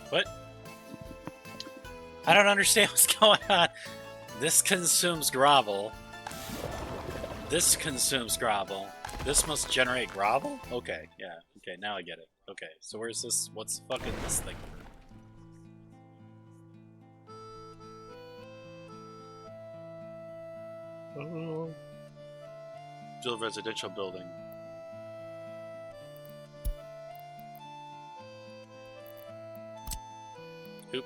What? I don't understand what's going on. This consumes gravel. This consumes gravel. This must generate gravel? Okay, yeah. Okay, now I get it. Okay, so where's this? What's fucking this thing? Oh. Build residential building. Oop.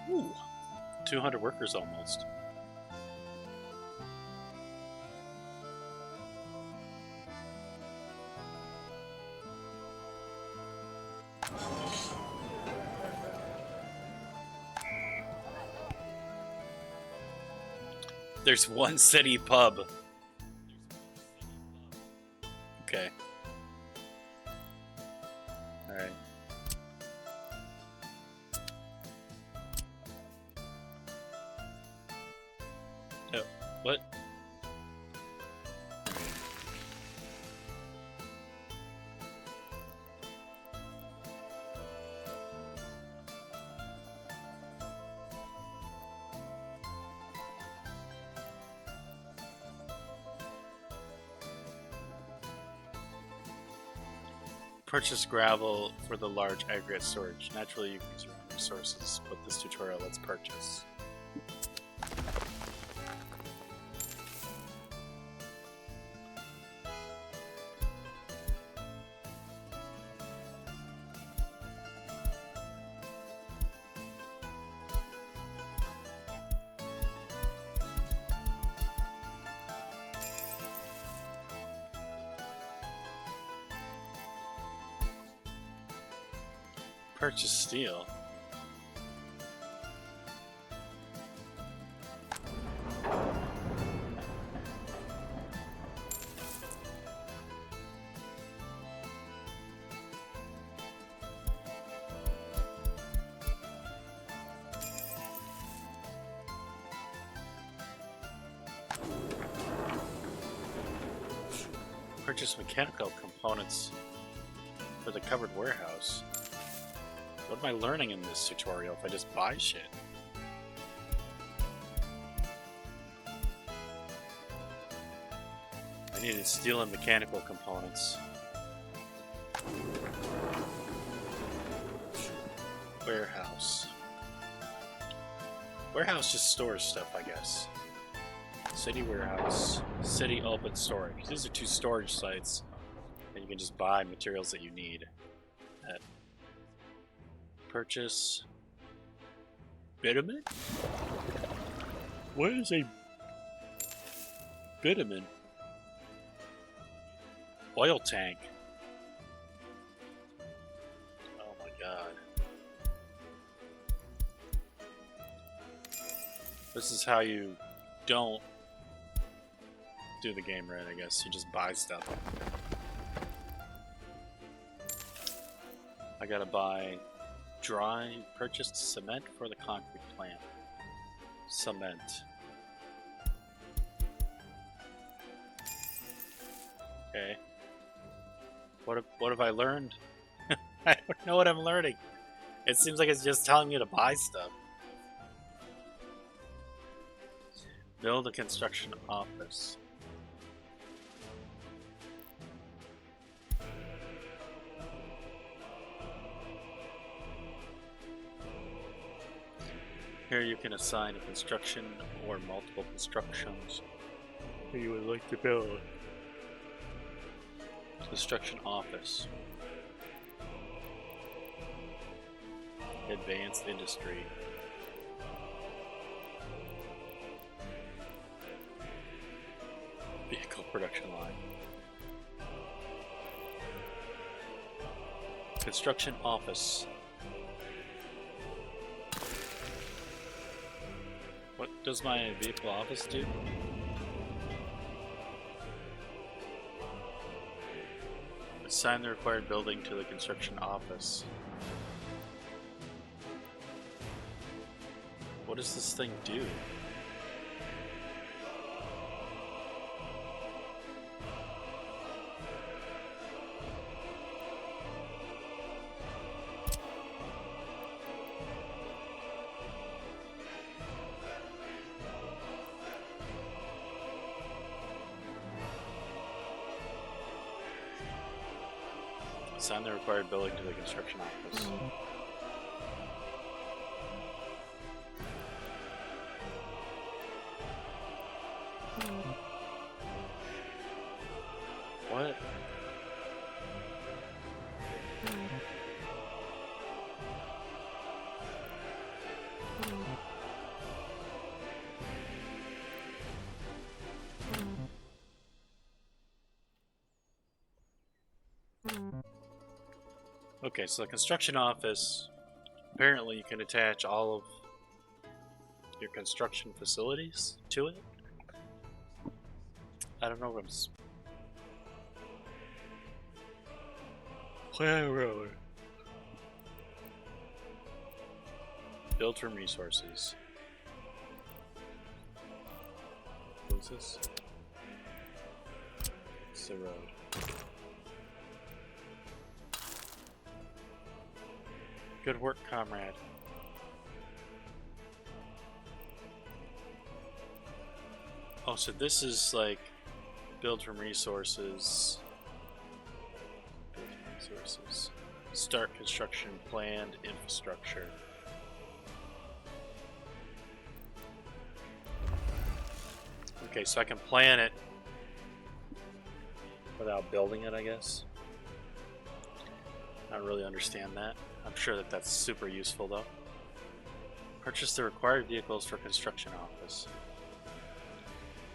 Ooh. 200 workers almost. There's one city pub. Okay. Alright. Oh, what? Purchase gravel for the large aggregate storage. Naturally, you can use your own resources, but this tutorial lets purchase. Purchase steel. Purchase mechanical components for the covered warehouse. What am I learning in this tutorial if I just buy shit? I needed steel and mechanical components. Warehouse. Warehouse just stores stuff, I guess. City warehouse. City open storage. These are two storage sites, and you can just buy materials that you need. Purchase bitumen? What is a bitumen? Oil tank. Oh my god. This is how you don't do the game right, I guess. You just buy stuff. I gotta buy dry purchased cement for the concrete plant. Cement. Okay. What have I learned? I don't know what I'm learning. It seems like it's just telling me to buy stuff. Build a construction office. Here you can assign a construction or multiple constructions that you would like to build. Construction office. Advanced industry. Vehicle production line. Construction office. What does my vehicle office do? Assign the required building to the construction office. What does this thing do? Assign the required building to the construction office. What? Okay, so the construction office, apparently you can attach all of your construction facilities to it. I don't know what I'm... Plan road. Build from resources. What's this? It's the road. Good work, Comrade. Oh, so this is like build from resources. Build from resources. Start construction, planned infrastructure. Okay, so I can plan it without building it, I guess. I don't really understand that. I'm sure that that's super useful though. Purchase the required vehicles for construction office.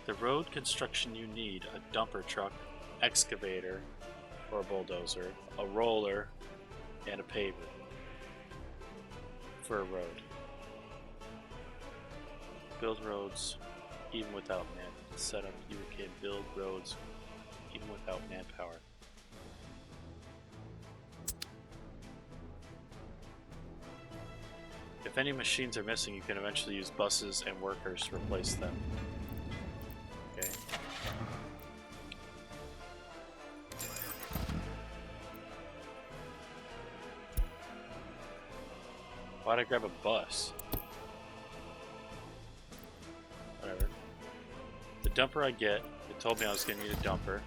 The road construction you need: a dumper truck, excavator or bulldozer, a roller, and a paver for a road. Build roads even without man setup. You can build roads even without manpower. If any machines are missing, you can eventually use buses and workers to replace them. Okay. Why'd I grab a bus? Whatever. The dumper I get, it told me I was going to need a dumper.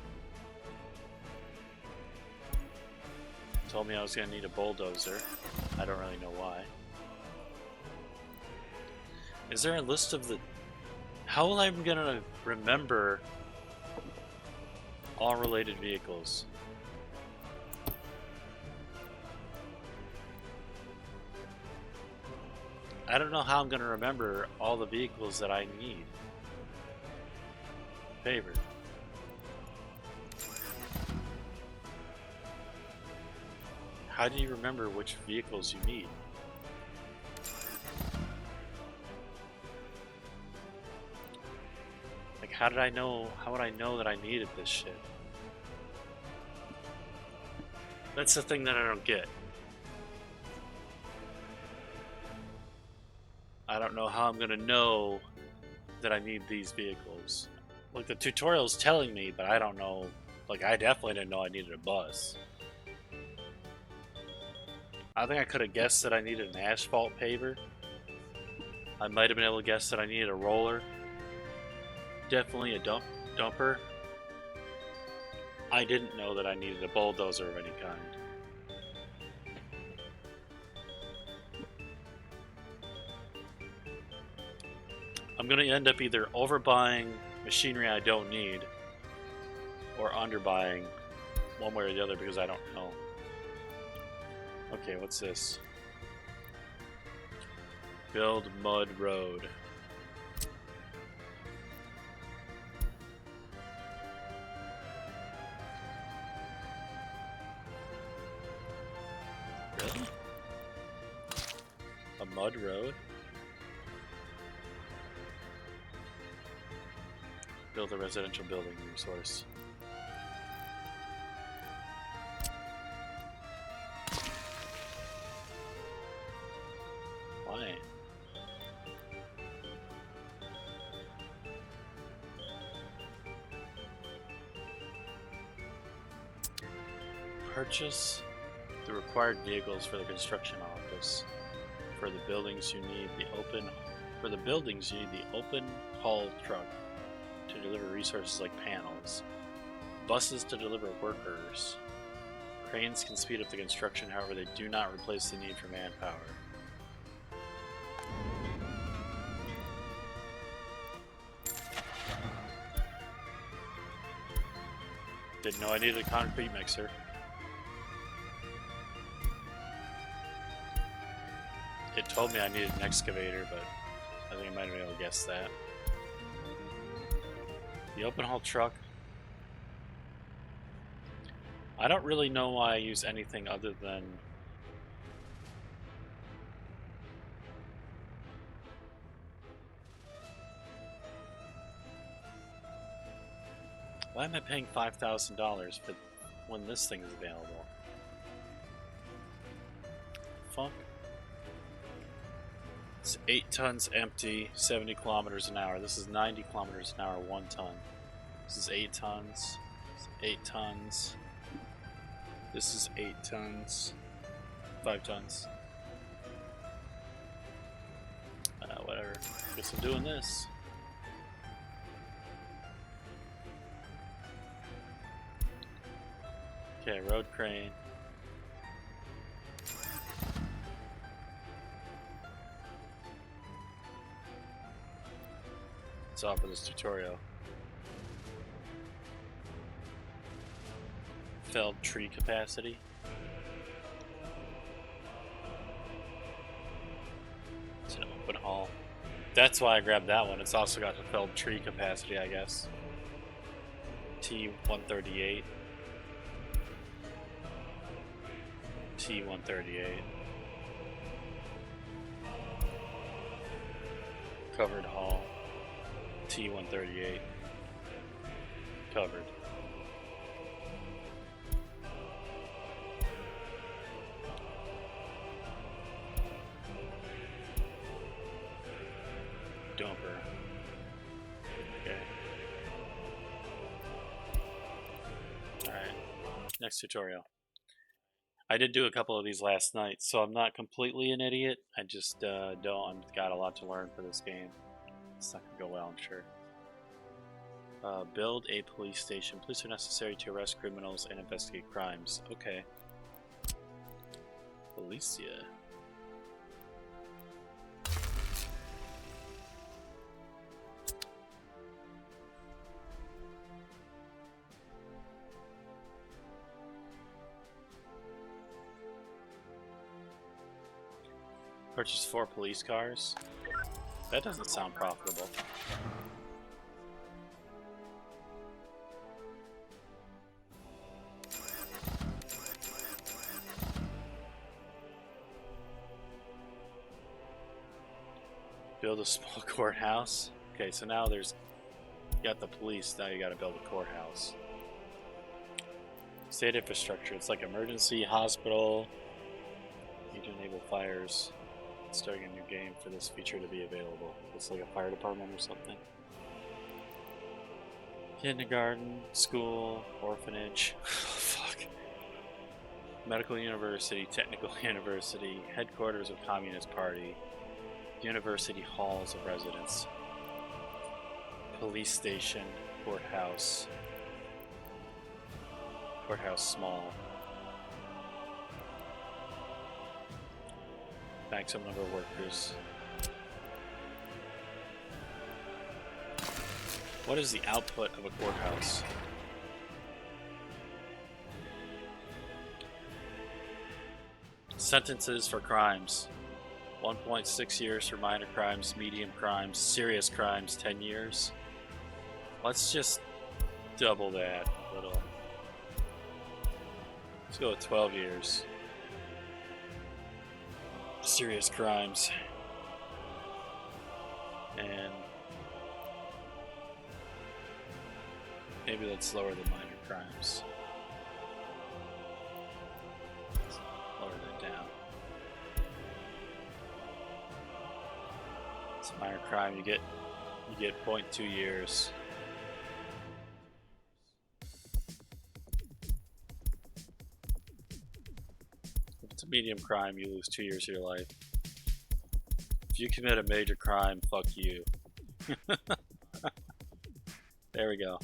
It told me I was going to need a bulldozer. I don't really know why. Is there a list of the... How will I be gonna remember all related vehicles? I don't know how I'm gonna remember all the vehicles that I need. Favorite. How do you remember which vehicles you need? How did I know? How would I know that I needed this shit? That's the thing that I don't get. I don't know how I'm gonna know that I need these vehicles. Like, the tutorial's telling me, but I don't know. Like, I definitely didn't know I needed a bus. I think I could have guessed that I needed an asphalt paver. I might have been able to guess that I needed a roller. Definitely a dumper. I didn't know that I needed a bulldozer of any kind. I'm gonna end up either overbuying machinery I don't need or underbuying, one way or the other, because I don't know. Okay, what's this? Build mud road. Really? A mud road? Build a residential building resource. Why? Purchase the required vehicles for the construction office. For the buildings you need the open haul truck to deliver resources like panels, buses to deliver workers, Cranes can speed up the construction, however they do not replace the need for manpower. Didn't know I needed a concrete mixer. It told me I needed an excavator, but I think I might have been able to guess that. The open haul truck. I don't really know why I use anything other than... Why am I paying $5,000 for when this thing is available? Fuck. It's 8 tons empty, 70 kilometers an hour. This is 90 kilometers an hour, 1 ton. This is 8 tons. This is 8 tons. This is 8 tons. 5 tons. Whatever. Guess I'm doing this. Okay, road crane. That's all for this tutorial. Felled tree capacity. It's an open haul. That's why I grabbed that one. It's also got the felled tree capacity, I guess. T138. T138. Covered haul. T138. Covered. Dumper. Okay. Alright. Next tutorial. I did do a couple of these last night, so I'm not completely an idiot. I just I've got a lot to learn for this game. It's not gonna go well, I'm sure. Build a police station. Police are necessary to arrest criminals and investigate crimes. Okay. Policia. Purchase 4 police cars. That doesn't sound profitable. Build a small courthouse. Okay, so now you got the police, now you gotta build a courthouse. State infrastructure. It's like emergency, hospital. Need to enable fires. Starting a new game for this feature to be available. It's like a fire department or something. Kindergarten, school, orphanage. Fuck. Medical university, technical university, headquarters of Communist Party, university halls of residence, police station, courthouse, courthouse small. Maximum number of workers. What is the output of a courthouse? Sentences for crimes. 1.6 years for minor crimes, medium crimes, serious crimes, 10 years. Let's just double that a little. Let's go with 12 years. Serious crimes. And maybe let's lower the minor crimes. Let's lower that down. It's a minor crime, you get 0.2 years. If it's a medium crime, you lose 2 years of your life. If you commit a major crime, fuck you. There we go.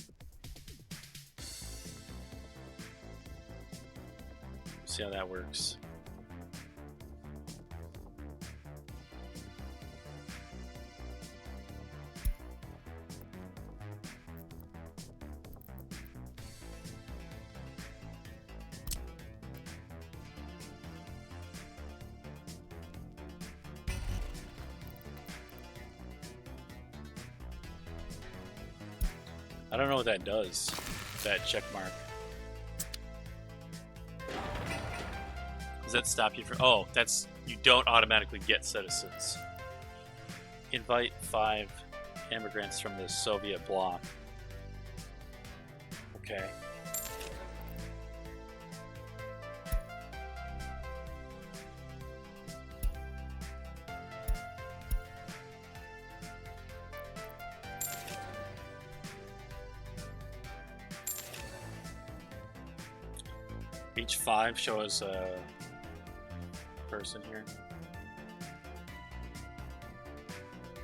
See how that works. I don't know what that does, that check mark. Does that stop you from... Oh, that's... You don't automatically get citizens. Invite 5 immigrants from the Soviet bloc. Okay. Each 5 show us a person here.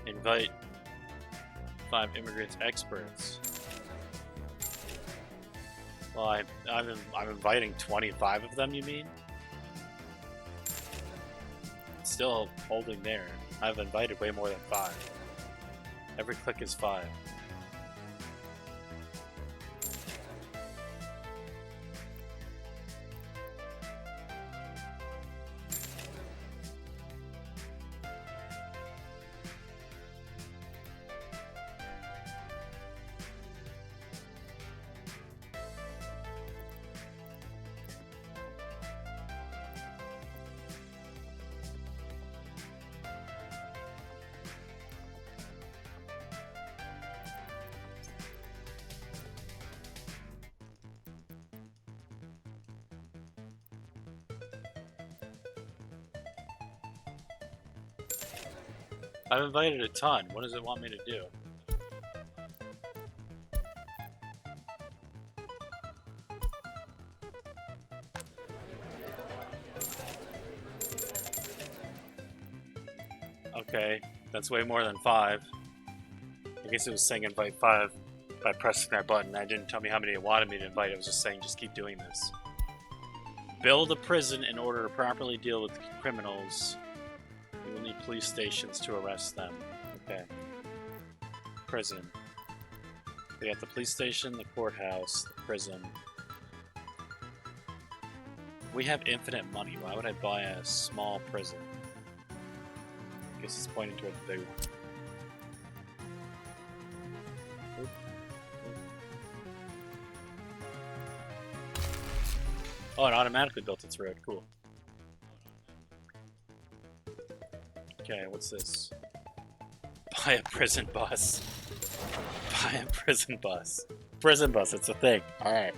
Invite 5 immigrants experts. Well, I'm inviting 25 of them, you mean? It's still holding there. I've invited way more than 5. Every click is 5. I've invited a ton. What does it want me to do? Okay, that's way more than 5. I guess it was saying invite 5 by pressing that button. It didn't tell me how many it wanted me to invite. It was just saying just keep doing this. Build a prison in order to properly deal with criminals. You will need police stations to arrest them. Okay. Prison. We got the police station, the courthouse, the prison. We have infinite money. Why would I buy a small prison? I guess it's pointing toward the big one. Oh, it automatically built its road. Cool. Okay, what's this? Buy a prison bus. Buy a prison bus. Prison bus, it's a thing. Alright.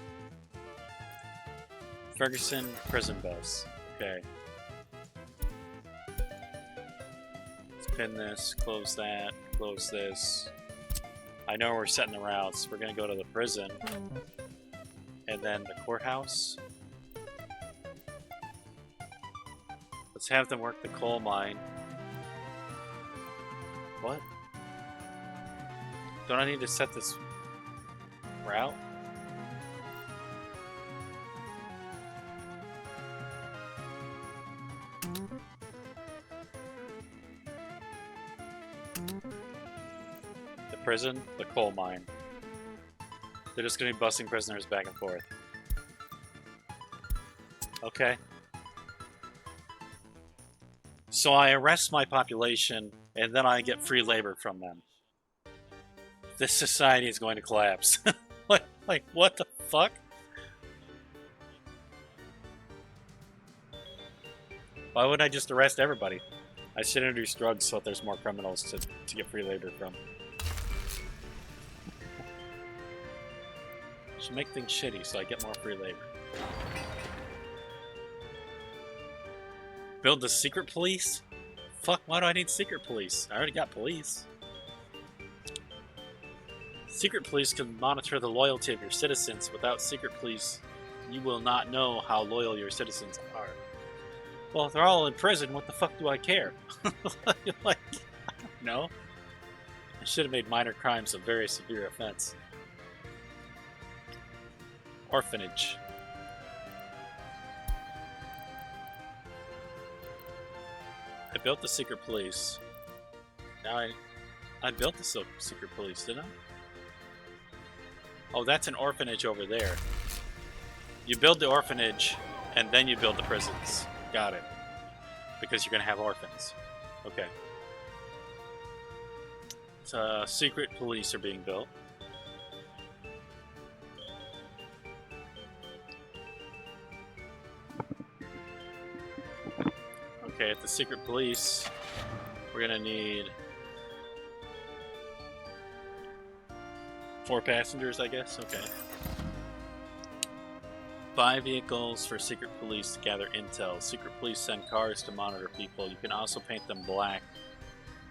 Ferguson prison bus. Okay. Let's pin this, close that, close this. I know we're setting the routes. We're gonna go to the prison. And then the courthouse. Let's have them work the coal mine. What? Don't I need to set this route? The prison, the coal mine. They're just gonna be busing prisoners back and forth. Okay. So I arrest my population, and then I get free labor from them. This society is going to collapse. like, what the fuck? Why wouldn't I just arrest everybody? I should introduce drugs so that there's more criminals to get free labor from. Should make things shitty so I get more free labor. Build the secret police? Fuck, why do I need secret police? I already got police. Secret police can monitor the loyalty of your citizens. Without secret police, you will not know how loyal your citizens are. Well, if they're all in prison, what the fuck do I care? Like, I don't know. I should have made minor crimes a very severe offense. Orphanage. I built the secret police. Now I built the secret police, didn't I? Oh, that's an orphanage over there. You build the orphanage, and then you build the prisons. Got it. Because you're gonna have orphans. Okay. So, secret police are being built. Okay, at the secret police, we're gonna need 4 passengers, I guess. Okay. 5 vehicles for secret police to gather intel. Secret police send cars to monitor people. You can also paint them black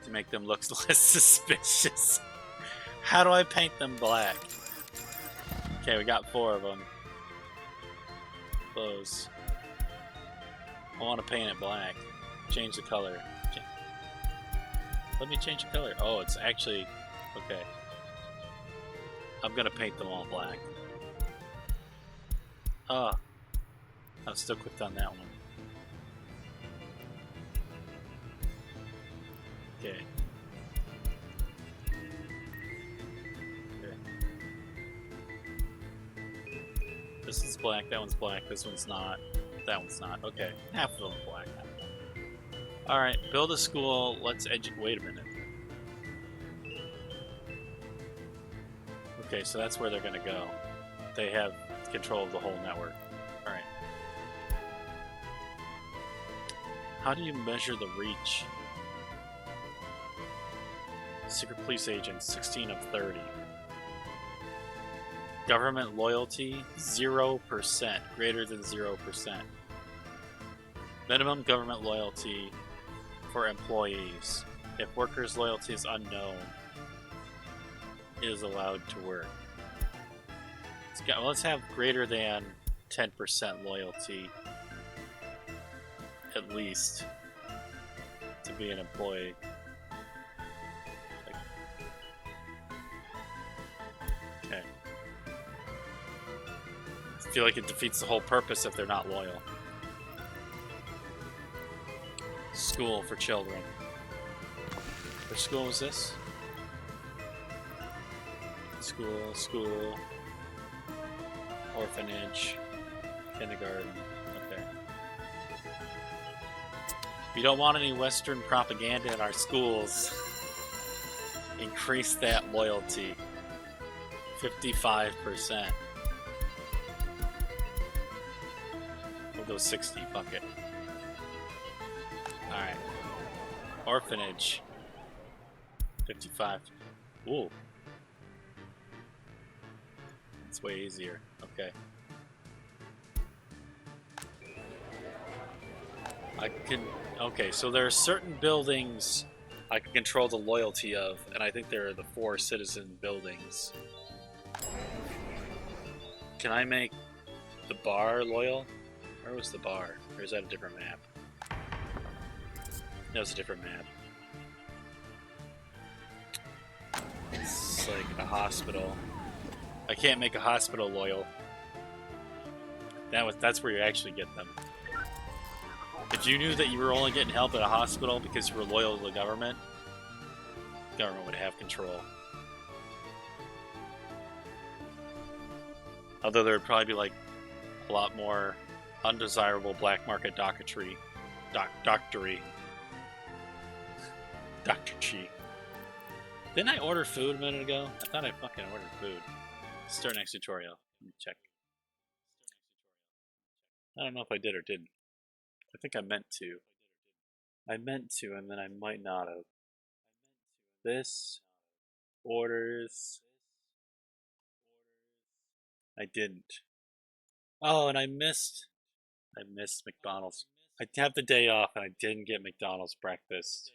to make them look less suspicious. How do I paint them black? Okay, we got 4 of them. Close. I want to paint it black. Change the color. Let me change the color. Oh, it's actually... Okay. I'm gonna paint them all black. Oh. I was still clicked on that one. Okay. Okay. This is black, that one's black, this one's not. That one's not. Okay. Half of them black. Alright, build a school, let's educate. Wait a minute. Okay, so that's where they're gonna go. They have control of the whole network. Alright. How do you measure the reach? Secret police agents, 16 of 30. Government loyalty, 0%. Greater than 0%. Minimum government loyalty for employees. If workers' loyalty is unknown, it is allowed to work. Let's have greater than 10% loyalty, at least, to be an employee. Okay. I feel like it defeats the whole purpose if they're not loyal. School for children. Which school was this? School, orphanage, kindergarten. Okay. We don't want any Western propaganda in our schools. Increase that loyalty. 55%. We'll go 60, fuck it. Alright. Orphanage. 55. Ooh. It's way easier. Okay. I can... Okay, so there are certain buildings I can control the loyalty of, and I think there are the 4 citizen buildings. Can I make the bar loyal? Where was the bar? Or is that a different map? That was a different map. It's like a hospital. I can't make a hospital loyal. That's where you actually get them. If you knew that you were only getting help at a hospital because you were loyal to the government would have control. Although there would probably be like a lot more undesirable black market doctory. Doctor Chi. Didn't I order food a minute ago? I thought I fucking ordered food. Start next tutorial. Let me check. I don't know if I did or didn't. I think I meant to. I meant to, and then I might not have. This. Orders. I didn't. Oh, and I missed McDonald's. I have the day off and I didn't get McDonald's breakfast.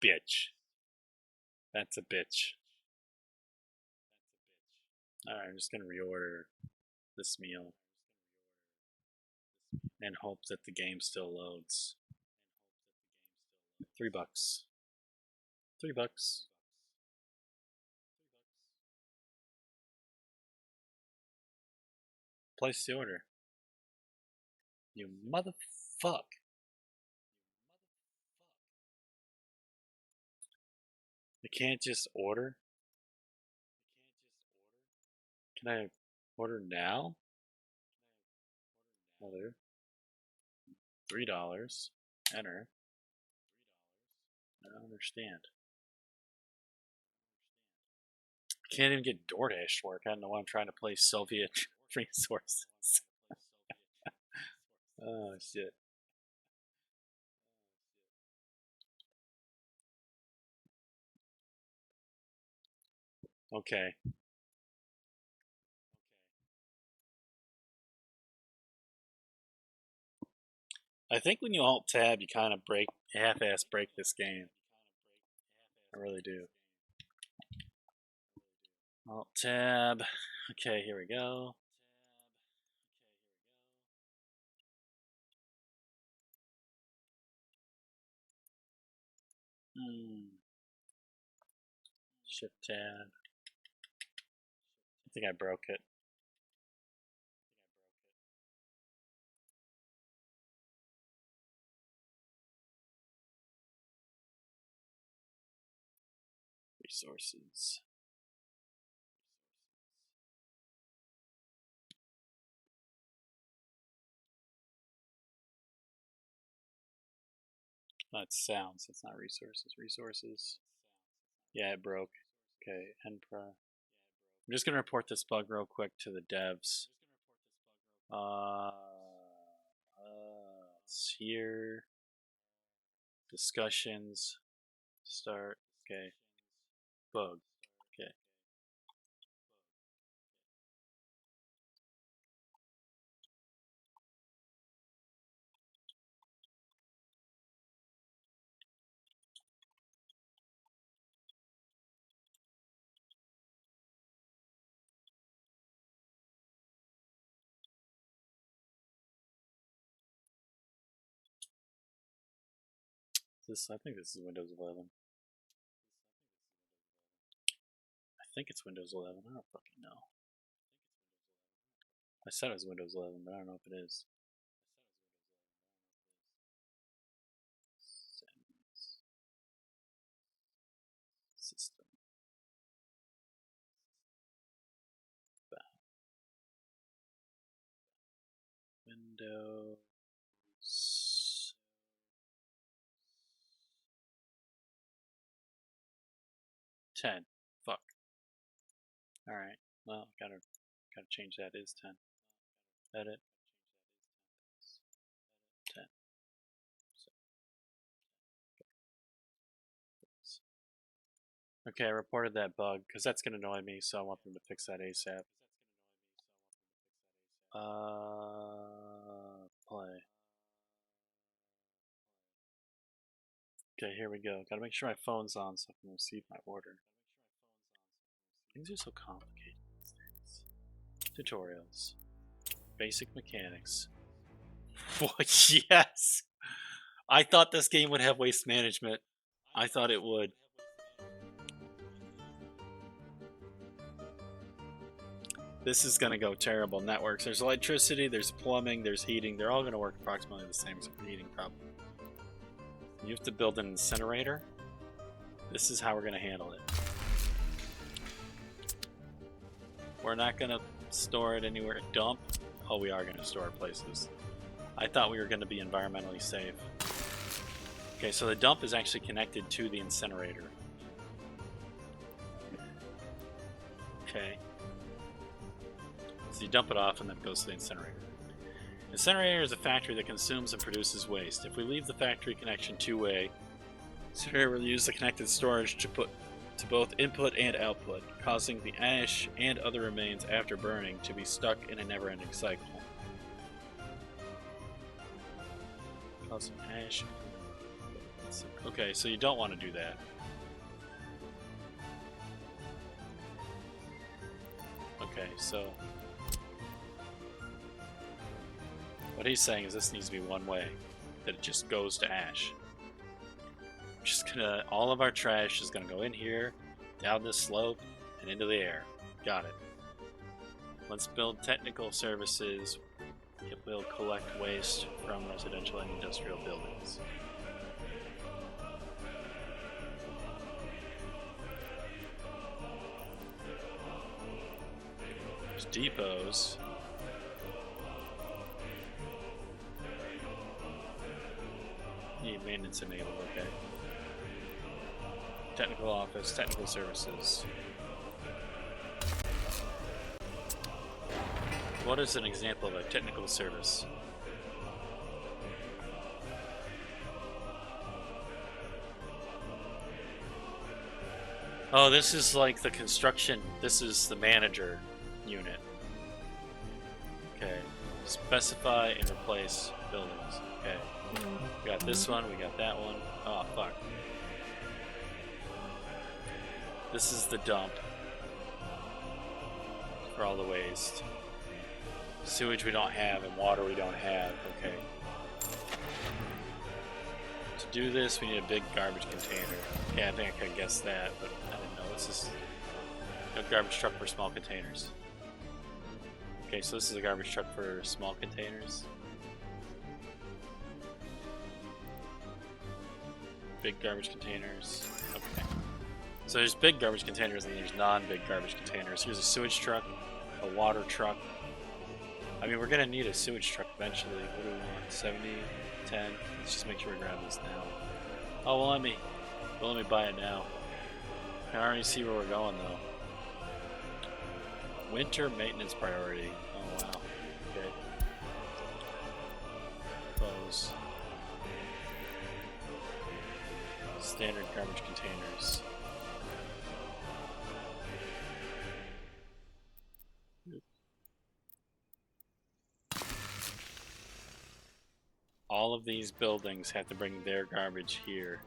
Bitch. That's a bitch. Alright, I'm just gonna reorder this meal and hope that the game still loads. $3. $3. Place the order. You motherfuck. I can't just order? Can I order now? Other. $3. Enter. I don't understand. I can't even get DoorDash to work. I don't know why I'm trying to play Soviet resources. Oh, shit. Okay. I think when you alt tab, you kind of half-ass break this game. I really do. Alt tab. Okay, here we go. Shift tab. I think I broke it. Resources. That's sounds. That's not resources. Resources. Yeah, it broke. Okay, Enpra. I'm just gonna report this bug real quick to the devs. It's here. Discussions. Start. Okay. Bug. Okay. I think this is Windows 11. I think it's Windows 11. I don't fucking know. I said it was Windows 11, but I don't know if it is. System. Windows 10. Fuck. Alright. Well, gotta change that. It is 10. Edit. 10. Okay, I reported that bug because that's gonna annoy me, so I want them to fix that ASAP. Play. Okay, here we go. Gotta make sure my phone's on so I can receive my order. Things are so complicated these days. Tutorials. Basic mechanics. What? Yes! I thought this game would have waste management. I thought it would. This is gonna go terrible. Networks. There's electricity, there's plumbing, there's heating. They're all gonna work approximately the same as heating, probably. You have to build an incinerator. This is how we're gonna handle it. We're not gonna store it anywhere. Dump. Oh, we are gonna store it places. I thought we were gonna be environmentally safe. Okay, so the dump is actually connected to the incinerator. Okay. So you dump it off and then it goes to the incinerator. The incinerator is a factory that consumes and produces waste. If we leave the factory connection two-way, the incinerator will use the connected storage to put to both input and output, causing the ash and other remains after burning to be stuck in a never-ending cycle. Causing ash. Okay, so you don't want to do that. Okay, so what he's saying is this needs to be one way, that it just goes to ash. Just gonna, all of our trash is gonna go in here, down this slope, and into the air. Got it. Let's build technical services. It will collect waste from residential and industrial buildings. depots. Need maintenance enabled, okay. Technical office, technical services. What is an example of a technical service? Oh, this is like the construction. This is the manager unit. Okay. Specify and replace buildings. Okay. We got this one, we got that one. Oh, fuck. This is the dump for all the waste. Sewage we don't have and water we don't have. Okay. To do this, we need a big garbage container. Yeah, I think I could guess that, but I didn't know. This is a garbage truck for small containers. Okay, so this is a garbage truck for small containers. Big garbage containers. Okay. So there's big garbage containers and there's non-big garbage containers. Here's a sewage truck, a water truck. I mean, we're gonna need a sewage truck eventually. What do we want? 70, 10? Let's just make sure we grab this now. Oh, well, let me buy it now. I already see where we're going though. Winter maintenance priority. Oh wow. Okay. Close. Standard garbage containers. All of these buildings have to bring their garbage here.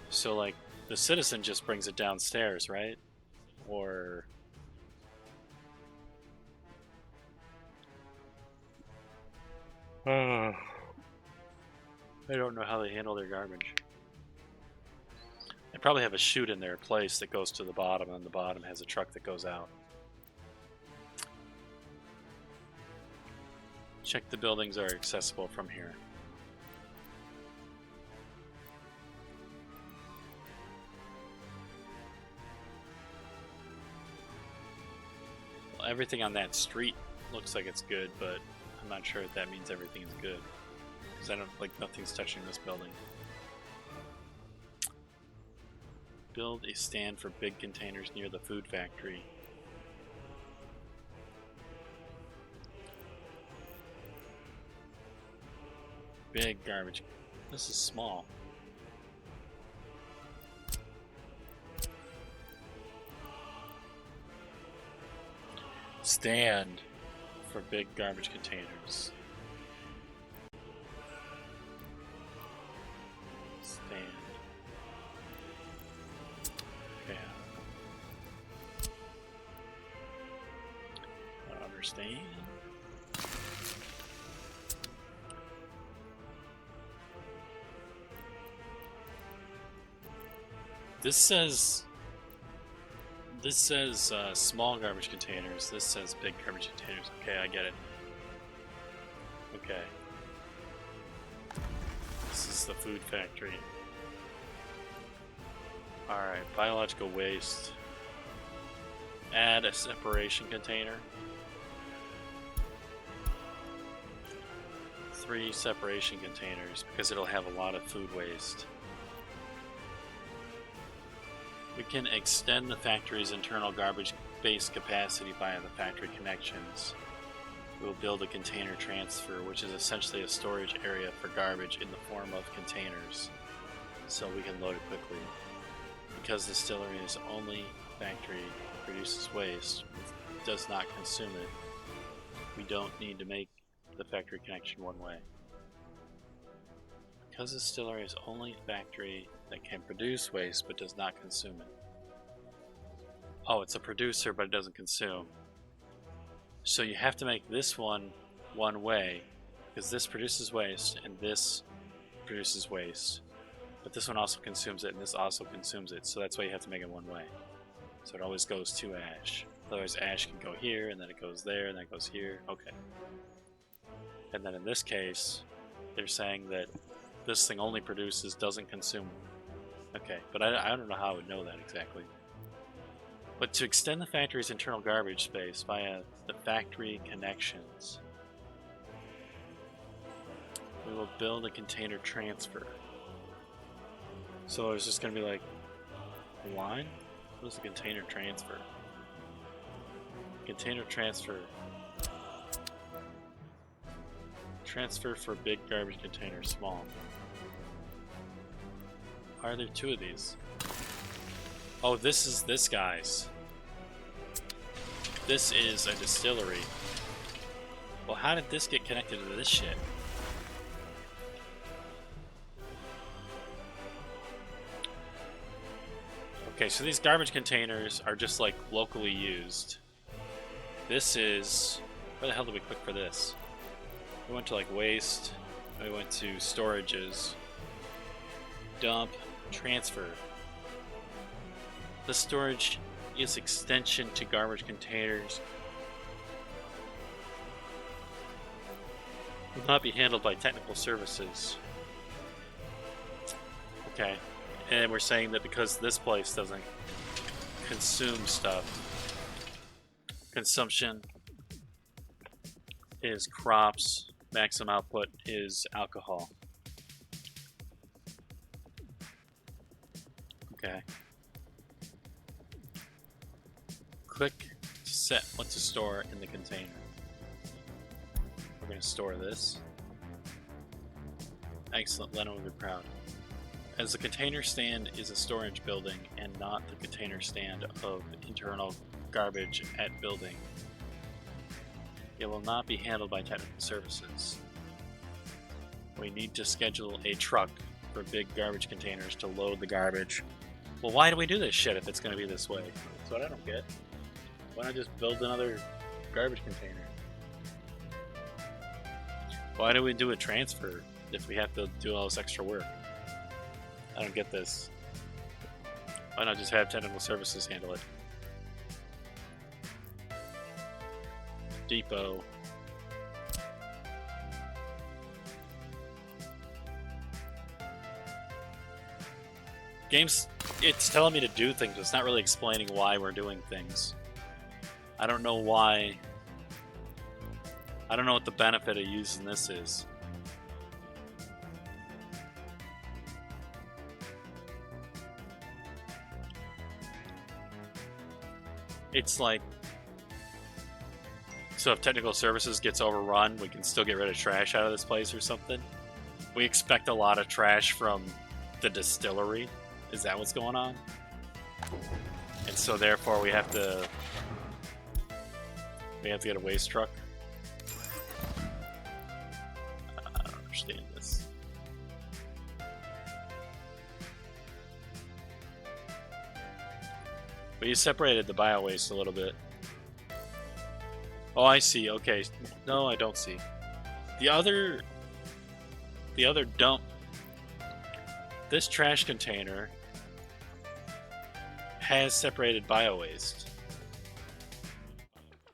So like the citizen just brings it downstairs, right? Or I don't know how they handle their garbage. They probably have a chute in their place that goes to the bottom, and the bottom has a truck that goes out. Check the buildings are accessible from here. Well, everything on that street looks like it's good, but I'm not sure if that means everything is good. Because I don't, like, nothing's touching this building. Build a stand for big containers near the food factory. Big garbage. This is small. Stand for big garbage containers. Stand. Okay. I don't understand. This says small garbage containers. This says big garbage containers. Okay, I get it. Okay. This is the food factory. Alright, biological waste. Add a separation container. 3 separation containers because it'll have a lot of food waste. We can extend the factory's internal garbage-based capacity via the factory connections. We'll build a container transfer, which is essentially a storage area for garbage in the form of containers, so we can load it quickly. Because the distillery is only factory that produces waste, it does not consume it, we don't need to make the factory connection one way. Because the distillery is only factory that can produce waste but does not consume it. Oh, it's a producer but it doesn't consume. So you have to make this one way, because this produces waste and this produces waste. But this one also consumes it and this also consumes it, so that's why you have to make it one way. So it always goes to ash. Otherwise ash can go here and then it goes there and then it goes here. Okay. And then in this case, they're saying that this thing only produces, doesn't consume. Okay, but I don't know how I would know that exactly. But to extend the factory's internal garbage space via the factory connections, we will build a container transfer. So it's just going to be like a line? What is a container transfer? Container transfer. Transfer for big garbage container, small. Why are there two of these? Oh, this is this guy's. This is a distillery. Well, how did this get connected to this shit? Okay, so these garbage containers are just like locally used. This is... Where the hell did we click for this? We went to like waste, we went to storages, dump, transfer. The storage is extension to garbage containers. Will not be handled by technical services. Okay. And we're saying that because this place doesn't consume stuff, consumption is crops, maximum output is alcohol. Okay. Click to set what to store in the container. We're going to store this. Excellent, Lennon will be proud. As the container stand is a storage building and not the container stand of internal garbage at building, it will not be handled by technical services. We need to schedule a truck for big garbage containers to load the garbage. Well, why do we do this shit if it's going to be this way? That's what I don't get. Why not just build another garbage container? Why do we do a transfer if we have to do all this extra work? I don't get this. Why not just have technical services handle it? Depot. Games, it's telling me to do things, but it's not really explaining why we're doing things. I don't know why. I don't know what the benefit of using this is. It's like, so if technical services gets overrun, we can still get rid of trash out of this place or something? We expect a lot of trash from the distillery? Is that what's going on? And so therefore we have to get a waste truck? I don't understand this. But you separated the bio waste a little bit. Oh, I see. Okay. No, I don't see. The other dump. This trash container has separated bio waste.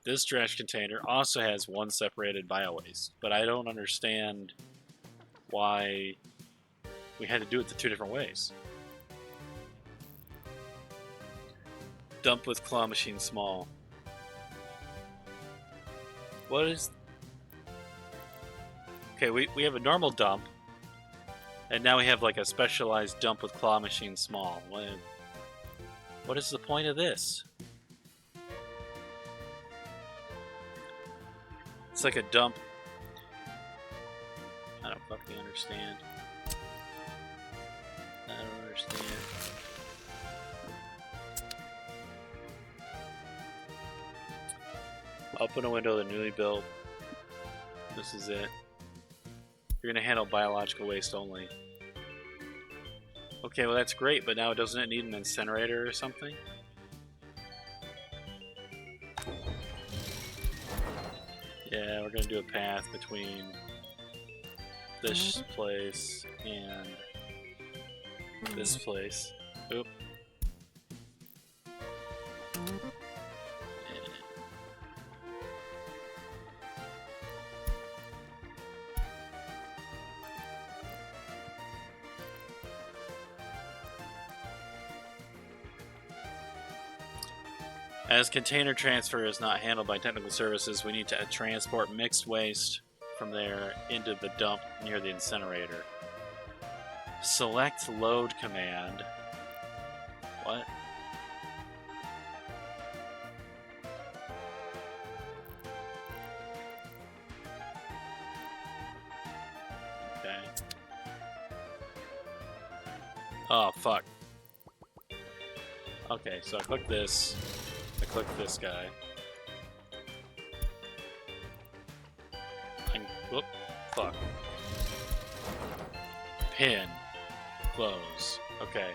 This trash container also has one separated bio waste, but I don't understand why we had to do it the two different ways. Dump with claw machine small. What is... Okay, we have a normal dump, and now we have like a specialized dump with claw machine small. What is the point of this? It's like a dump. I don't fucking understand. I don't understand. Open a window of the newly built. This is it. You're gonna handle biological waste only. Okay, well that's great, but now doesn't it need an incinerator or something? Yeah, we're gonna do a path between this place and this place. Oop. As container transfer is not handled by technical services, we need to transport mixed waste from there into the dump near the incinerator. Select load command. What? Okay. Oh, fuck. Okay, so I click this. I click this guy. Whoop. Fuck. Pin. Close. Okay.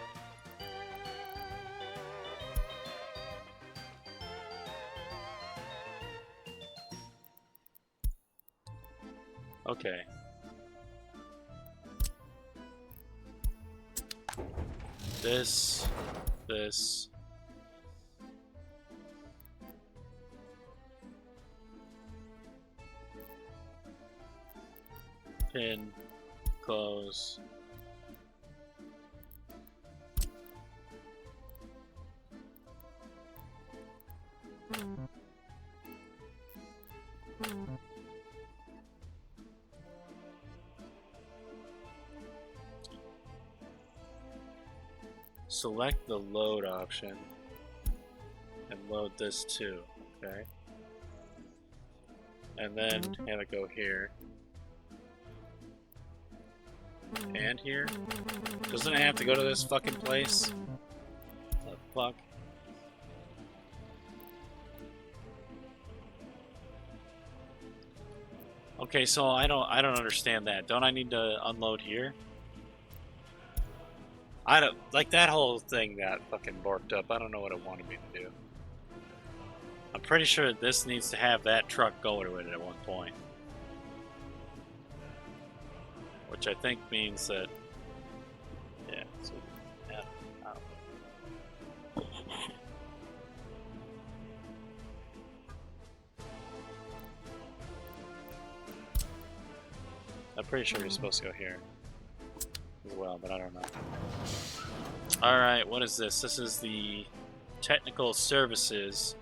Okay. This. Pin. Close. Select the load option and load this too, okay? And then have it go here. And here? Doesn't it have to go to this fucking place? What the fuck? Okay, so I don't understand that. Don't I need to unload here? I don't like that whole thing got fucking borked up. I don't know what it wanted me to do. I'm pretty sure this needs to have that truck go to it at one point. Which I think means that, yeah, so, yeah, I don't know. I'm pretty sure you're supposed to go here as well, but I don't know. Alright, what is this? This is the technical services.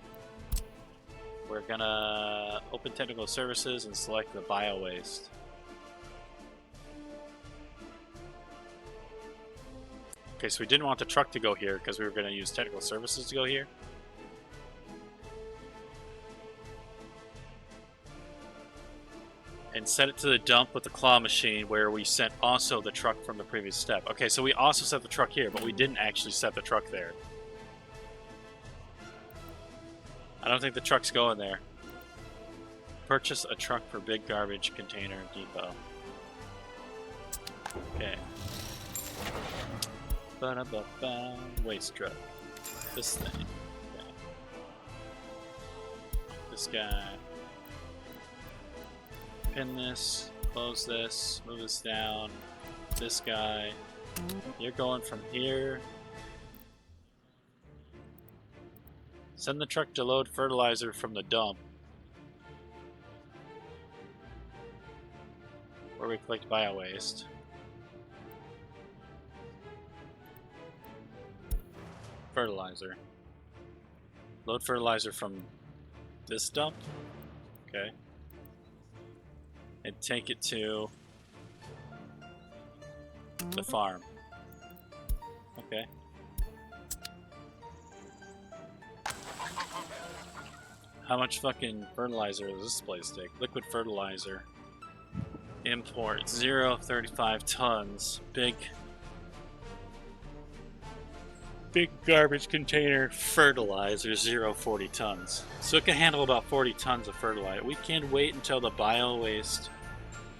We're gonna open technical services and select the bio waste. Okay, so we didn't want the truck to go here because we were gonna use technical services to go here. And set it to the dump with the claw machine where we sent also the truck from the previous step. Okay, so we also set the truck here, but we didn't actually set the truck there. I don't think the truck's going there. Purchase a truck for big garbage container depot. Okay. Ba-da-ba-ba. Waste truck. This thing. Okay. This guy. Pin this, close this, move this down. This guy. You're going from here. Send the truck to load fertilizer from the dump. Where we collect bio waste. Fertilizer. Load fertilizer from this dump. Okay. And take it to the farm. Okay. How much fucking fertilizer does this place take? Liquid fertilizer. Import 0.35 tons. Big garbage container fertilizer 0.40 tons. So it can handle about 40 tons of fertilizer. We can wait until the bio waste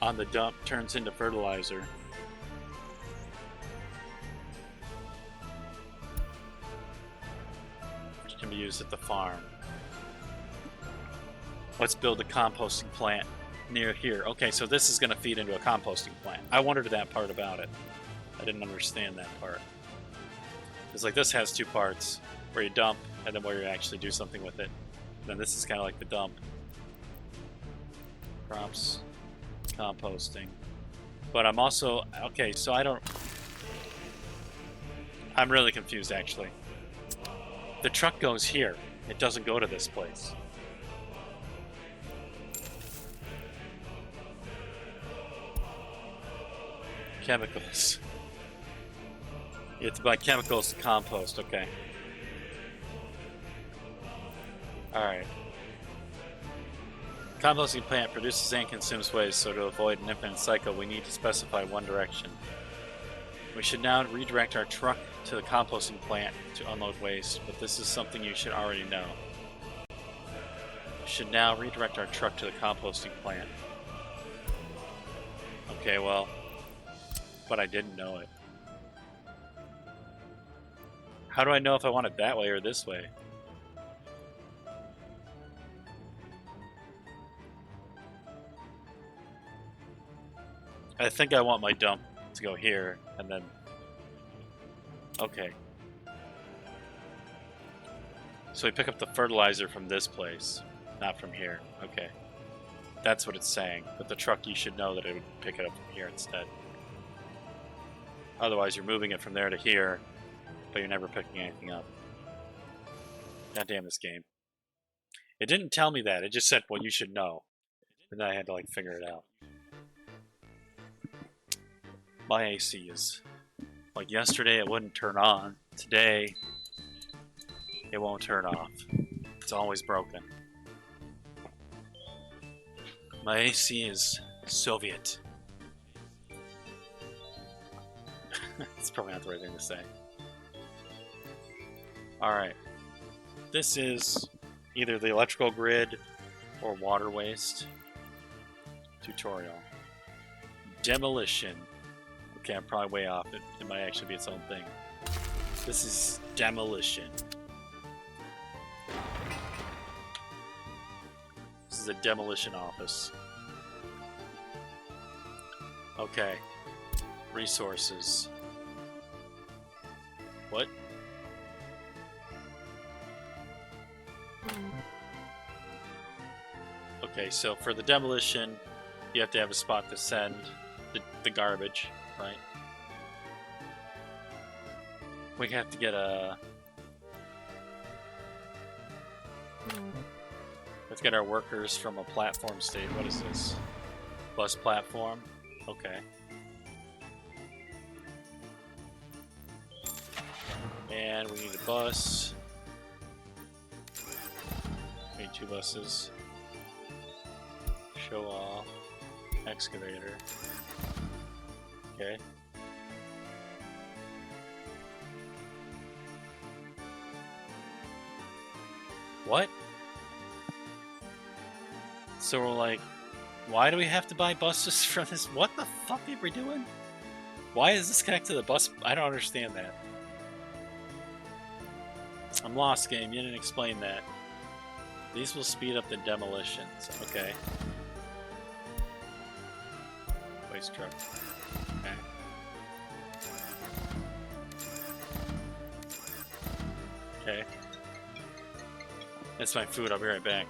on the dump turns into fertilizer. Which can be used at the farm. Let's build a composting plant near here. Okay, so this is going to feed into a composting plant. I wondered that part about it. I didn't understand that part. It's like this has two parts, where you dump and then where you actually do something with it. And then this is kind of like the dump. Crops, composting. But I'm also, okay, so I'm really confused actually. The truck goes here. It doesn't go to this place. Chemicals. You have to buy chemicals to compost, okay. Alright. Composting plant produces and consumes waste, so to avoid an infinite cycle, we need to specify one direction. We should now redirect our truck to the composting plant to unload waste, but this is something you should already know. We should now redirect our truck to the composting plant. Okay, well, but I didn't know it. How do I know if I want it that way or this way? I think I want my dump to go here, and then... Okay. So we pick up the fertilizer from this place, not from here. Okay. That's what it's saying. But the truck, you should know that it would pick it up from here instead. Otherwise, you're moving it from there to here, but you're never picking anything up. God damn this game. It didn't tell me that. It just said, well, you should know. And then I had to, like, figure it out. My AC is... Like, yesterday it wouldn't turn on. Today, it won't turn off. It's always broken. My AC is Soviet. That's probably not the right thing to say. Alright. This is either the electrical grid or water waste tutorial. Demolition. Okay, I'm probably way off. It might actually be its own thing. This is demolition. This is a demolition office. Okay. Resources. What? Okay, so for the demolition, you have to have a spot to send the garbage, right? We have to get a... Let's get our workers from a platform state. What is this? Bus platform? Okay. And we need a bus. We need 2 buses. Show off. Excavator. Okay. What? So we're like, why do we have to buy buses from this? What the fuck are we doing? Why is this connected to the bus? I don't understand that. I'm lost, game. You didn't explain that. These will speed up the demolitions. Okay. Waste truck. Okay. Okay. That's my food. I'll be right back.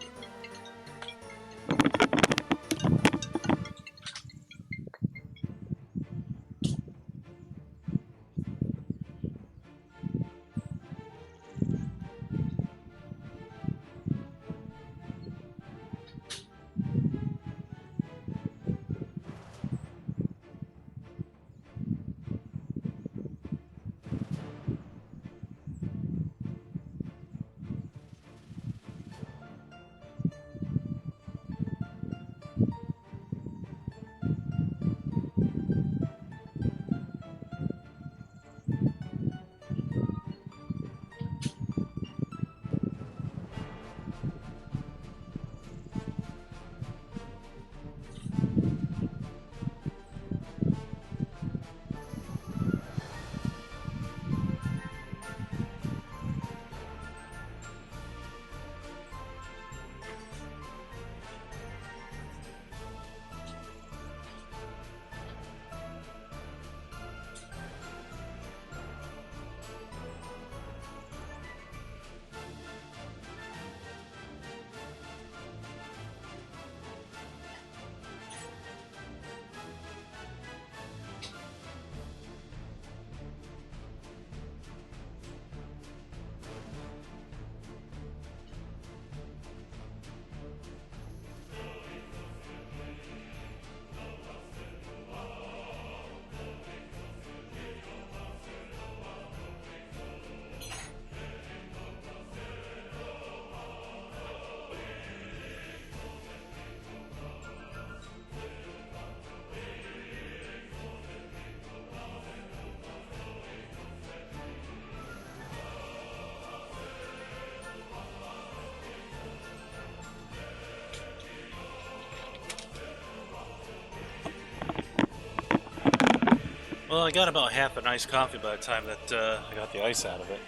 Well, I got about half an iced coffee by the time that I got the ice out of it.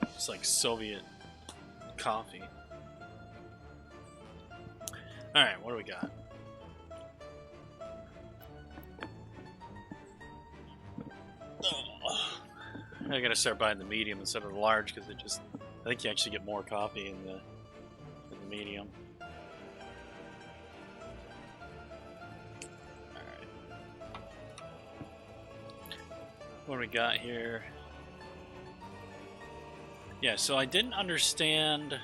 It's like Soviet coffee. Alright, what do we got? Oh, I gotta start buying the medium instead of the large because it just. I think you actually get more coffee in the medium. Alright. What do we got here? Yeah, so I didn't understand.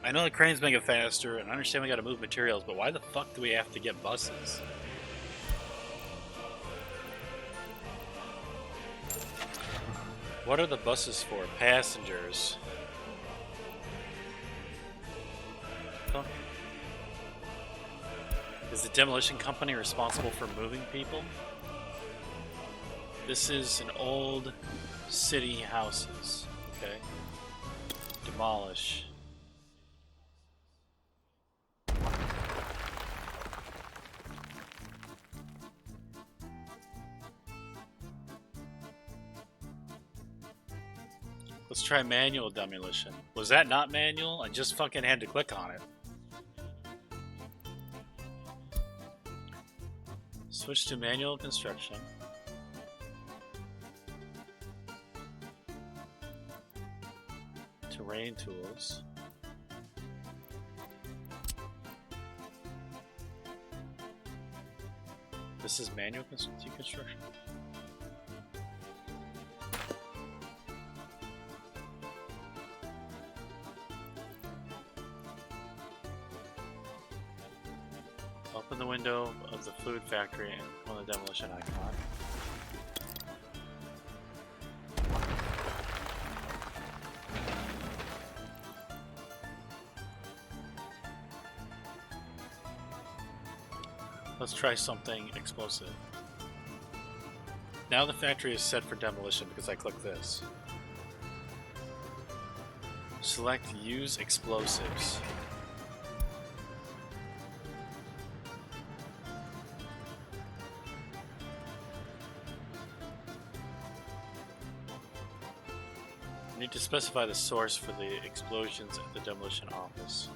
I know the cranes make it faster, and I understand we gotta move materials, but why the fuck do we have to get buses? What are the buses for? Passengers. Huh? Is the demolition company responsible for moving people? This is an old city houses. Okay. Demolish. Let's try manual demolition. Was that not manual? I just fucking had to click on it. Switch to manual construction. Terrain tools. This is manual deconstruction. Open the window of the food factory and on the demolition icon. Let's try something explosive. Now the factory is set for demolition because I clicked this. Select Use Explosives. I need to specify the source for the explosions at the demolition office.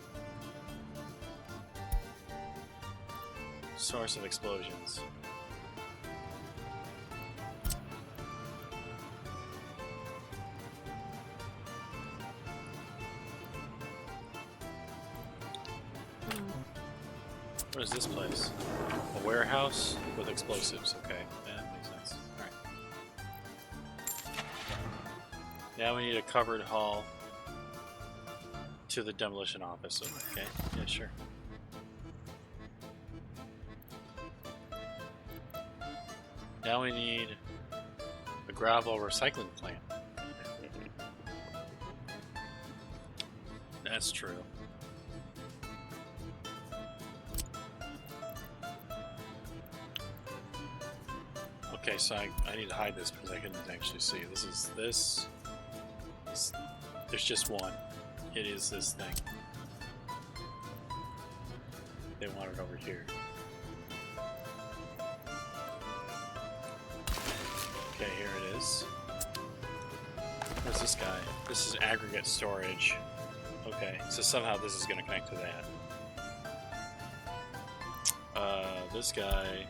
Source of explosions. What is this place? A warehouse with explosives. Okay, yeah, that makes sense. Alright. Now we need a covered hall to the demolition office. Okay, yeah, sure. Now we need a gravel recycling plant. That's true. Okay, so I need to hide this because I couldn't actually see. This is this. There's just one. It is this thing. They want it over here. Okay, here it is. Where's this guy? This is aggregate storage. Okay, so somehow this is going to connect to that. This guy...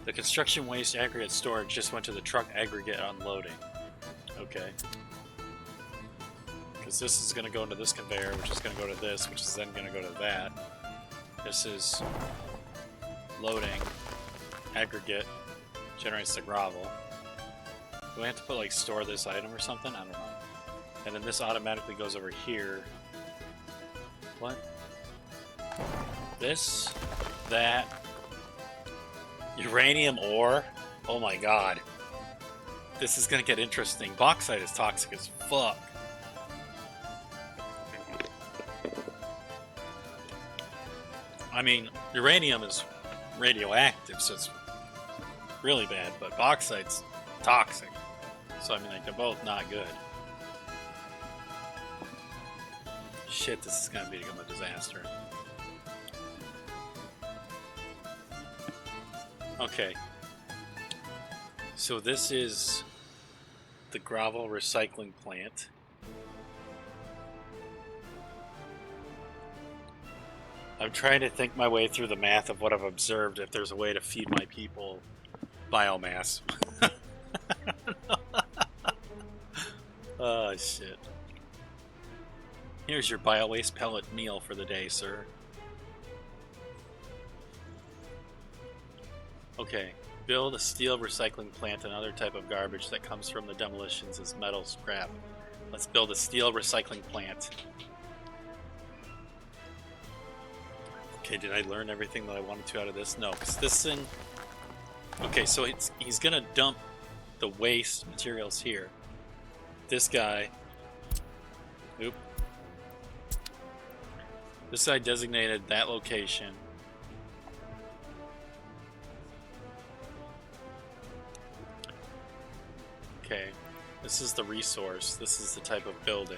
The construction waste aggregate storage just went to the truck aggregate unloading. Okay. Because this is going to go into this conveyor, which is going to go to this, which is then going to go to that. This is loading, aggregate, generates the gravel. Do I have to put, like, store this item or something? I don't know. And then this automatically goes over here. What? This, that, uranium ore? Oh my god. This is going to get interesting. Bauxite is toxic as fuck. I mean, uranium is radioactive, so it's really bad, but bauxite's toxic. So I mean, like, they're both not good. Shit, this is gonna become a disaster. Okay. So this is the gravel recycling plant. I'm trying to think my way through the math of what I've observed, if there's a way to feed my people biomass. Oh, shit. Here's your bio-waste pellet meal for the day, sir. Okay. Build a steel recycling plant and other type of garbage that comes from the demolitions as metal scrap. Let's build a steel recycling plant. Okay, did I learn everything that I wanted to out of this? No, because this thing... Okay, so he's gonna dump the waste materials here. This guy... Oop. This guy designated that location. Okay, this is the resource. This is the type of building.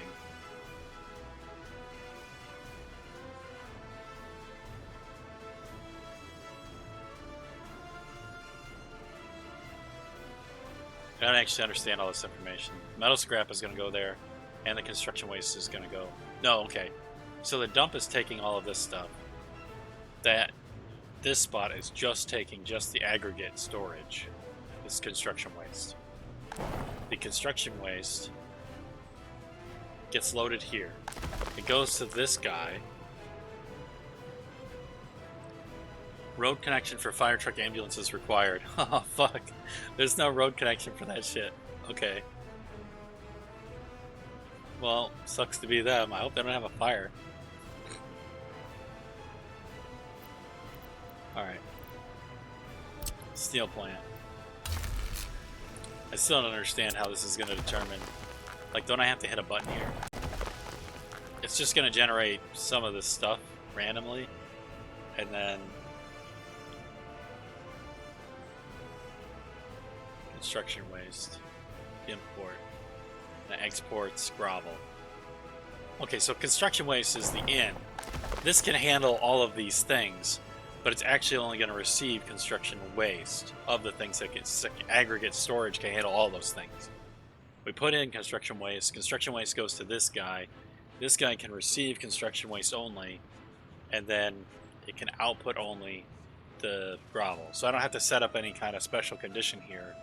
I don't actually understand all this information. Metal scrap is going to go there, and the construction waste is going to go... No, okay. So the dump is taking all of this stuff. This spot is just taking just the aggregate storage. This construction waste. The construction waste gets loaded here. It goes to this guy. Road connection for fire truck ambulance is required. Oh, fuck. There's no road connection for that shit. Okay. Well, sucks to be them. I hope they don't have a fire. Alright. Steel plant. I still don't understand how this is going to determine... Like, don't I have to hit a button here? It's just going to generate some of this stuff randomly. And then... Construction waste. Import. And exports gravel. Okay, so construction waste is the in. This can handle all of these things, but it's actually only going to receive construction waste of the things that get aggregate storage can handle all those things. We put in construction waste goes to this guy. This guy can receive construction waste only, and then it can output only the gravel. So I don't have to set up any kind of special condition here.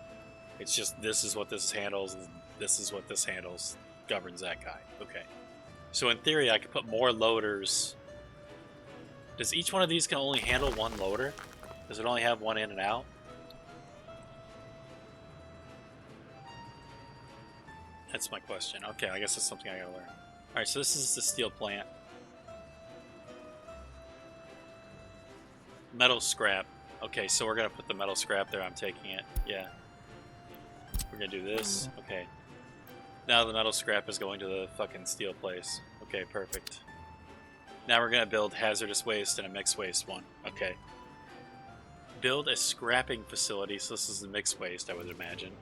It's just this is what this handles, and this is what this handles, governs that guy. Okay. So in theory, I could put more loaders. Does each one of these can only handle one loader? Does it only have one in and out? That's my question. Okay, I guess that's something I gotta learn. Alright, so this is the steel plant. Metal scrap. Okay, so we're gonna put the metal scrap there. I'm taking it. Yeah. We're gonna do this. Okay. Now the metal scrap is going to the fucking steel place. Okay, perfect. Now we're gonna build hazardous waste and a mixed waste one. Okay. Build a scrapping facility. So this is the mixed waste, I would imagine.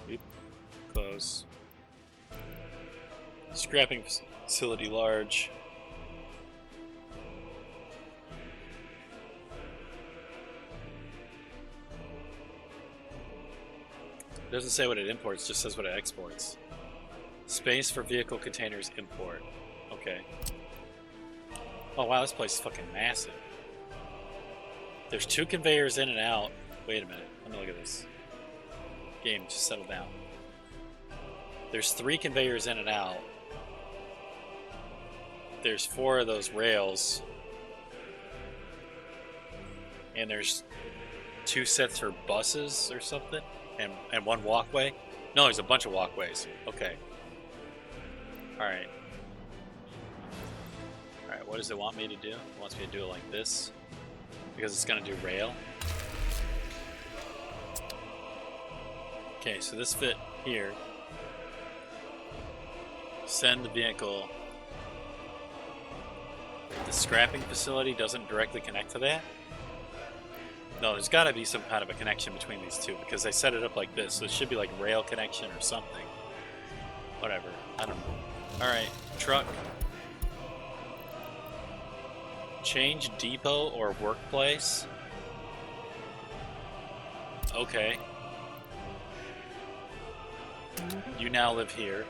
Oop. Close. Scrapping facility large. It doesn't say what it imports, just says what it exports. Space for vehicle containers import. Okay. Oh wow, this place is fucking massive. There's 2 conveyors in and out. Wait a minute, let me look at this. Game, just settle down. There's 3 conveyors in and out. There's 4 of those rails. And there's 2 sets for buses or something. And 1 walkway? No, there's a bunch of walkways. Okay. Alright. Alright, what does it want me to do? It wants me to do it like this. Because it's going to do rail. Okay, so this fit here. Send the vehicle. The scrapping facility doesn't directly connect to that? No, there's got to be some kind of a connection between these two because I set it up like this, so it should be like rail connection or something. Whatever. I don't know. Alright, truck. Change depot or workplace. Okay. You now live here.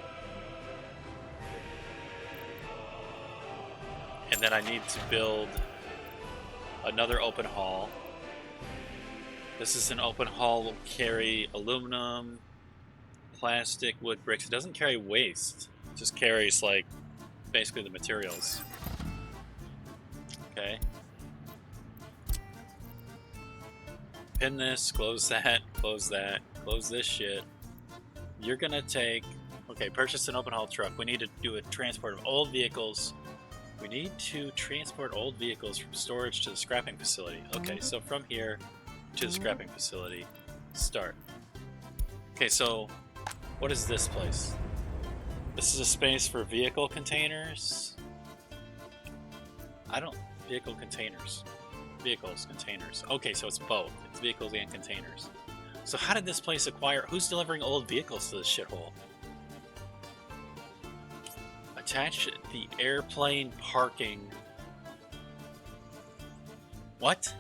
And then I need to build another open hall. This is an open hall, will carry aluminum, plastic, wood, bricks. It doesn't carry waste. It just carries, like, basically the materials. Okay. Pin this, close that, close this shit. You're gonna take... Okay, purchase an open haul truck. We need to do a transport of old vehicles. We need to transport old vehicles from storage to the scrapping facility. Okay, so from here to the scrapping facility. Start. Okay, so what is this place? This is a space for vehicle containers. Vehicle containers. Vehicles, containers. Okay, so it's both. It's vehicles and containers. So how did this place acquire... Who's delivering old vehicles to this shithole? Attach the airplane parking... What?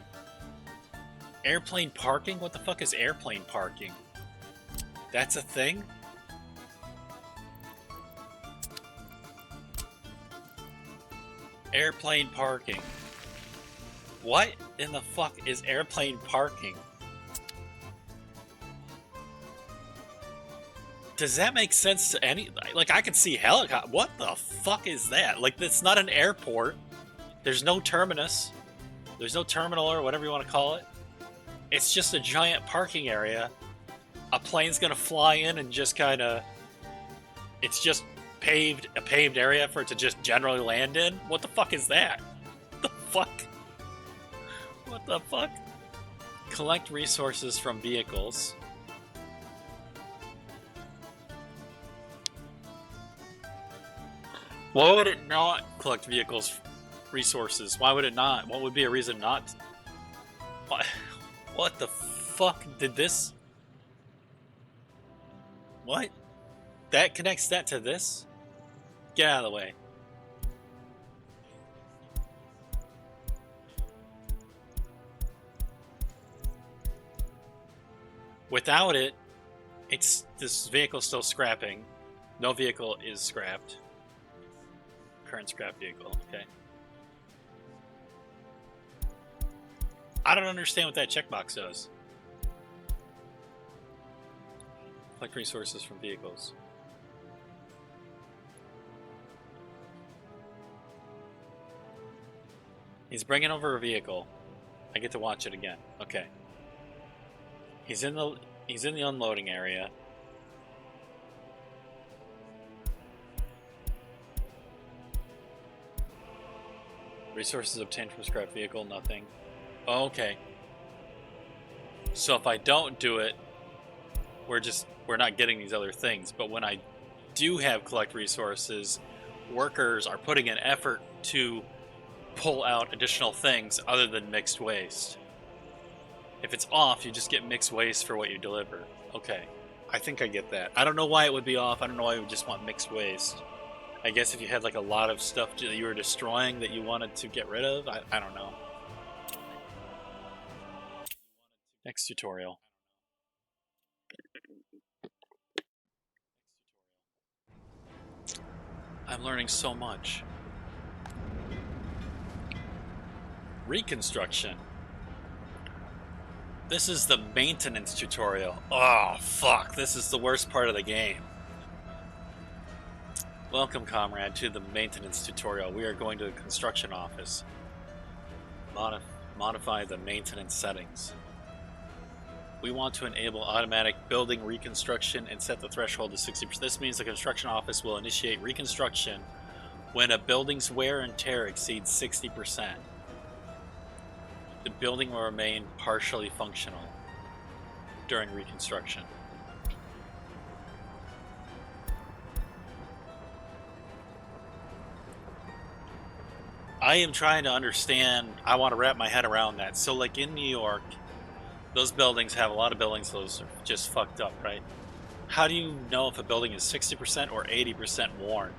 Airplane parking? What the fuck is airplane parking? That's a thing? Airplane parking. What in the fuck is airplane parking? Does that make sense to any... Like, I could see helicopter... What the fuck is that? Like, it's not an airport. There's no terminus. There's no terminal or whatever you want to call it. It's just a giant parking area. A plane's gonna fly in and just kind of... It's just a paved area for it to just generally land in? What the fuck is that? What the fuck? What the fuck? Collect resources from vehicles. Why would it not collect vehicles resources? Why would it not? What would be a reason not to... What the fuck did this... What? That connects that to this? Get out of the way. Without it, this vehicle's still scrapping. No vehicle is scrapped. Current scrap vehicle, okay. I don't understand what that checkbox does. Collect resources from vehicles. He's bringing over a vehicle. I get to watch it again. Okay. He's in the unloading area. Resources obtained from scrap vehicle, nothing. Oh, okay. So if I don't do it, we're not getting these other things. But when I do have collect resources, workers are putting an effort to pull out additional things other than mixed waste. If it's off, you just get mixed waste for what you deliver. Okay, I think I get that. I don't know why it would be off. I don't know why you would just want mixed waste. I guess if you had like a lot of stuff that you were destroying that you wanted to get rid of, I don't know. Next tutorial. I'm learning so much. Reconstruction. This is the maintenance tutorial. Oh, fuck. This is the worst part of the game. Welcome, Comrade, to the maintenance tutorial. We are going to the construction office. Modify the maintenance settings. We want to enable automatic building reconstruction and set the threshold to 60%. This means the construction office will initiate reconstruction when a building's wear and tear exceeds 60%. The building will remain partially functional during reconstruction. I am trying to understand. I want to wrap my head around that. So, like in New York, Those buildings have a lot of buildings. Those are just fucked up, right? How do you know if a building is 60% or 80% worn?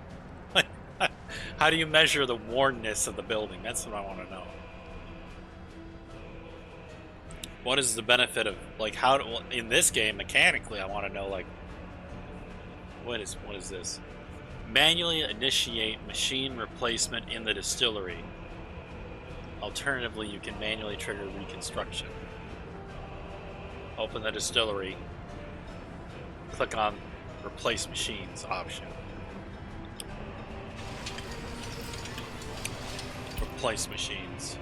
How do you measure the wornness of the building? That's what I want to know. What is the benefit of, like, how do, in this game mechanically? I want to know, like, what is this? Manually initiate machine replacement in the distillery. Alternatively, you can manually trigger reconstruction. Open the distillery. Click on replace machines option. Replace machines.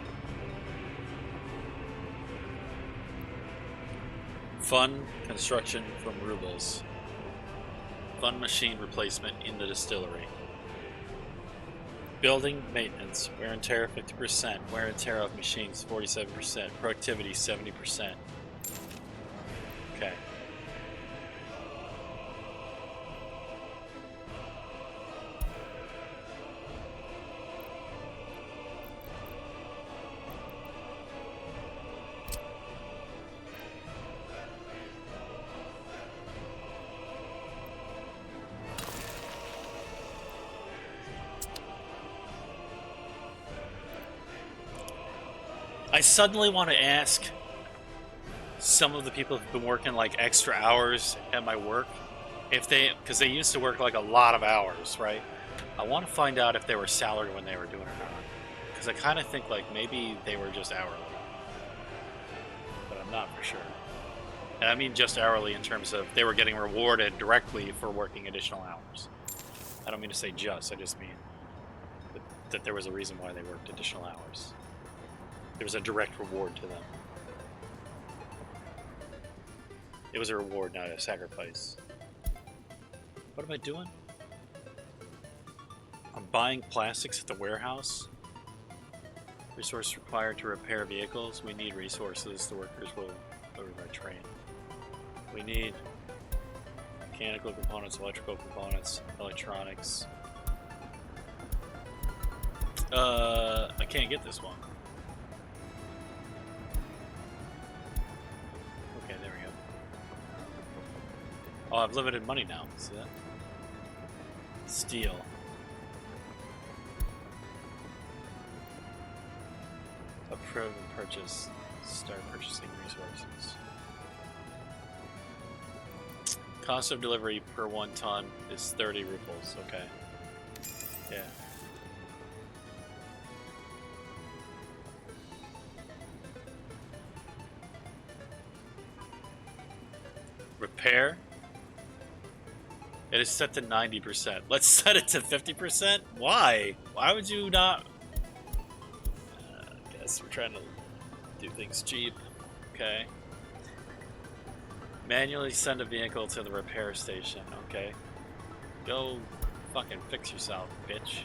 Fund construction from rubles. Fund machine replacement in the distillery. Building maintenance. Wear and tear 50%. Wear and tear of machines 47%. Productivity 70%. Okay. I suddenly want to ask some of the people who've been working like extra hours at my work, if they, because they used to work like a lot of hours, right? I want to find out if they were salaried when they were doing it or not, because I kind of think like maybe they were just hourly, but I'm not for sure. And I mean just hourly in terms of they were getting rewarded directly for working additional hours. I don't mean to say just, I just mean that there was a reason why they worked additional hours. There was a direct reward to them. It was a reward, not a sacrifice. What am I doing? I'm buying plastics at the warehouse. Resources required to repair vehicles. We need resources. The workers will deliver by train. We need mechanical components, electrical components, electronics. I can't get this one. Okay, there we go. Oh, I have limited money now. See that? Steel. Approve and purchase. Start purchasing resources. Cost of delivery per 1 ton is 30 rubles. Okay. Yeah. Repair. It is set to 90%. Let's set it to 50%? Why? Why would you not? I guess we're trying to do things cheap. Okay. Manually send a vehicle to the repair station. Okay. Go fucking fix yourself, bitch.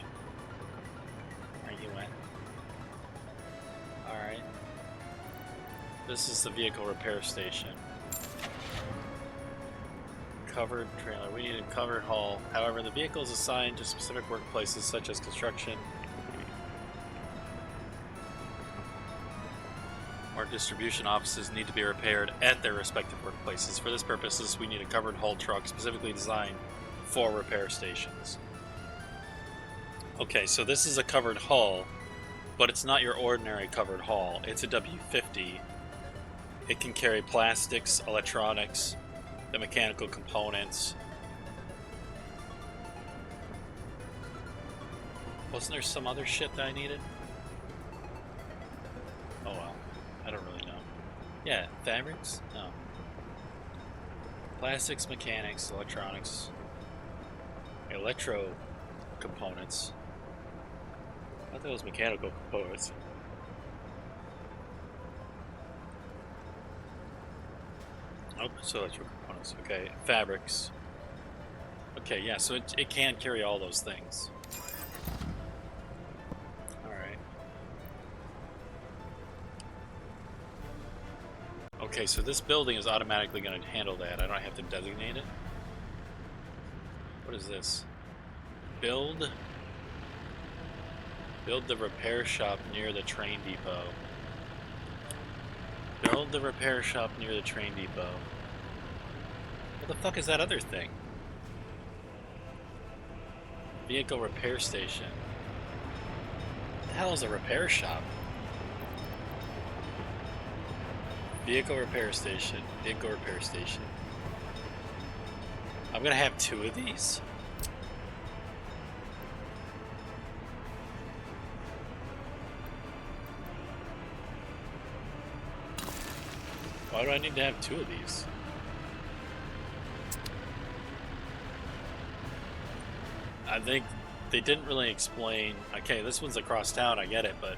Where you went? Alright. This is the vehicle repair station. Covered trailer. We need a covered haul. However, the vehicle is assigned to specific workplaces such as construction or distribution offices need to be repaired at their respective workplaces. For this purposes, we need a covered haul truck specifically designed for repair stations. Okay, so this is a covered haul, but it's not your ordinary covered haul. It's a W50. It can carry plastics, electronics, the mechanical components. Wasn't there some other shit that I needed? Oh well, I don't really know. Yeah, fabrics? No. Plastics, mechanics, electronics, electro components. I thought it was mechanical components. Oh, so electrical components. Okay, fabrics. Okay, yeah, so it can carry all those things. Alright. Okay, so this building is automatically going to handle that. I don't have to designate it. What is this? Build the repair shop near the train depot. Build the repair shop near the train depot. What the fuck is that other thing? Vehicle repair station. What the hell is a repair shop? Vehicle repair station. Vehicle repair station. I'm gonna have 2 of these. Why do I need to have 2 of these? I think they didn't really explain. Okay, this one's across town, I get it, but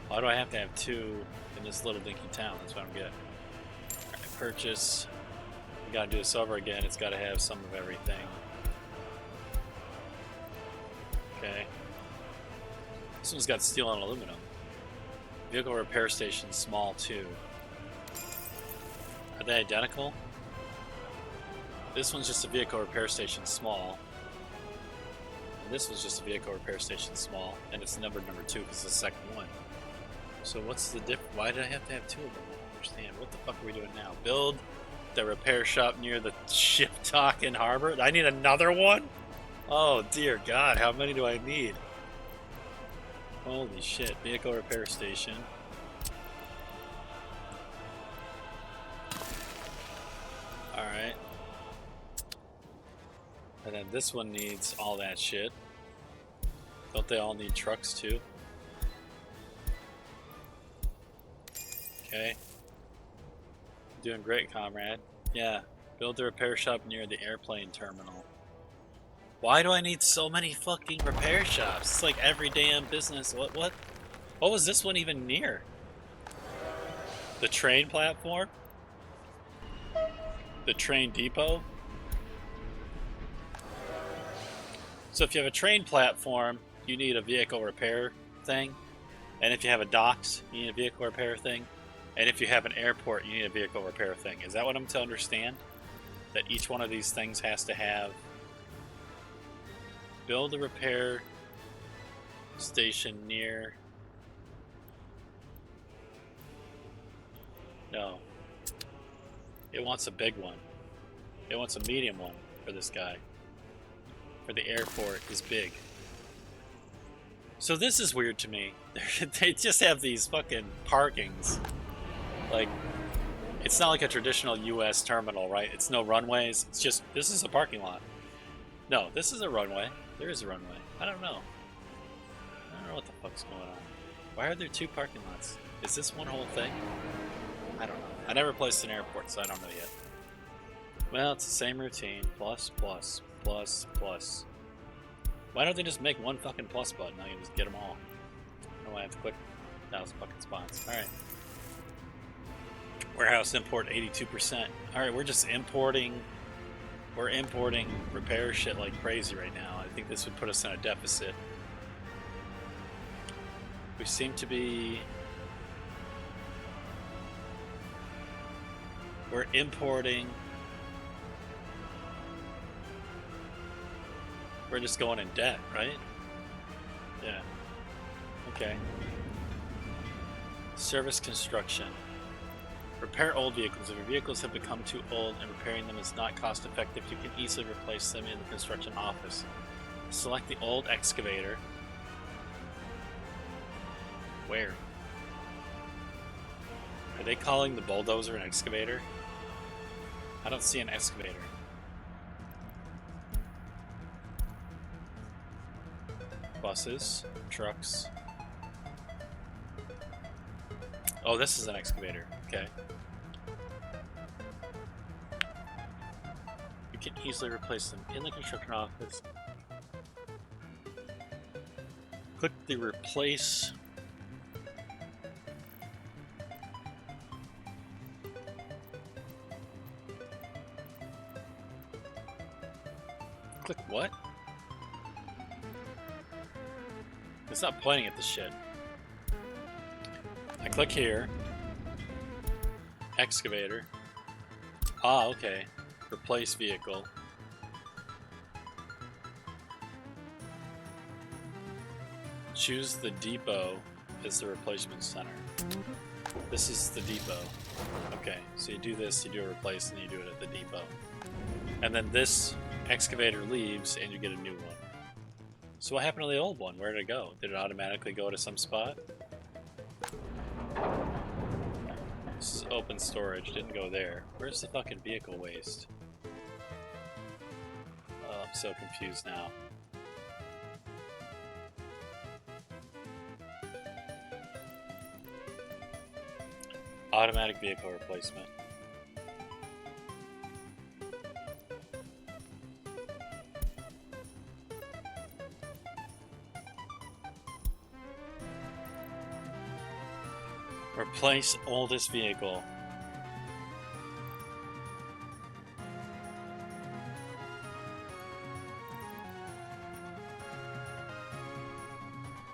why do I have to have 2 in this little dinky town? That's what I'm getting. Alright, purchase. We gotta do this over again. It's gotta have some of everything. Okay. This one's got steel and aluminum. Vehicle repair station, small too. Are they identical? This one's just a vehicle repair station, small. And this was just a vehicle repair station, small. And it's numbered number 2 because it's the second one. So what's the difference? Why did I have to have 2 of them? I don't understand. What the fuck are we doing now? Build the repair shop near the ship dock in harbor? I need another one? Oh dear God, how many do I need? Holy shit. Vehicle repair station. Alright. And then this one needs all that shit. Don't they all need trucks too? Okay. Doing great, comrade. Yeah. Build the repair shop near the airplane terminal. Why do I need so many fucking repair shops? It's like every damn business. What was this one even near? The train platform? The train depot? So if you have a train platform, you need a vehicle repair thing. And if you have a docks, you need a vehicle repair thing. And if you have an airport, you need a vehicle repair thing. Is that what I'm to understand? That each one of these things has to have... Build a repair station near... No. It wants a big one. It wants a medium one for this guy. For the airport is big. So this is weird to me. They just have these fucking parkings. Like, it's not like a traditional US terminal, right? It's no runways. It's just, this is a parking lot. No, this is a runway. There is a runway. I don't know. I don't know what the fuck's going on. Why are there 2 parking lots? Is this one whole thing? I don't know. I never placed an airport, so I don't know yet. Well, it's the same routine. Plus, plus, plus, plus. Why don't they just make one fucking plus button? I can just get them all. No, I have to click 1,000 fucking spots. Alright. Warehouse import 82%. Alright, we're just importing... We're importing repair shit like crazy right now. I think this would put us in a deficit. We seem to be... We're importing... We're just going in debt, right? Yeah. Okay. Service construction. Repair old vehicles. If your vehicles have become too old and repairing them is not cost effective, you can easily replace them in the construction office. Select the old excavator. Where? Are they calling the bulldozer an excavator? I don't see an excavator. Buses, trucks. Oh, this is an excavator. Okay. You can easily replace them in the construction office. Click the replace. Click what? It's not pointing at the shit. I click here. Excavator. Ah, okay. Replace vehicle. Choose the depot as the replacement center. This is the depot. Okay, so you do this, you do a replace, and you do it at the depot. And then this excavator leaves, and you get a new one. So what happened to the old one? Where did it go? Did it automatically go to some spot? This is open storage, didn't go there. Where's the fucking vehicle waste? Oh, I'm so confused now. Automatic vehicle replacement. Replace oldest vehicle.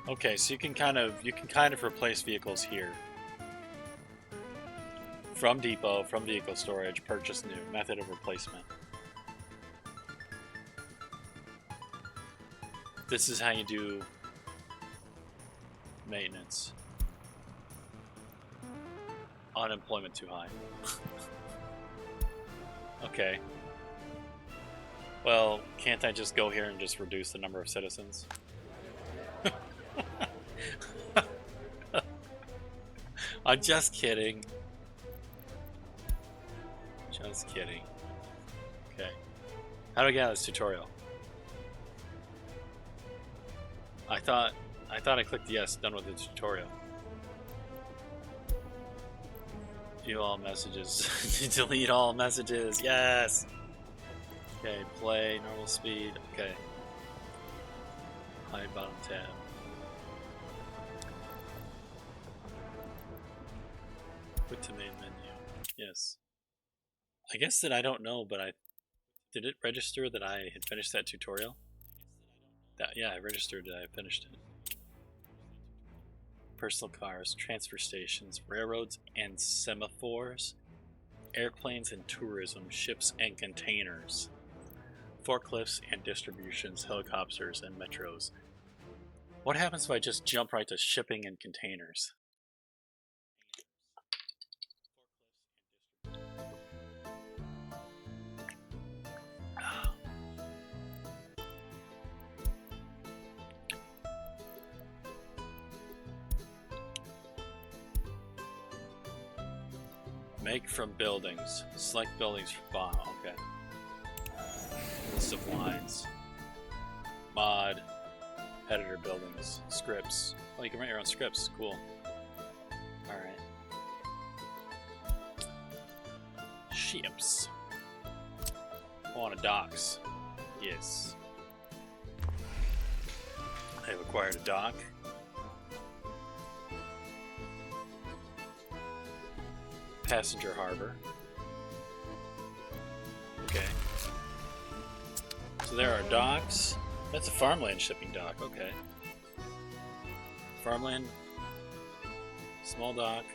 Okay, so you can kind of replace vehicles here. From depot, from vehicle storage, purchase new, method of replacement. This is how you do maintenance. Unemployment too high. Okay. Well, can't I just go here and just reduce the number of citizens? I'm just kidding. Just kidding. Okay. How do I get out of this tutorial? I thought I clicked yes, done with the tutorial. View all messages. Delete all messages. Yes. Okay, play, normal speed. Okay. Hide bottom tab. Quit to main menu. Yes. I guess that I don't know, but did it register that I had finished that tutorial? Yeah, I registered that I finished it. Personal cars, transfer stations, railroads and semaphores, airplanes and tourism, ships and containers, forklifts and distributions, helicopters and metros. What happens if I just jump right to shipping and containers? Make from buildings. Select buildings for bomb. Okay. List of lines. Mod. Editor buildings. Scripts. Oh, you can write your own scripts. Cool. Alright. Ships. Oh, on a docks. Yes. I have acquired a dock. Passenger harbor. Okay. So there are docks. That's a farmland shipping dock. Okay. Farmland. Small dock.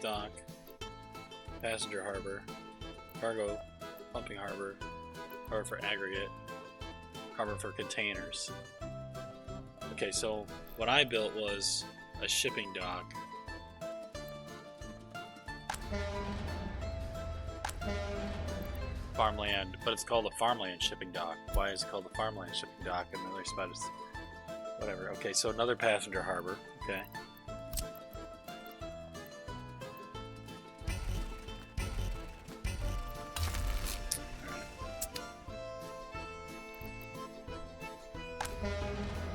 Dock. Passenger harbor. Cargo. Pumping harbor. Harbor for aggregate. Harbor for containers. Okay, so what I built was a shipping dock. Farmland, but it's called a farmland shipping dock. Why is it called a farmland shipping dock? And the other spot is whatever. Okay, so another passenger harbor. Okay.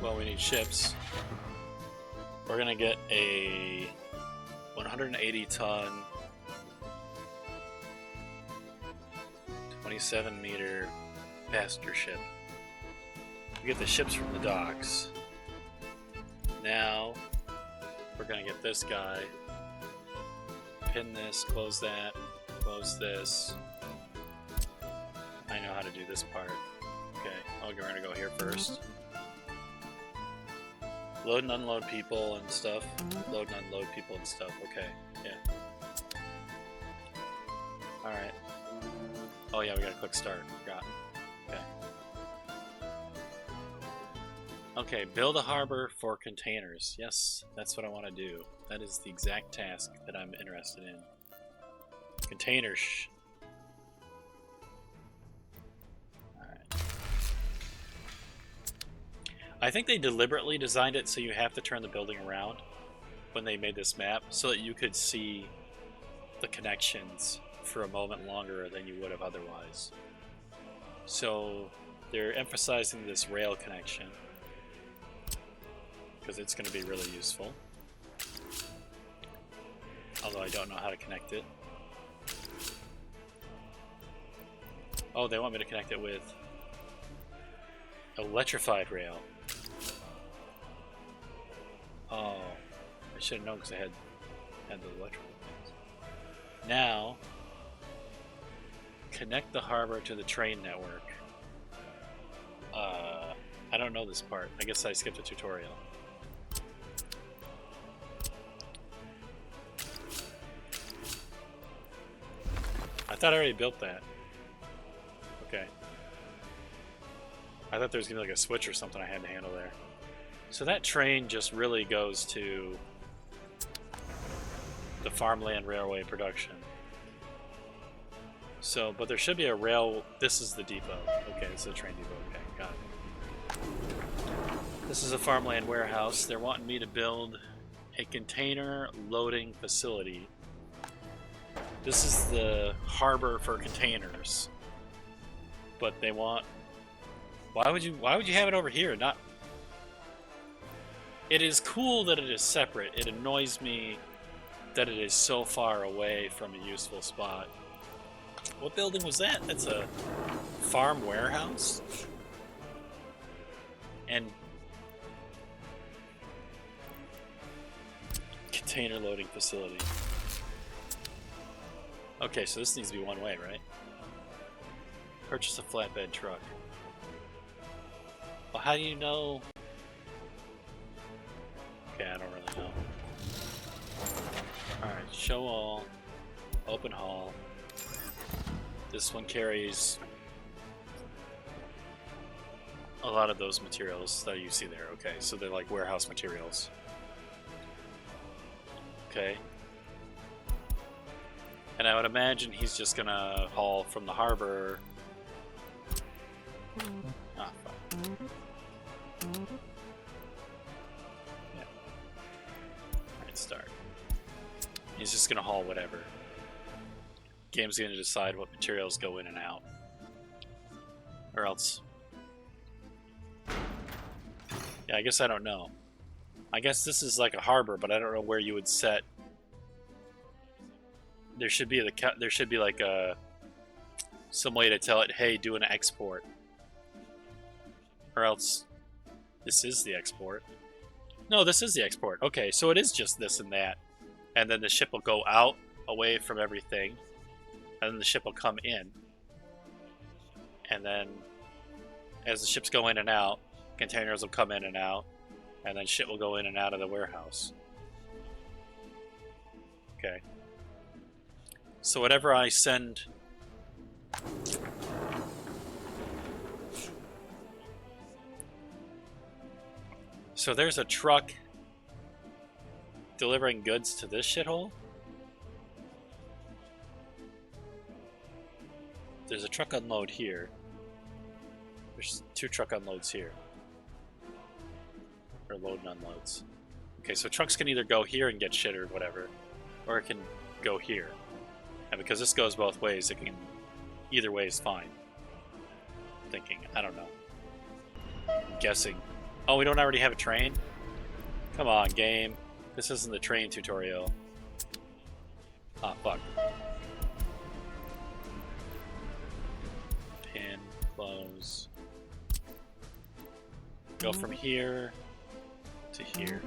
Well, we need ships. We're gonna get a 180 ton 27-meter passenger ship. We get the ships from the docks. Now we're gonna get this guy. Pin this, close that, close this. I know how to do this part. Okay, we're gonna go here first. Load and unload people and stuff. Load and unload people and stuff. Okay, yeah. Alright. Oh yeah, we gotta click start. Forgot. Okay. Okay, build a harbor for containers. Yes, that's what I want to do. That is the exact task that I'm interested in. Containers. Alright. I think they deliberately designed it so you have to turn the building around when they made this map so that you could see the connections for a moment longer than you would have otherwise. So they're emphasizing this rail connection because it's going to be really useful. Although I don't know how to connect it. Oh, they want me to connect it with electrified rail. Oh, I should have known because I had the electrical things. Now, connect the harbor to the train network. I don't know this part. I guess I skipped a tutorial. I thought I already built that. Okay. I thought there was going to be like a switch or something I had to handle there. So that train just really goes to the farmland railway production. So, but there should be a rail... This is the depot. Okay, it's the train depot. Okay, got it. This is a farmland warehouse. They're wanting me to build a container loading facility. This is the harbor for containers. But they want... Why would you have it over here? Not... It is cool that it is separate. It annoys me that it is so far away from a useful spot. What building was that? That's a farm warehouse? And container loading facility. Okay, so this needs to be one way, right? Purchase a flatbed truck. Well, how do you know? Okay, I don't really know. Alright, show all. Open haul. This one carries a lot of those materials that you see there. Okay, so they're like warehouse materials. Okay. And I would imagine he's just gonna haul from the harbor. Ah, fuck. Yeah. Alright, start. He's just gonna haul whatever. Game's gonna decide what materials go in and out. Or else. Yeah, I guess I don't know. I guess this is like a harbor, but I don't know where you would set. There should be like a some way to tell it, hey, do an export. Or else this is the export. No, this is the export. Okay, so it is just this and that. And then the ship will go out away from everything. And then the ship will come in. And then as the ships go in and out, containers will come in and out. And then shit will go in and out of the warehouse. Okay. So whatever I send... So there's a truck delivering goods to this shithole? There's a truck unload here. There's 2 truck unloads here. Or load and unloads. Okay, so trucks can either go here and get shit or whatever, or it can go here. And because this goes both ways, it can... Either way is fine. I'm thinking. I don't know. I'm guessing. Oh, we don't already have a train? Come on, game. This isn't the train tutorial. Ah, fuck. Pin, close. Go from here to here.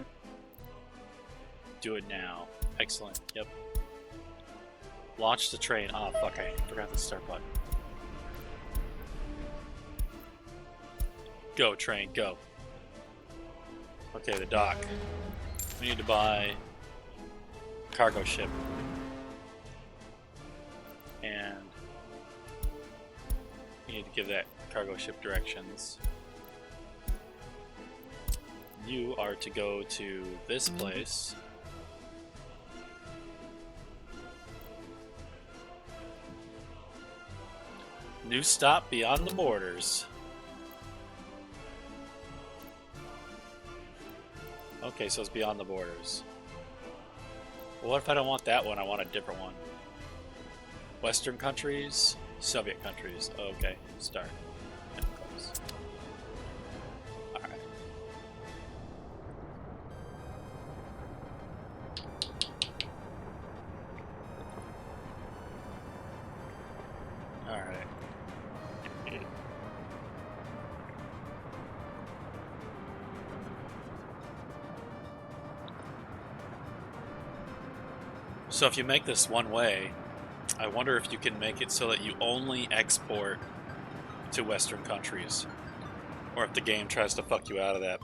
Do it now. Excellent. Yep. Launch the train. Ah, fuck, I forgot the start button. Go, train, go. Okay, the dock. We need to buy a cargo ship. And we need to give that cargo ship directions. You are to go to this place. New stop beyond the borders. Okay, so it's beyond the borders. Well, what if I don't want that one? I want a different one. Western countries, Soviet countries. Okay, start. Alright. Alright. So if you make this one way, I wonder if you can make it so that you only export to Western countries. Or if the game tries to fuck you out of that.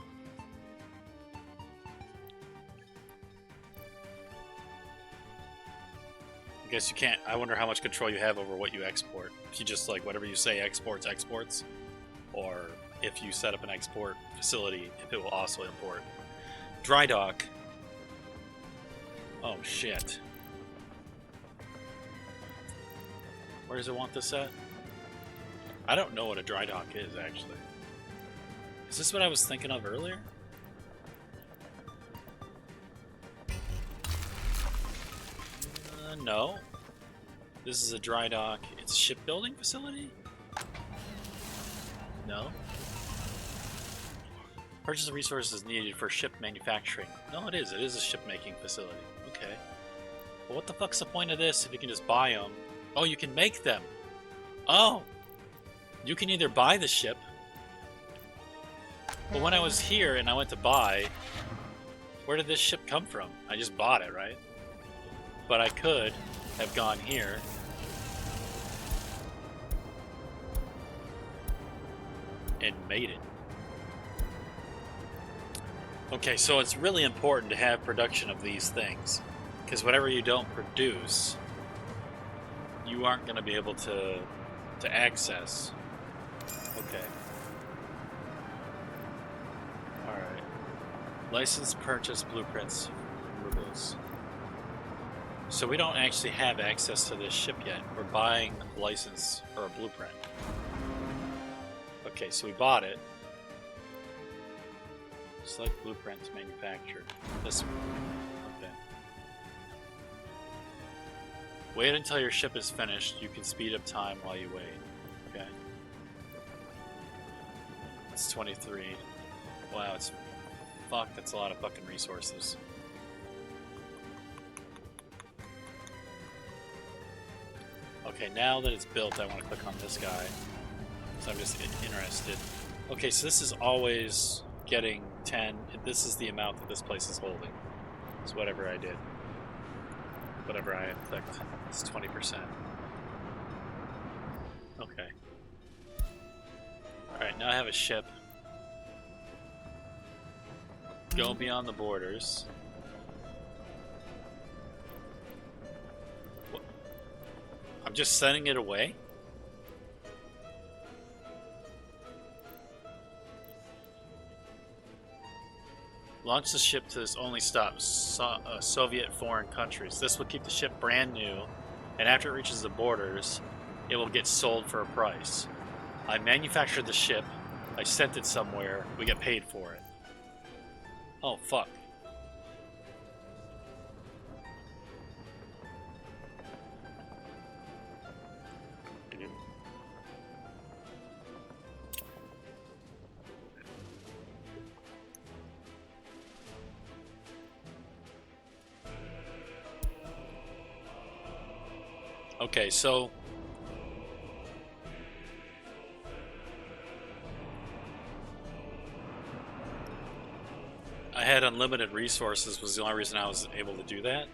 I guess you can't. I wonder how much control you have over what you export. If you just, like, whatever you say exports, exports. Or if you set up an export facility, if it will also import. Dry dock. Oh, shit. Where does it want this at? I don't know what a dry dock is, actually. Is this what I was thinking of earlier? No. This is a dry dock. It's a shipbuilding facility? No. Purchase of resources needed for ship manufacturing. No, it is. It is a ship-making facility. Okay. Well, what the fuck's the point of this if you can just buy them? Oh, you can make them. Oh! You can either buy the ship. But when I was here and I went to buy, where did this ship come from? I just bought it, right? But I could have gone here. And made it. Okay, so it's really important to have production of these things. Because whatever you don't produce, you aren't going to be able to access. Okay. Alright. License purchase blueprints. Rubles. So we don't actually have access to this ship yet. We're buying a license or a blueprint. Okay, so we bought it. Select blueprint to manufacture. This one. Okay. Wait until your ship is finished. You can speed up time while you wait. Okay. It's 23. Wow, it's... Fuck, that's a lot of fucking resources. Okay, now that it's built, I want to click on this guy. So I'm just interested. Okay, so this is always getting 10. This is the amount that this place is holding. It's whatever I did. Whatever I have clicked. It's 20%. Okay. Alright, now I have a ship. Go beyond the borders. What? I'm just sending it away? Launch the ship to this only stop Soviet foreign countries. This will keep the ship brand new, and after it reaches the borders, it will get sold for a price. I manufactured the ship, I sent it somewhere, we get paid for it. Oh, fuck. Okay, so I had unlimited resources was the only reason I was able to do that.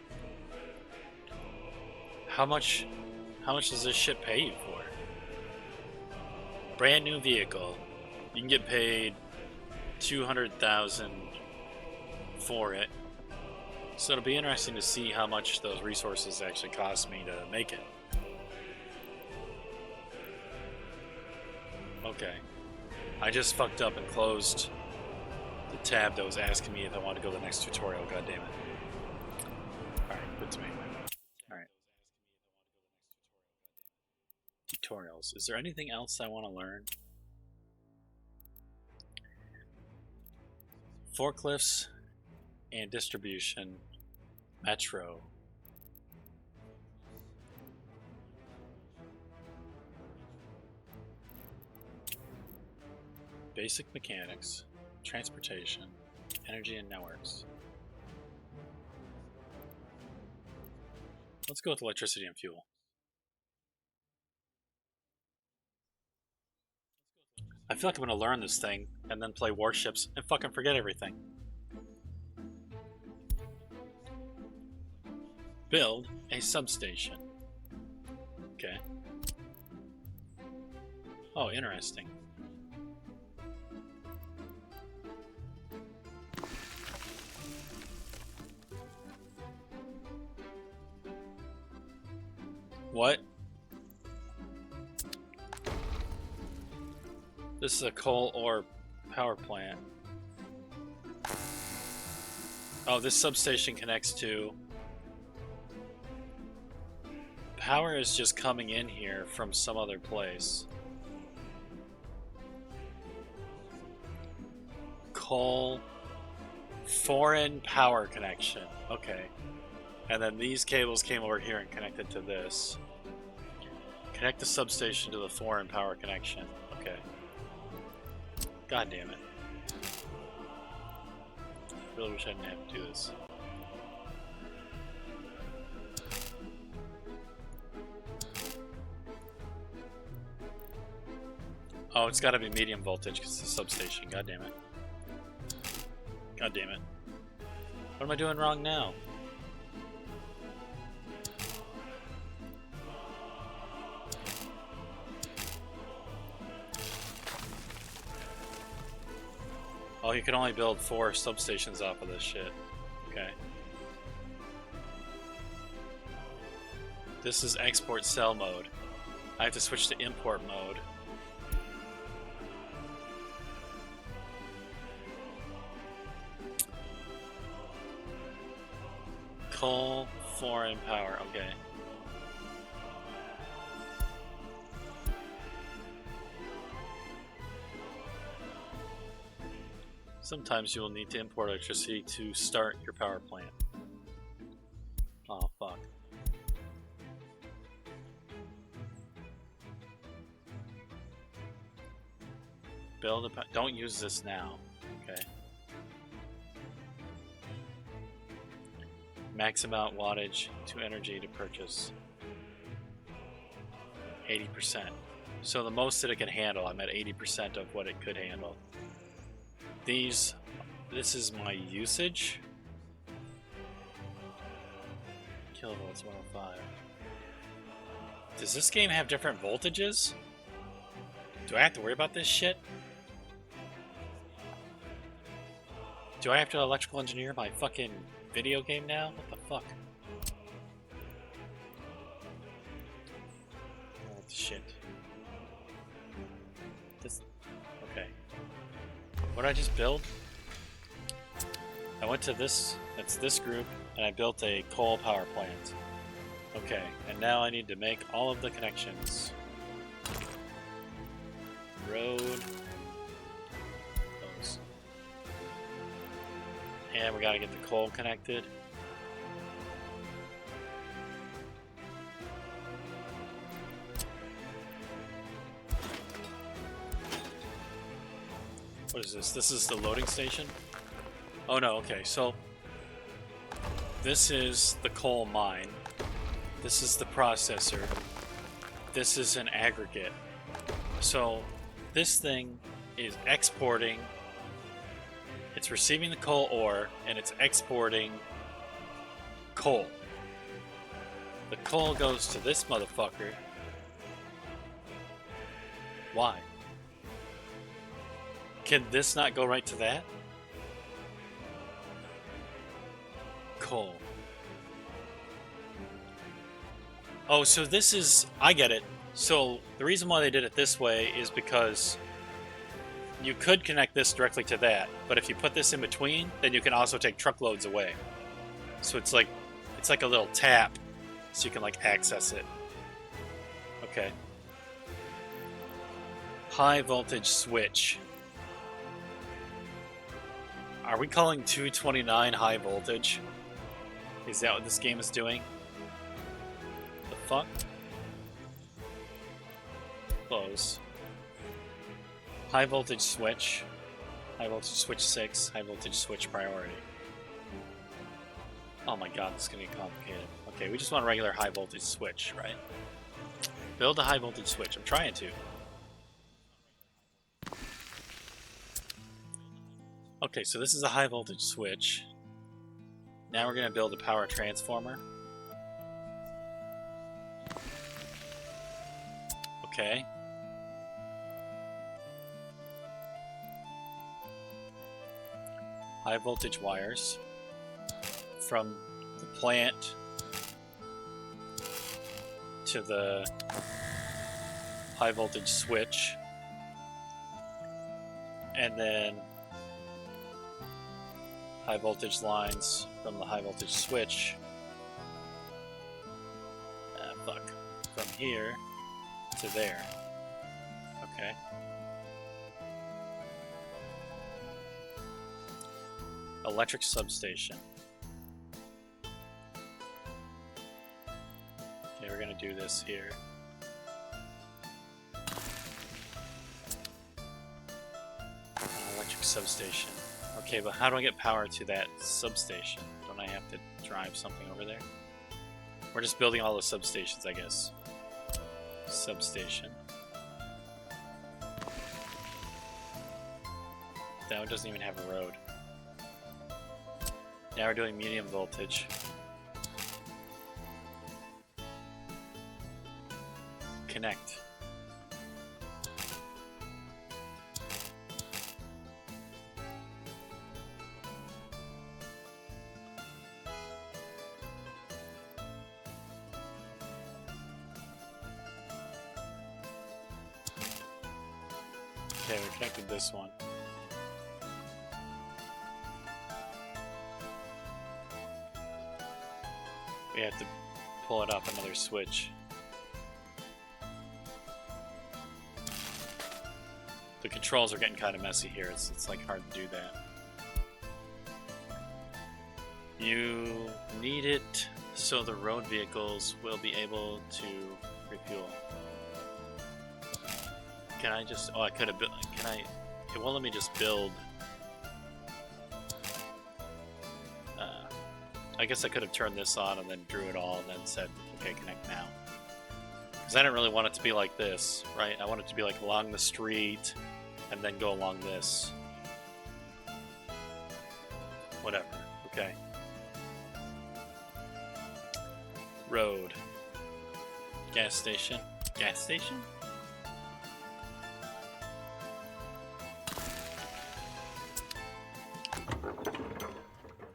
How much does this ship pay you for? Brand new vehicle. You can get paid 200,000 for it. So it'll be interesting to see how much those resources actually cost me to make it. Okay. I just fucked up and closed the tab that was asking me if I wanted to go to the next tutorial, goddammit. Alright, good to me. Alright. tutorials. Is there anything else I want to learn? Forklifts and distribution. Metro. Basic mechanics. Transportation. Energy and networks. Let's go with electricity and fuel. I feel like I'm gonna learn this thing and then play warships and fucking forget everything. Build a substation. Okay. Oh, interesting. What? This is a coal ore power plant. Oh, this substation connects to... Power is just coming in here from some other place. Coal... Foreign power connection. Okay. And then these cables came over here and connected to this. Connect the substation to the foreign power connection. Okay. God damn it. I really wish I didn't have to do this. Oh, it's gotta be medium voltage because it's a substation. God damn it. God damn it. What am I doing wrong now? Oh, you can only build 4 substations off of this shit. Okay. This is export cell mode. I have to switch to import mode. Coal, foreign power, okay. Sometimes you will need to import electricity to start your power plant. Oh, fuck. Build a... Don't use this now. Okay. Max amount wattage to energy to purchase. 80%. So the most that it can handle, I'm at 80% of what it could handle. This is my usage. Kilovolts 105. Does this game have different voltages? Do I have to worry about this shit? Do I have to electrical engineer my fucking video game now? What the fuck? Oh, shit. This... Okay. What did I just build? I went to this, that's this group, and I built a coal power plant. Okay, and now I need to make all of the connections. Road. Those. And we gotta get the coal connected. What is this? This is the loading station? Oh no, okay, so this is the coal mine. This is the processor. This is an aggregate. So this thing is exporting, it's receiving the coal ore, and it's exporting coal. The coal goes to this motherfucker. Why? Can this not go right to that? Coal. Oh, so this is... I get it. So the reason why they did it this way is because you could connect this directly to that, but if you put this in between, then you can also take truckloads away. So it's like a little tap, so you can like access it. Okay. High voltage switch. Are we calling 229 high voltage? Is that what this game is doing? The fuck? Close. High voltage switch. High voltage switch 6. High voltage switch priority. Oh my god, this is gonna get complicated. Okay, we just want a regular high voltage switch, right? Build a high voltage switch. I'm trying to. Okay, so this is a high voltage switch. Now we're gonna build a power transformer. Okay. High voltage wires from the plant to the high voltage switch, and then high voltage lines from the high voltage switch. From here to there. Okay. Electric substation. Okay, we're gonna do this here. Electric substation. Okay, but how do I get power to that substation? Don't I have to drive something over there? We're just building all the substations, I guess. Substation. That one doesn't even have a road. Now we're doing medium voltage. Connect. Okay, we connected this one. We have to pull it up another switch. The controls are getting kind of messy here. It's like hard to do that. You need it so the road vehicles will be able to refuel. Can I just... Oh, I could have built... Can I... It won't let me just build... I guess I could have turned this on and then drew it all and then said, okay, connect now. Because I didn't really want it to be like this, right? I want it to be like along the street and then go along this. Whatever. Okay. Road. Gas station. Gas station?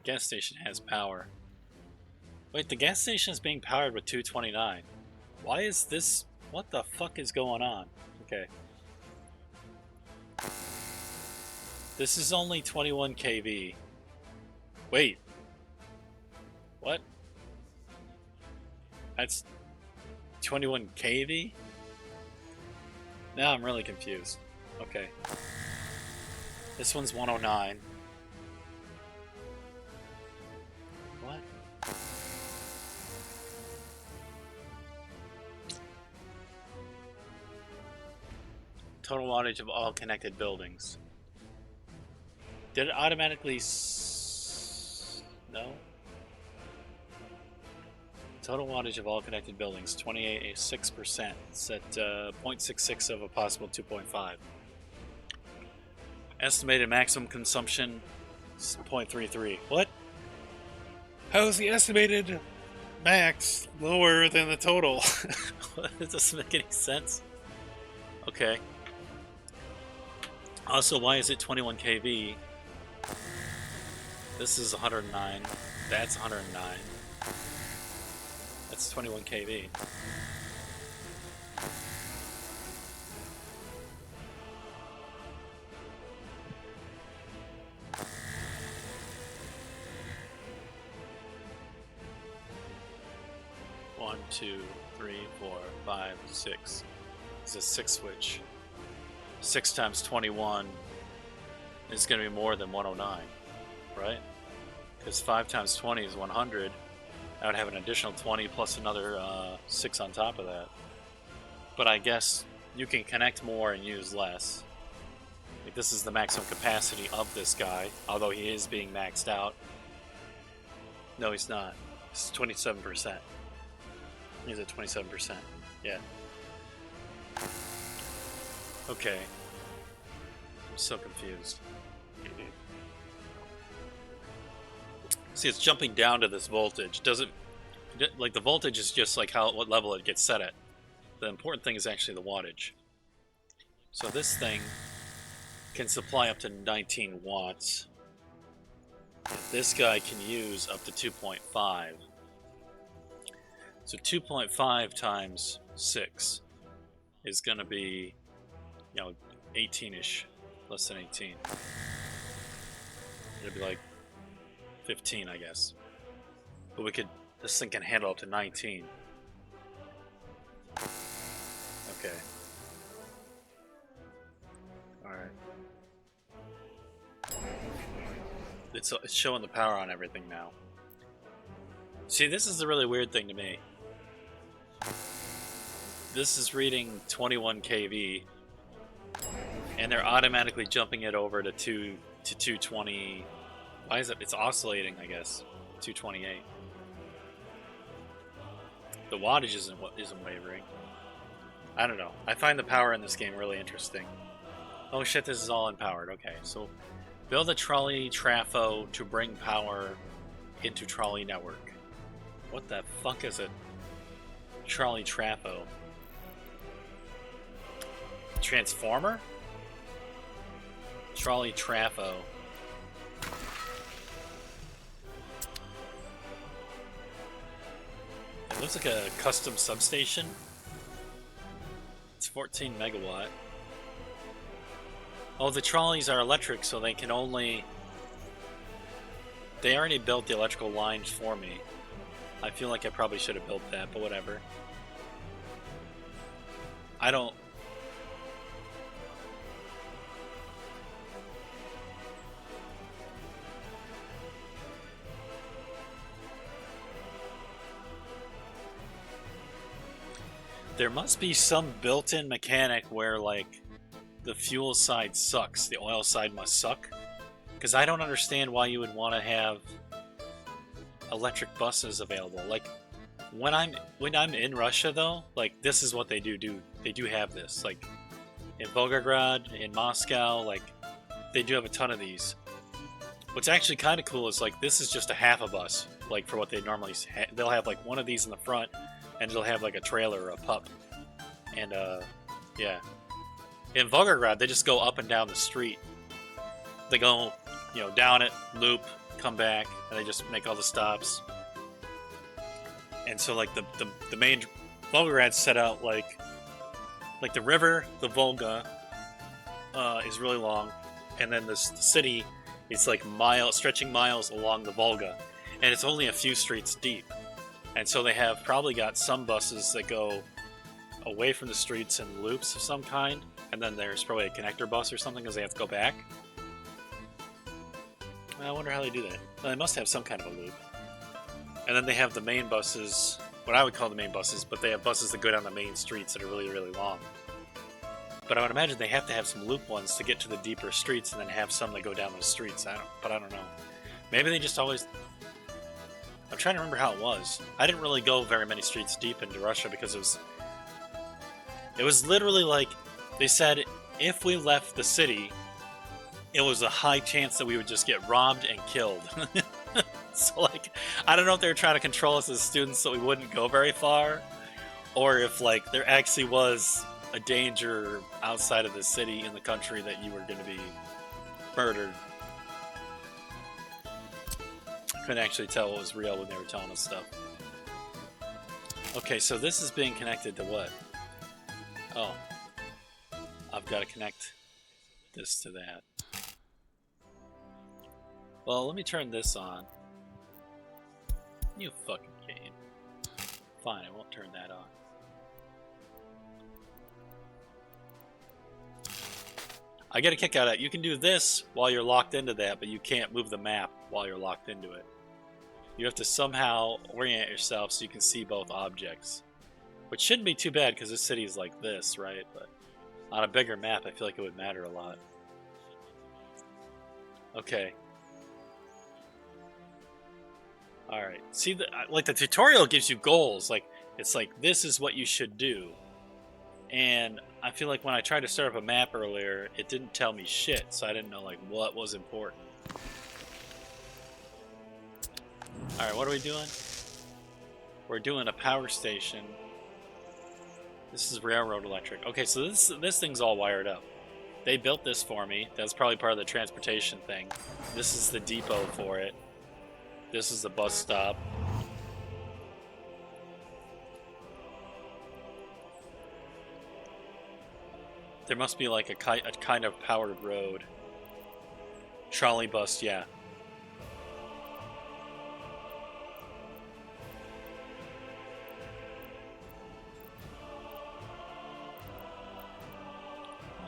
Gas station has power. Wait, the gas station is being powered with 229. Why is this... What the fuck is going on? Okay. This is only 21 kV. Wait. What? That's 21 kV? Now I'm really confused. Okay. This one's 109. What? Total wattage of all connected buildings. Did it automatically no? Total wattage of all connected buildings, 28.6%. It's at 0.66 of a possible 2.5. Estimated maximum consumption, 0.33. What? How is the estimated max lower than the total? It doesn't make any sense. Okay. Also, why is it 21 kV? This is 109. That's 109. That's 21 kV. One, two, three, four, five, six. It's a 6 switch. 6 times 21 is going to be more than 109, right? Because 5 times 20 is 100. I would have an additional 20 plus another 6 on top of that. But I guess you can connect more and use less. Like, this is the maximum capacity of this guy, although he is being maxed out. No, he's not. It's 27%. He's at 27%. Yeah. Okay. I'm so confused. See, it's jumping down to this voltage. Doesn't like the voltage is just like what level it gets set at. The important thing is actually the wattage. So this thing can supply up to 19 watts. And this guy can use up to 2.5. So 2.5 times 6 is going to be, 18-ish, less than 18. It'll be like 15, I guess. But this thing can handle up to 19. Okay. Alright. It's showing the power on everything now. See, this is the really weird thing to me. This is reading 21 kV, and they're automatically jumping it over to 220. Why is it? It's oscillating, I guess. 228. The wattage isn't wavering. I don't know. I find the power in this game really interesting. Oh shit, this is all unpowered. Okay, so build a trolley trafo to bring power into trolley network. What the fuck is a trolley trafo? Transformer? Trolley trafo. It looks like a custom substation. It's 14 megawatt. Oh, the trolleys are electric, so they can only... They already built the electrical lines for me. I feel like I probably should have built that, but whatever. I don't... There must be some built-in mechanic where, like, the fuel side sucks, the oil side must suck. Because I don't understand why you would want to have electric buses available. Like, when I'm in Russia, though, like, this is what they do. They do have this. Like, in Volgograd, in Moscow, like, they do have a ton of these. What's actually kind of cool is, like, this is just a half a bus, like, for what they normally... They'll have, like, one of these in the front, and they'll have, like, a trailer or a pup. And, yeah. In Volgograd, they just go up and down the street. They go, down it, loop, come back, and they just make all the stops. And so, like, the main... Volgograd's set out, like the river, the Volga, is really long. And then the city is, like, stretching miles along the Volga. And it's only a few streets deep. And so they have probably got some buses that go away from the streets in loops of some kind. And then there's probably a connector bus or something because they have to go back. I wonder how they do that. Well, they must have some kind of a loop. And then they have the main buses, what I would call the main buses, but they have buses that go down the main streets that are really, really long. But I would imagine they have to have some loop ones to get to the deeper streets and then have some that go down those streets. I don't know. Maybe they just always... I'm trying to remember how it was. I didn't really go very many streets deep into Russia because it was literally like, they said if we left the city, it was a high chance that we would just get robbed and killed. So, like, I don't know if they were trying to control us as students so we wouldn't go very far, or if, like, there actually was a danger outside of the city in the country that you were going to be murdered. I couldn't actually tell what was real when they were telling us stuff. Okay, so this is being connected to what? Oh. I've got to connect this to that. Well, let me turn this on. You fucking game. Fine, I won't turn that on. I get a kick out of that. You can do this while you're locked into that, but you can't move the map while you're locked into it. You have to somehow orient yourself so you can see both objects. Which shouldn't be too bad because this city is like this, right? But on a bigger map, I feel like it would matter a lot. Okay. Alright. See, like the tutorial gives you goals. Like, it's like, this is what you should do. And I feel like when I tried to start up a map earlier, it didn't tell me shit, so I didn't know like what was important. Alright, what are we doing? We're doing a power station. This is railroad electric. Okay, so this thing's all wired up. They built this for me. That's probably part of the transportation thing. This is the depot for it. This is the bus stop. There must be like a kind of powered road. Trolley bus, yeah.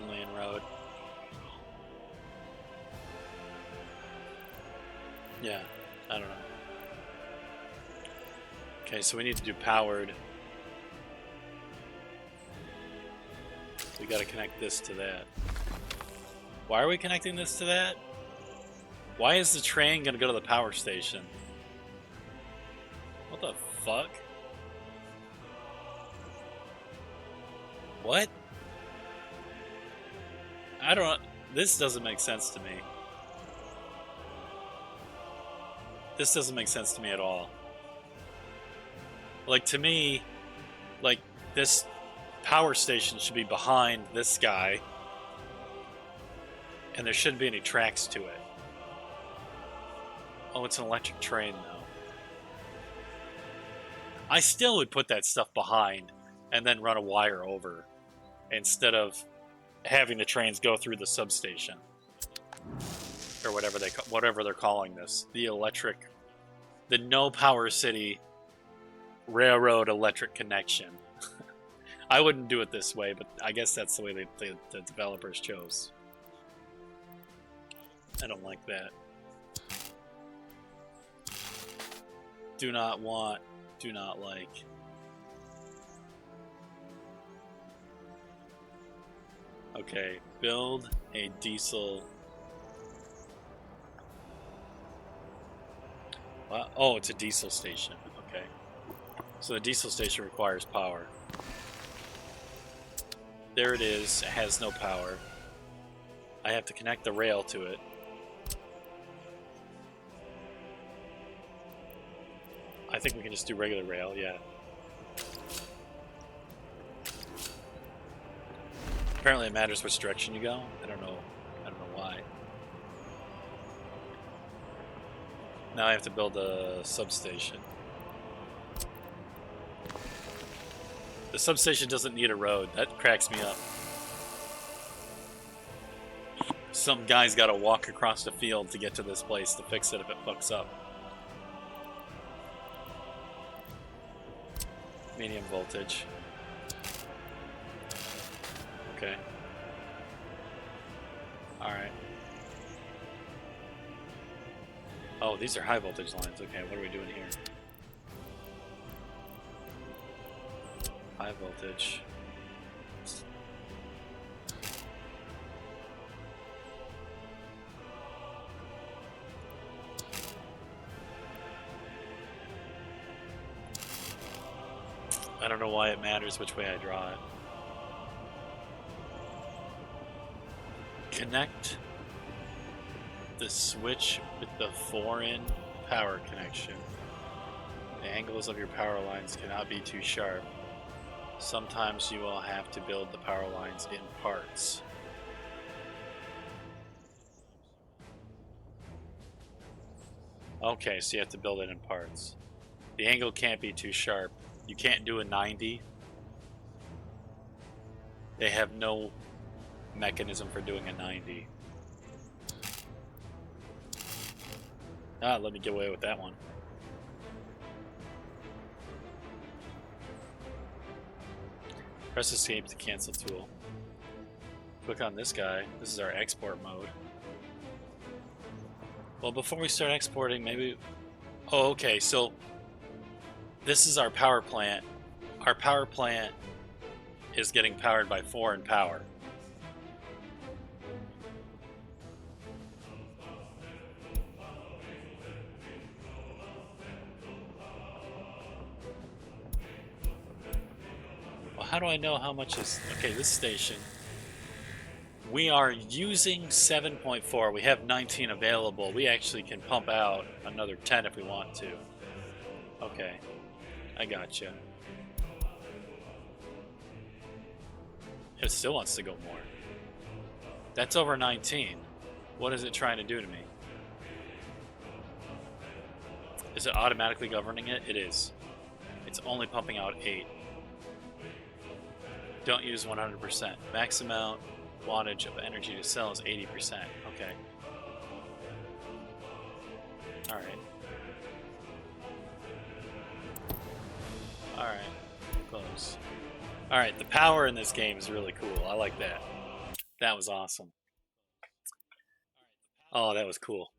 Lane road. Yeah, I don't know. Okay, so we need to do powered. We gotta connect this to that. Why are we connecting this to that? Why is the train gonna go to the power station? What the fuck? What? I don't... This doesn't make sense to me. This doesn't make sense to me at all. Like, to me, like, this power station should be behind this guy, and there shouldn't be any tracks to it. Oh, it's an electric train, though. I still would put that stuff behind and then run a wire over instead of having the trains go through the substation or whatever they're calling this. The no power city railroad electric connection. I wouldn't do it this way, but I guess that's the way the developers chose. I don't like that. Do not want, do not like. Okay, build a diesel. Well, oh, it's a diesel station. Okay. So the diesel station requires power. There it is. It has no power. I have to connect the rail to it. I think we can just do regular rail, yeah. Apparently it matters which direction you go. I don't know why. Now I have to build a substation. The substation doesn't need a road. That cracks me up. Some guy's got to walk across the field to get to this place to fix it if it fucks up. Medium voltage. Okay. Alright. Oh, these are high voltage lines. Okay, what are we doing here? High voltage. I don't know why it matters which way I draw it. Connect the switch with the foreign power connection. The angles of your power lines cannot be too sharp. Sometimes you will have to build the power lines in parts. Okay, so you have to build it in parts. The angle can't be too sharp. You can't do a 90. They have no mechanism for doing a 90. Ah, let me get away with that one. Press escape to cancel tool. Click on this guy. This is our export mode. Well, before we start exporting, maybe... Oh, okay, so this is our power plant. Our power plant is getting powered by foreign power. Well, how do I know how much is... Okay, this station... We are using 7.4. We have 19 available. We actually can pump out another 10 if we want to. Okay. I gotcha. It still wants to go more. That's over 19. What is it trying to do to me? Is it automatically governing it? It is. It's only pumping out 8. Don't use 100%. Max amount wattage of energy to sell is 80%. Okay. Alright. Alright. Close. Alright, the power in this game is really cool. I like that. That was awesome. Oh, that was cool.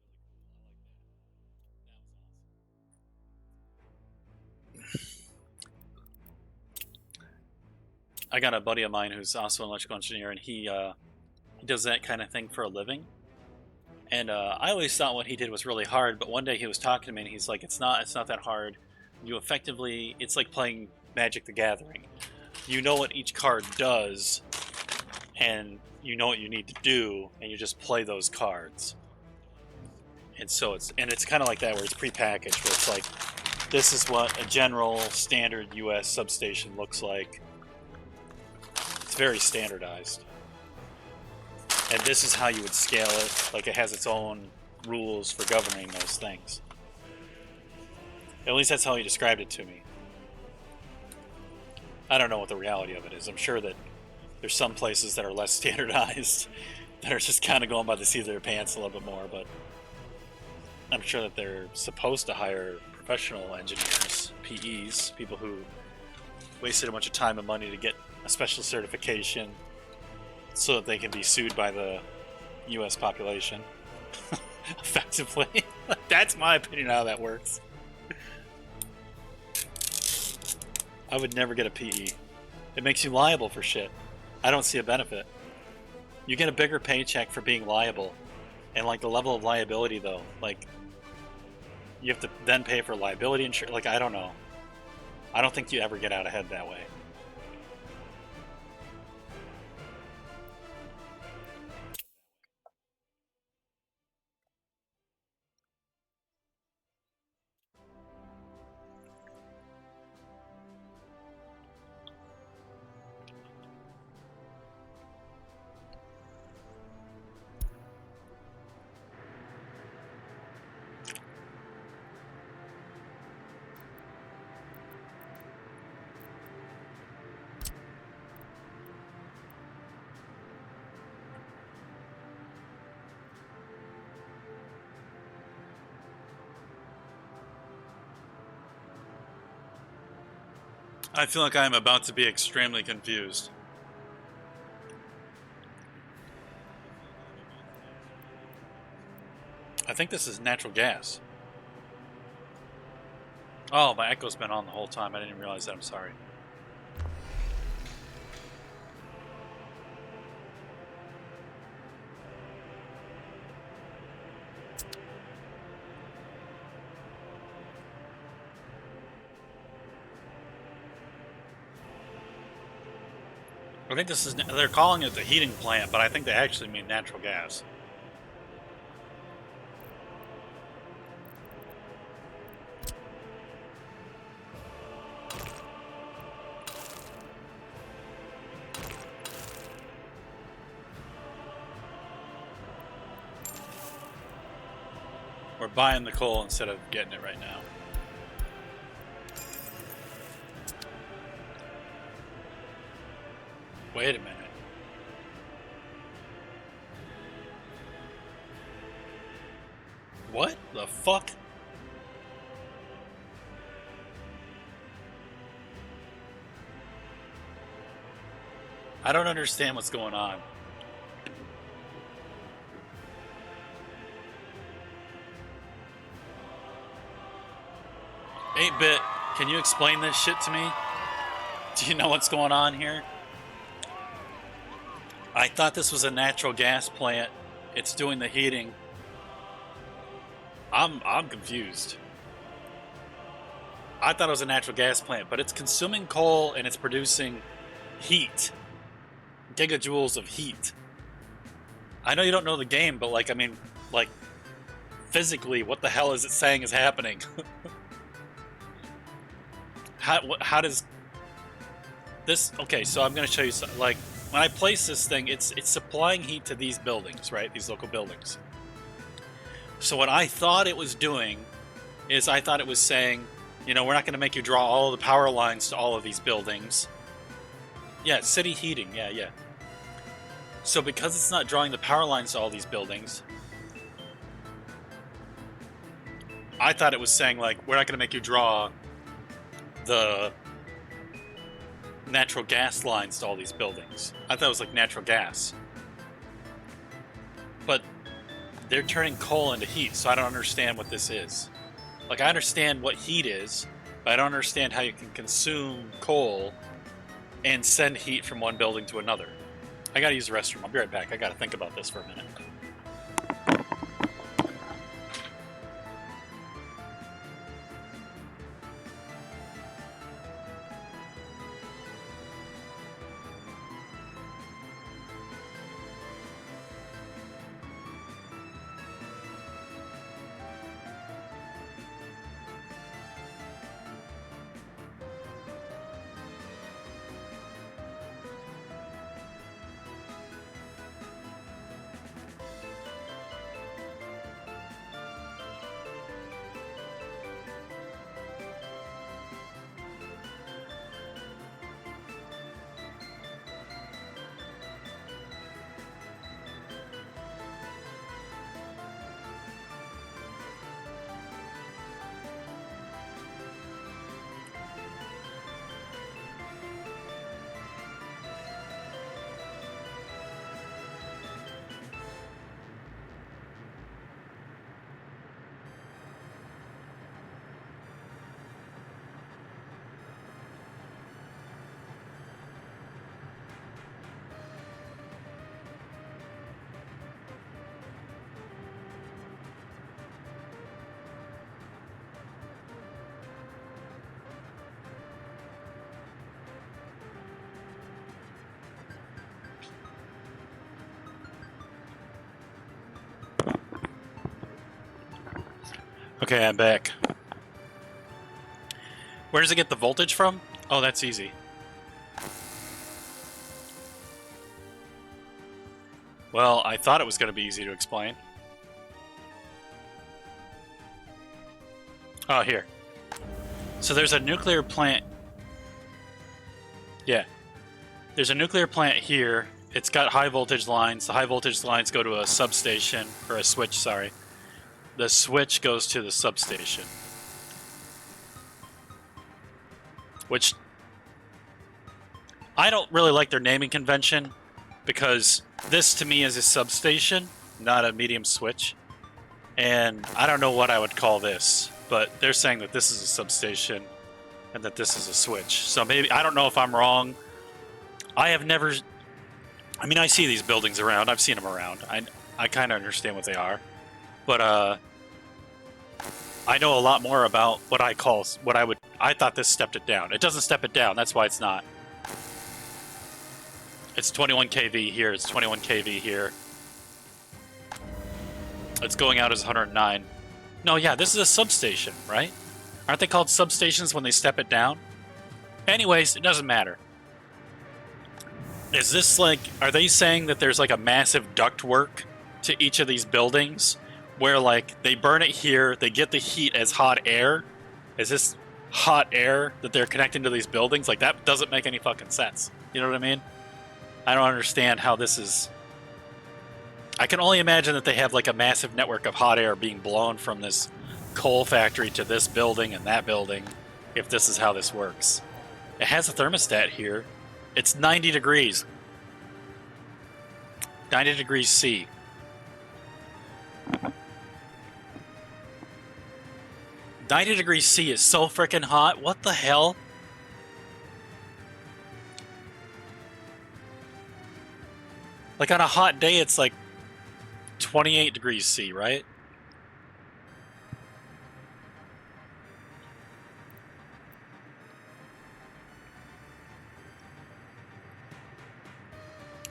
I got a buddy of mine who's also an electrical engineer, and he does that kind of thing for a living. And I always thought what he did was really hard, but one day he was talking to me, and he's like, "It's not that hard. You effectively, it's like playing Magic: The Gathering. You know what each card does, and you know what you need to do, and you just play those cards. And so it's kind of like that, where it's prepackaged, where it's like, this is what a general standard U.S. substation looks like. It's very standardized. And this is how you would scale it. Like, it has its own rules for governing those things. At least that's how he described it to me. I don't know what the reality of it is. I'm sure that there's some places that are less standardized that are just kind of going by the seat of their pants a little bit more, but I'm sure that they're supposed to hire professional engineers, PEs, people who wasted a bunch of time and money to get a special certification so that they can be sued by the U.S. population. Effectively. That's my opinion on how that works. I would never get a PE. It makes you liable for shit. I don't see a benefit. You get a bigger paycheck for being liable. And, like, the level of liability, though, like, you have to then pay for liability insurance. Like, I don't know. I don't think you ever get out ahead that way. I feel like I'm about to be extremely confused. I think this is natural gas. Oh, my echo's been on the whole time. I didn't realize that. I'm sorry. I think this is, they're calling it the heating plant, but I think they actually mean natural gas. We're buying the coal instead of getting it right now. Wait a minute. What the fuck? I don't understand what's going on. 8-bit, can you explain this shit to me? Do you know what's going on here? I thought this was a natural gas plant. It's doing the heating. I'm confused. I thought it was a natural gas plant, but it's consuming coal and it's producing heat. Gigajoules of heat. I know you don't know the game, but like, I mean, like, physically, what the hell is it saying is happening? How does this? Okay, so I'm going to show you something. Like, when I place this thing, it's supplying heat to these buildings, right? These local buildings. So what I thought it was doing is I thought it was saying, you know, we're not going to make you draw all of the power lines to all of these buildings. Yeah, city heating. Yeah. So because it's not drawing the power lines to all these buildings, I thought it was saying, like, we're not going to make you draw the natural gas lines to all these buildings. I thought it was like natural gas. But they're turning coal into heat, so I don't understand what this is. Like, I understand what heat is, but I don't understand how you can consume coal and send heat from one building to another. I gotta use the restroom. I'll be right back. I gotta think about this for a minute. Okay, I'm back. Where does it get the voltage from? Oh, that's easy. Well, I thought it was going to be easy to explain. Oh, here. So there's a nuclear plant. Yeah. There's a nuclear plant here. It's got high voltage lines. The high voltage lines go to a substation, or a switch, sorry. The switch goes to the substation. Which, I don't really like their naming convention, because this to me is a substation, not a medium switch. And I don't know what I would call this, but they're saying that this is a substation and that this is a switch. So maybe, I don't know if I'm wrong. I have never, I mean, I see these buildings around. I've seen them around. I kind of understand what they are. But I know a lot more about what I call, I thought this stepped it down. It doesn't step it down. That's why it's not. It's 21 kV here. It's 21 kV here. It's going out as 109. No, yeah, this is a substation, right? Aren't they called substations when they step it down? Anyways, it doesn't matter. Is this like, are they saying that there's like a massive ductwork to each of these buildings where like they burn it here, they get the heat as hot air? Is this hot air that they're connecting to these buildings? Like, that doesn't make any fucking sense. You know what I mean? I don't understand how this is. I can only imagine that they have like a massive network of hot air being blown from this coal factory to this building and that building, if this is how this works. It has a thermostat here. It's 90 degrees. 90 degrees C. 90 degrees C is so freaking hot. What the hell? Like on a hot day, it's like 28 degrees C, right?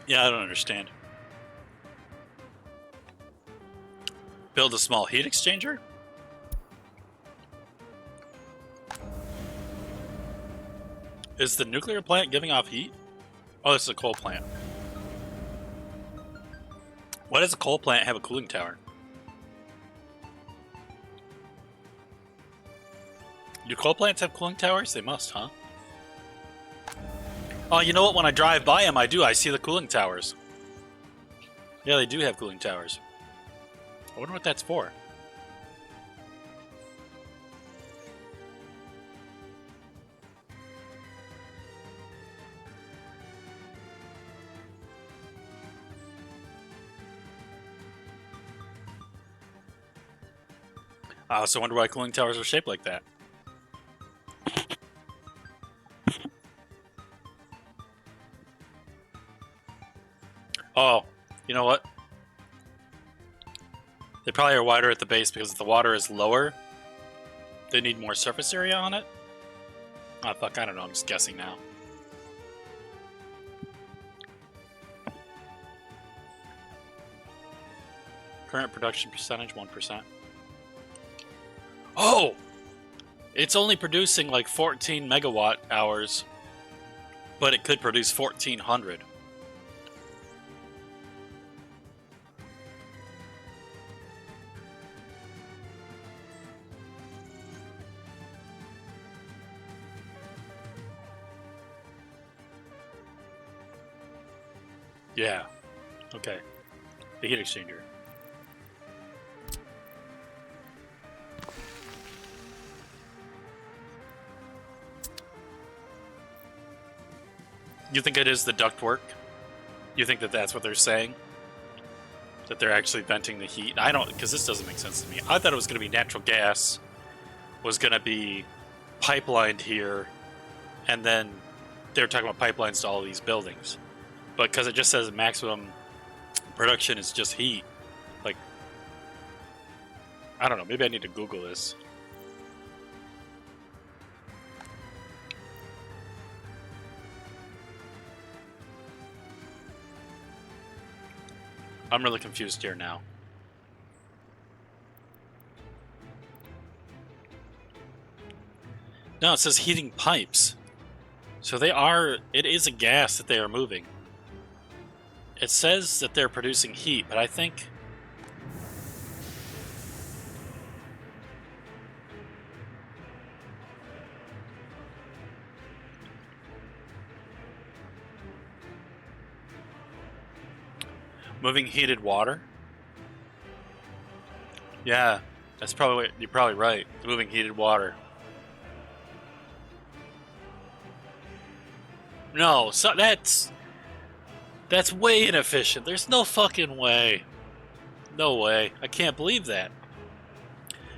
Yeah, I don't understand. Build a small heat exchanger? Is the nuclear plant giving off heat? Oh, this is a coal plant. Why does a coal plant have a cooling tower? Do coal plants have cooling towers? They must, huh? Oh, you know what? When I drive by them, I see the cooling towers. Yeah, they do have cooling towers. I wonder what that's for. I also wonder why cooling towers are shaped like that. Oh, you know what? They probably are wider at the base because if the water is lower, they need more surface area on it. Oh, fuck, I don't know. I'm just guessing now. Current production percentage, 1%. Oh! It's only producing like 14 megawatt hours, but it could produce 1,400. Yeah. Okay. The heat exchanger. You think it is the ductwork? You think that that's what they're saying? That they're actually venting the heat? I don't, because this doesn't make sense to me. I thought it was going to be natural gas was going to be pipelined here, and then they were talking about pipelines to all these buildings. But because it just says maximum production is just heat, like, I don't know, maybe I need to Google this. I'm really confused here now. No, it says heating pipes. So it is a gas that they are moving. It says that they're producing heat, but I think... Moving heated water? Yeah, you're probably right. Moving heated water. No, so that's way inefficient. There's no fucking way. No way. I can't believe that.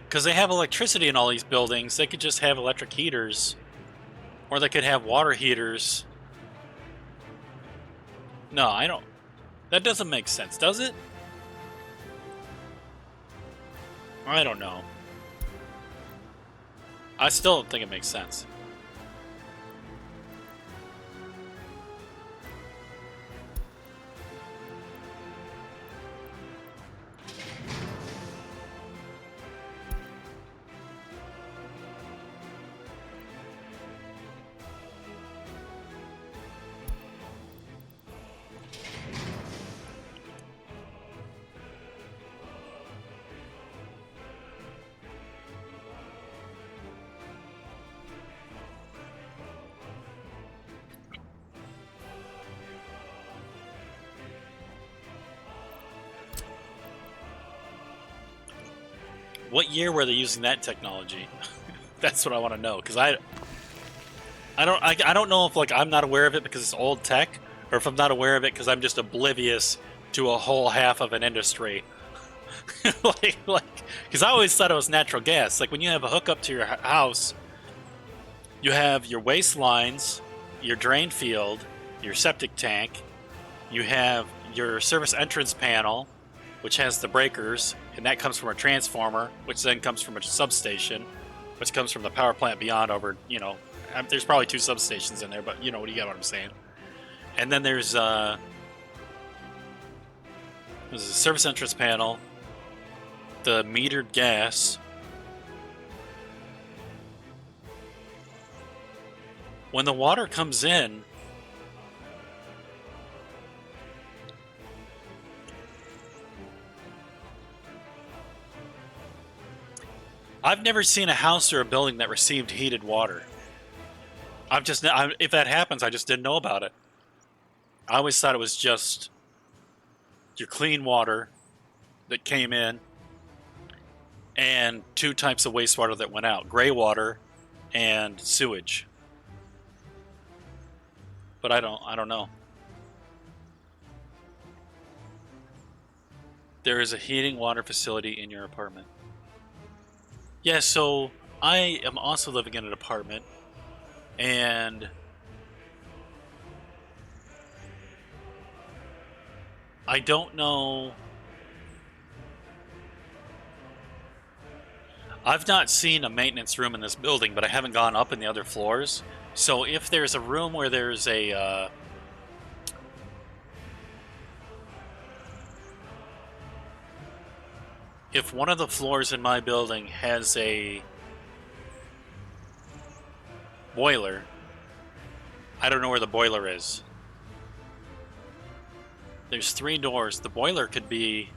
Because they have electricity in all these buildings. They could just have electric heaters. Or they could have water heaters. No, I don't... That doesn't make sense, does it? I don't know. I still don't think it makes sense. What year were they using that technology? That's what I want to know, because I don't know if like I'm not aware of it because it's old tech, or if I'm not aware of it because I'm just oblivious to a whole half of an industry. because I always thought it was natural gas. Like when you have a hookup to your house, you have your waste lines, your drain field, your septic tank, you have your service entrance panel, which has the breakers, and that comes from a transformer, which then comes from a substation, which comes from the power plant beyond over, you know, there's probably 2 substations in there, but you know, you get what I'm saying. And then there's a service entrance panel, the metered gas. When the water comes in, I've never seen a house or a building that received heated water. If that happens, I just didn't know about it. I always thought it was just your clean water that came in and 2 types of wastewater that went out, gray water and sewage. But I don't know. There is a heating water facility in your apartment. Yeah, so I am also living in an apartment, and I don't know. I've not seen a maintenance room in this building, but I haven't gone up in the other floors. So if there's a room where there's a if one of the floors in my building has a boiler, I don't know where the boiler is. There's 3 doors. The boiler could be...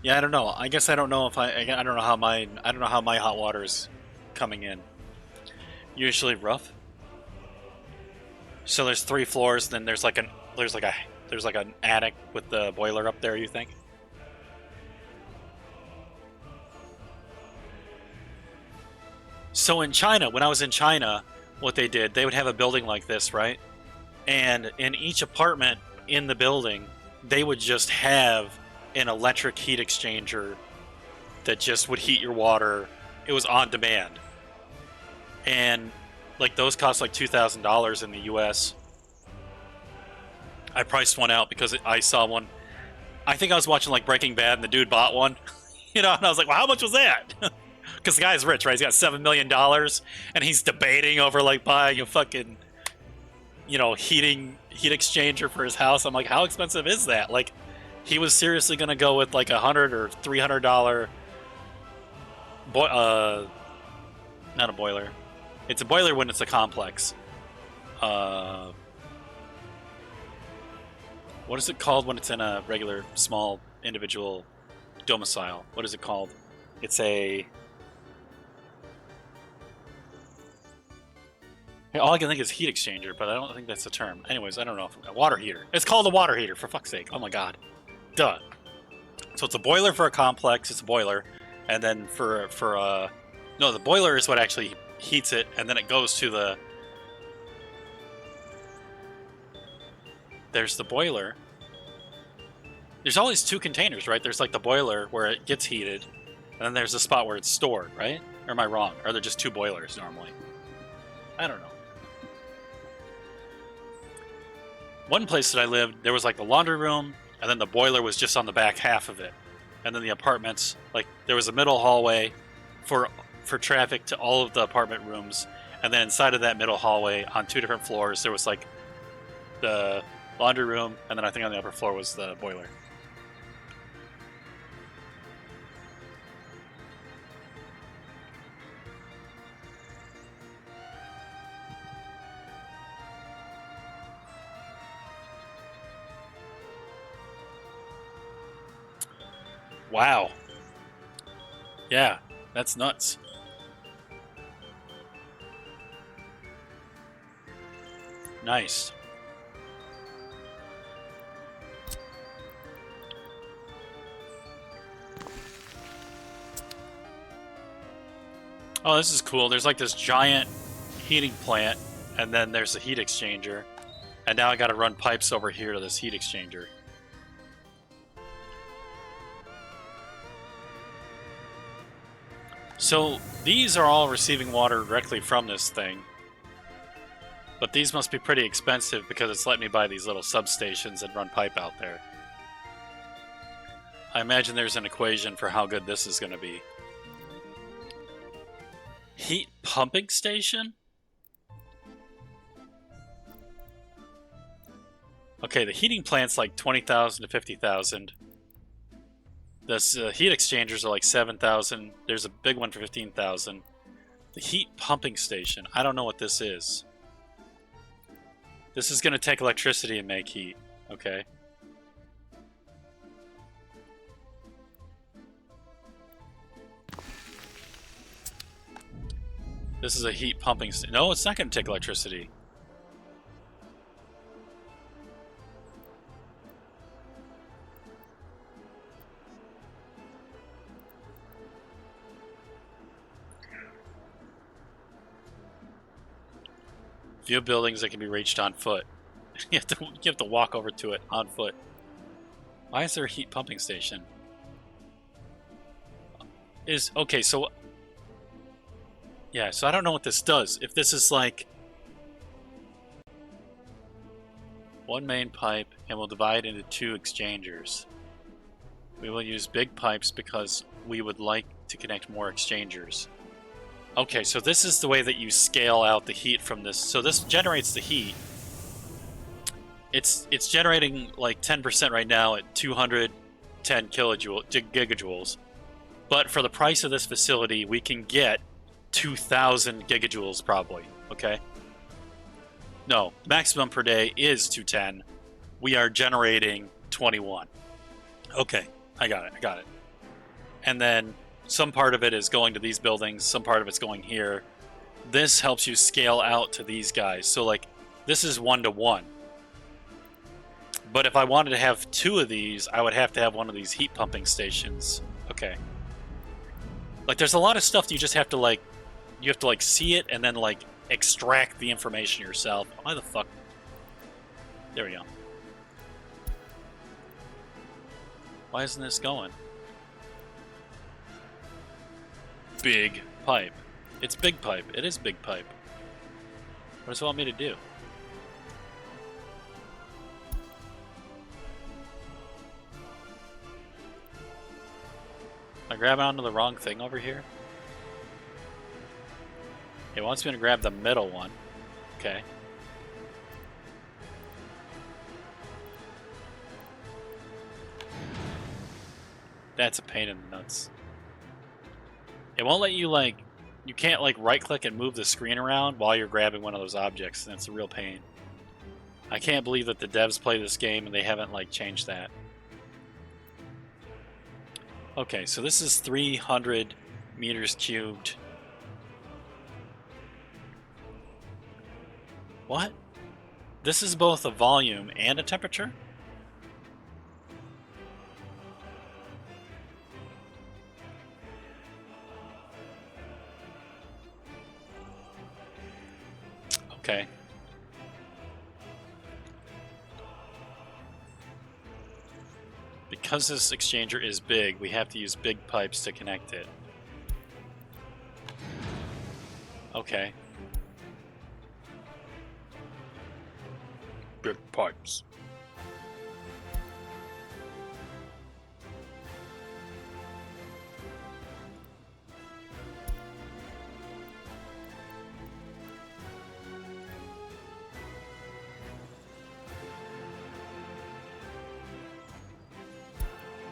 Yeah, I don't know. I guess I don't know if I don't know how my hot water is coming in. Usually rough. So there's 3 floors, then there's like an attic with the boiler up there, you think? So in China, when I was in China, what they did, they would have a building like this, right? And in each apartment in the building, they would just have an electric heat exchanger that just would heat your water. It was on demand. And like those cost like $2,000 in the US. I priced one out because I saw one. I think I was watching like Breaking Bad and the dude bought one. You know, and I was like, well, how much was that? Because the guy's rich, right? He's got $7 million and he's debating over like buying a fucking, you know, heat exchanger for his house. I'm like, how expensive is that? Like, he was seriously going to go with like $100 or $300 not a boiler. It's a boiler when it's a complex. What is it called when it's in a regular small individual domicile? What is it called? It's a... All I can think is heat exchanger, but I don't think that's the term. Anyways, I don't know. A water heater. It's called a water heater, for fuck's sake. Oh my god. Duh. So it's a boiler for a complex. It's a boiler. And then no, the boiler is what actually heats it, and then it goes to the... There's the boiler. There's always 2 containers, right? There's like the boiler where it gets heated, and then there's the spot where it's stored, right? Or am I wrong? Or are there just 2 boilers normally? I don't know. One place that I lived, there was like the laundry room, and then the boiler was just on the back half of it. And then the apartments, like there was a middle hallway for traffic to all of the apartment rooms, and then inside of that middle hallway on 2 different floors, there was like the laundry room, and then I think on the upper floor was the boiler. Wow. Yeah, that's nuts. Nice. Oh, this is cool. There's like this giant heating plant, and then there's a heat exchanger. And now I gotta run pipes over here to this heat exchanger. So these are all receiving water directly from this thing. But these must be pretty expensive because it's letting me buy these little substations and run pipe out there. I imagine there's an equation for how good this is going to be. Heat pumping station? Okay, the heating plant's like 20,000 to 50,000. This heat exchangers are like 7,000. There's a big one for 15,000. The heat pumping station. I don't know what this is. This is going to take electricity and make heat. Okay. This is a heat pumping station. No, it's not going to take electricity. Few buildings that can be reached on foot. you have to walk over to it on foot. Why is there a heat pumping station? Okay, so yeah, so I don't know what this does. If this is like one main pipe and we'll divide into 2 exchangers. We will use big pipes because we would like to connect more exchangers. Okay, so this is the way that you scale out the heat from this. So this generates the heat. It's generating like 10% right now at 210 gigajoules. But for the price of this facility, we can get 2,000 gigajoules probably, okay? No, maximum per day is 210. We are generating 21. Okay, I got it. And then some part of it is going to these buildings, some part of it's going here. This helps you scale out to these guys. So like, this is 1-to-1. But if I wanted to have 2 of these, I would have to have one of these heat pumping stations. Okay. Like, there's a lot of stuff that you just have to like, see it and then like extract the information yourself. Why the fuck? There we go. Why isn't this going? Big pipe. It's big pipe. It is big pipe. What does it want me to do? Am I grabbing onto the wrong thing over here? It wants me to grab the middle one. Okay. That's a pain in the nuts. It won't let you, like... You can't, like, right-click and move the screen around while you're grabbing one of those objects, and it's a real pain. I can't believe that the devs play this game and they haven't, like, changed that. Okay, so this is 300 meters cubed. What? This is both a volume and a temperature? Okay. Because this exchanger is big, we have to use big pipes to connect it. Okay. Big pipes.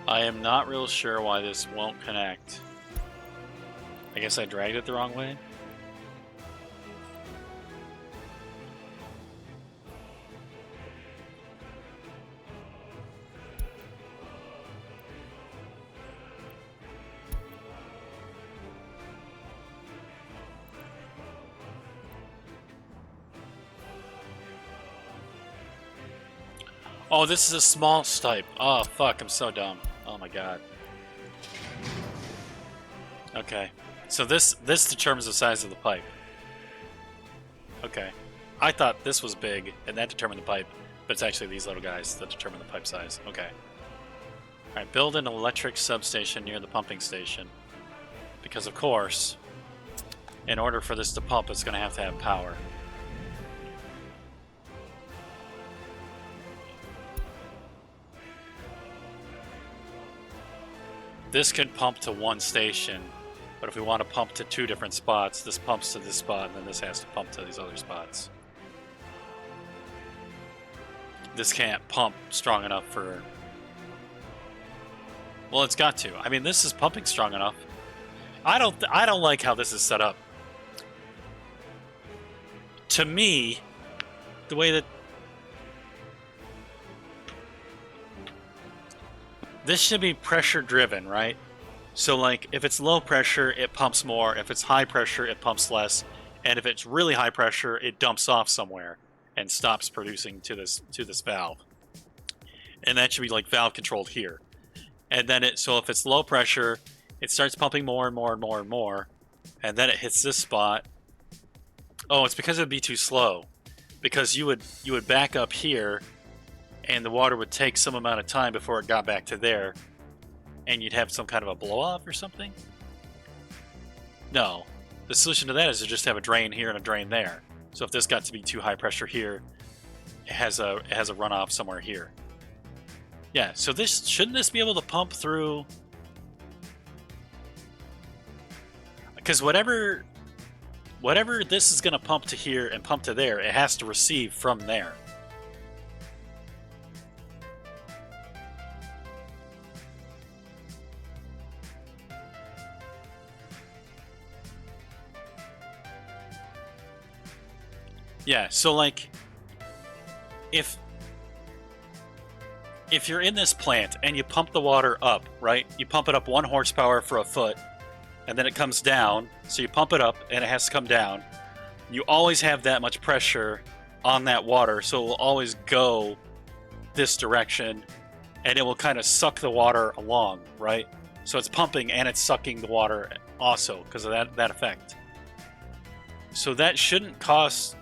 I am not real sure why this won't connect. I guess I dragged it the wrong way? Oh, this is a small stipe. Oh, fuck, I'm so dumb. Oh my god. Okay. So this determines the size of the pipe. Okay. I thought this was big, and that determined the pipe, but it's actually these little guys that determine the pipe size. Okay. Alright, build an electric substation near the pumping station. Because, of course, in order for this to pump, it's going to have power. This can pump to one station, but if we want to pump to 2 different spots, this pumps to this spot, and then this has to pump to these other spots. This can't pump strong enough for... Well, it's got to. I mean, this is pumping strong enough. I don't like how this is set up. To me, the way that... This should be pressure driven, right? So, like, if it's low pressure, it pumps more. If it's high pressure, it pumps less. And if it's really high pressure, it dumps off somewhere and stops producing to this valve. And that should be, like, valve controlled here. And then so if it's low pressure, it starts pumping more and more and more and more. And then it hits this spot. Oh, it's because it would be too slow. Because you would back up here, and the water would take some amount of time before it got back to there, and you'd have some kind of a blow-off or something? No. The solution to that is to just have a drain here and a drain there. So if this got to be too high pressure here, it has a runoff somewhere here. Yeah, so shouldn't this be able to pump through... Because whatever this is going to pump to here and pump to there, it has to receive from there. Yeah, so like, if you're in this plant and you pump the water up, right? You pump it up 1 horsepower for a foot, and then it comes down, so you pump it up and it has to come down. You always have that much pressure on that water, so it will always go this direction, and it will kind of suck the water along, right? So it's pumping and it's sucking the water also because of that effect. So that shouldn't cost...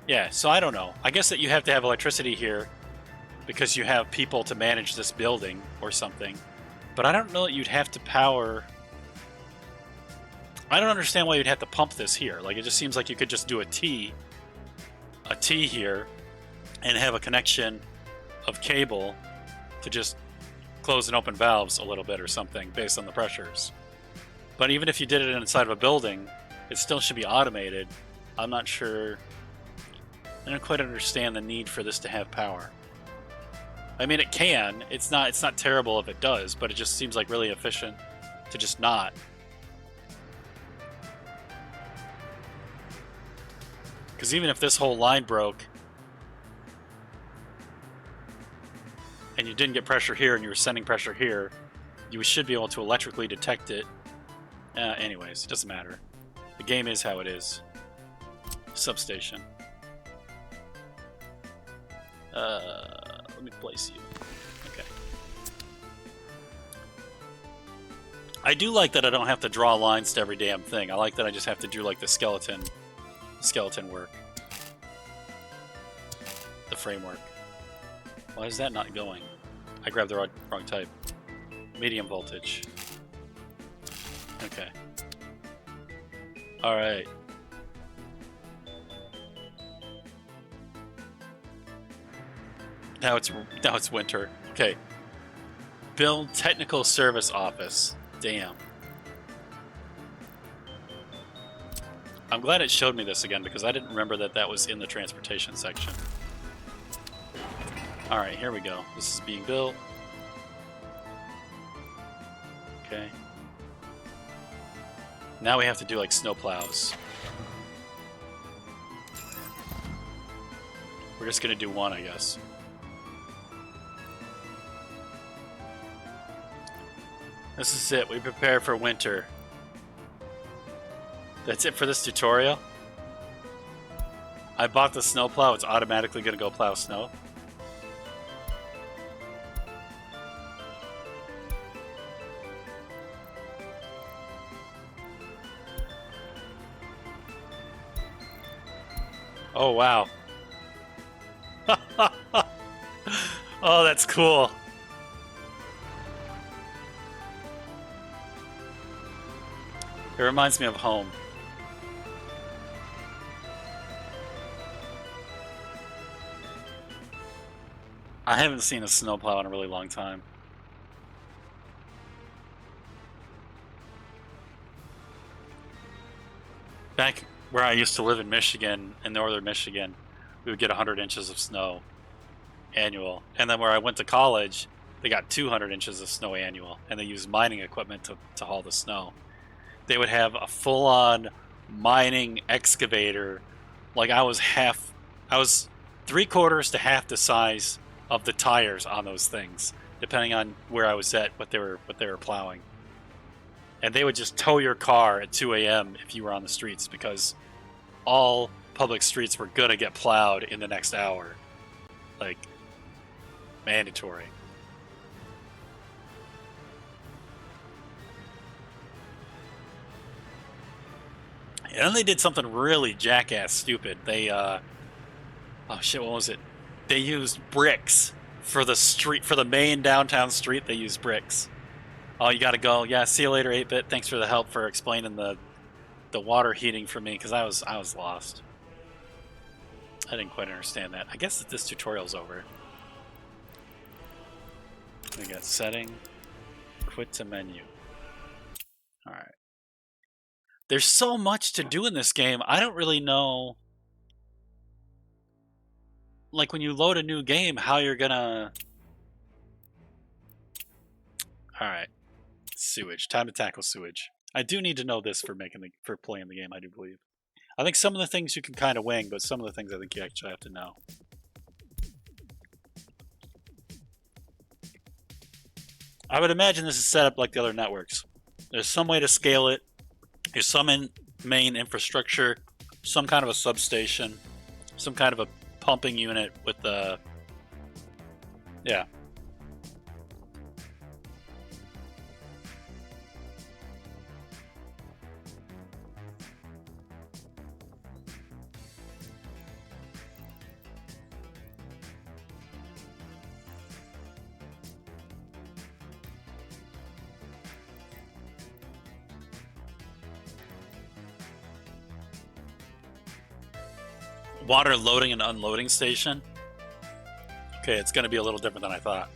Yeah, so I don't know. I guess that you have to have electricity here because you have people to manage this building or something. But I don't know that you'd have to power... I don't understand why you'd have to pump this here. Like, it just seems like you could just do a T here, and have a connection of cable to just close and open valves a little bit or something based on the pressures. But even if you did it inside of a building, it still should be automated. I'm not sure... I don't quite understand the need for this to have power. I mean, it can. It's not terrible if it does, but it just seems like really efficient to just not. Because even if this whole line broke and you didn't get pressure here and you were sending pressure here, you should be able to electrically detect it. Anyways, it doesn't matter. The game is how it is. Substation. Let me place you. Okay. I do like that I don't have to draw lines to every damn thing. I like that I just have to do like the skeleton work. The framework. Why is that not going? I grabbed the wrong type. Medium voltage. Okay. Alright. Now it's winter. Okay. Build technical service office. Damn. I'm glad it showed me this again because I didn't remember that was in the transportation section. Alright, here we go. This is being built. Okay. Now we have to do like snow plows. We're just gonna do one, I guess. This is it. We prepare for winter. That's it for this tutorial. I bought the snowplow. It's automatically going to go plow snow. Oh, wow. Oh, that's cool. It reminds me of home. I haven't seen a snowplow in a really long time. Back where I used to live in Michigan, in northern Michigan, we would get 100 inches of snow annual. And then where I went to college, they got 200 inches of snow annual, and they used mining equipment to haul the snow. They would have a full-on mining excavator. Like I was 3/4 to half the size of the tires on those things, depending on where I was at, what they were plowing. And they would just tow your car at 2 a.m. if you were on the streets, because all public streets were gonna get plowed in the next hour. Like, mandatory. And then they did something really jackass stupid. They, oh shit, what was it? They used bricks for the street, for the main downtown street. They used bricks. Oh, you gotta go. Yeah, see you later, 8-bit. Thanks for the help for explaining the water heating for me, because I was lost. I didn't quite understand that. I guess that this tutorial's over. We got setting, quit to menu. Alright. There's so much to do in this game, I don't really know, like, when you load a new game, how you're gonna... Alright. Sewage. Time to tackle sewage. I do need to know this for playing the game, I do believe. I think some of the things you can kind of wing, but some of the things I think you actually have to know. I would imagine this is set up like the other networks. There's some way to scale it. There's some main infrastructure, some kind of a substation, some kind of a pumping unit with the... Yeah. Water loading and unloading station. Okay, it's going to be a little different than I thought.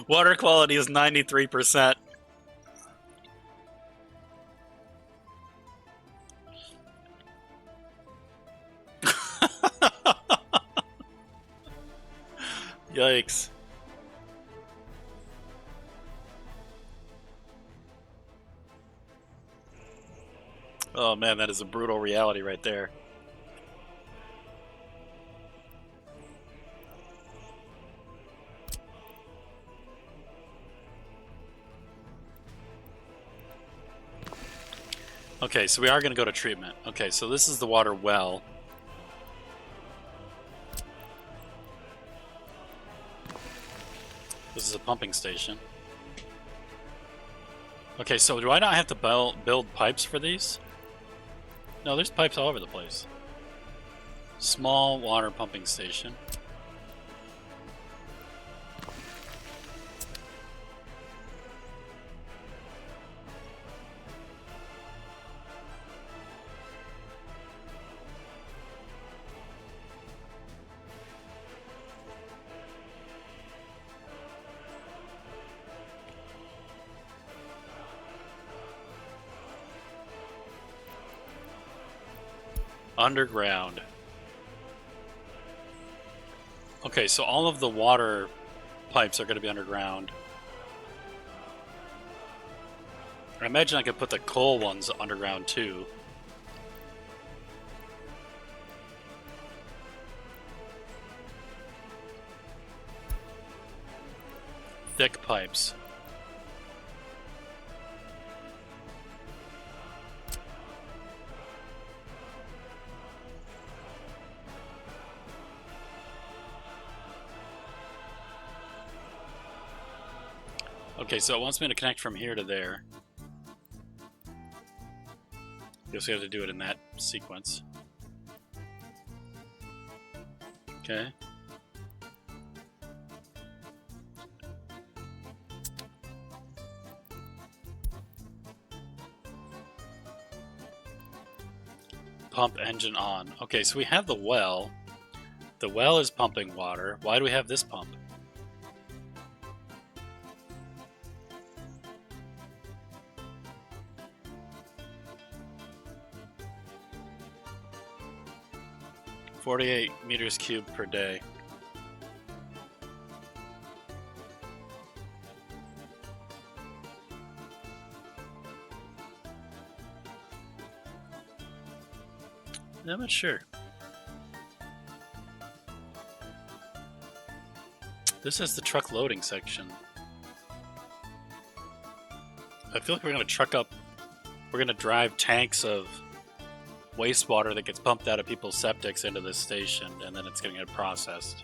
Water quality is 93%. Yikes. Oh man, that is a brutal reality right there. Okay, so we are going to go to treatment. Okay, so this is the water well. This is a pumping station. Okay, so do I not have to build pipes for these? No, there's pipes all over the place. Small water pumping station. Underground. Okay, so all of the water pipes are going to be underground. I imagine I could put the coal ones underground too. Thick pipes. Okay, so it wants me to connect from here to there. Guess we have to do it in that sequence. Okay. Pump engine on. Okay, so we have the well. The well is pumping water. Why do we have this pump? $48 m³ per day. I'm not sure. This is the truck loading section. I feel like we're going to truck up... We're going to drive tanks of wastewater that gets pumped out of people's septics into this station, and then it's going to get processed.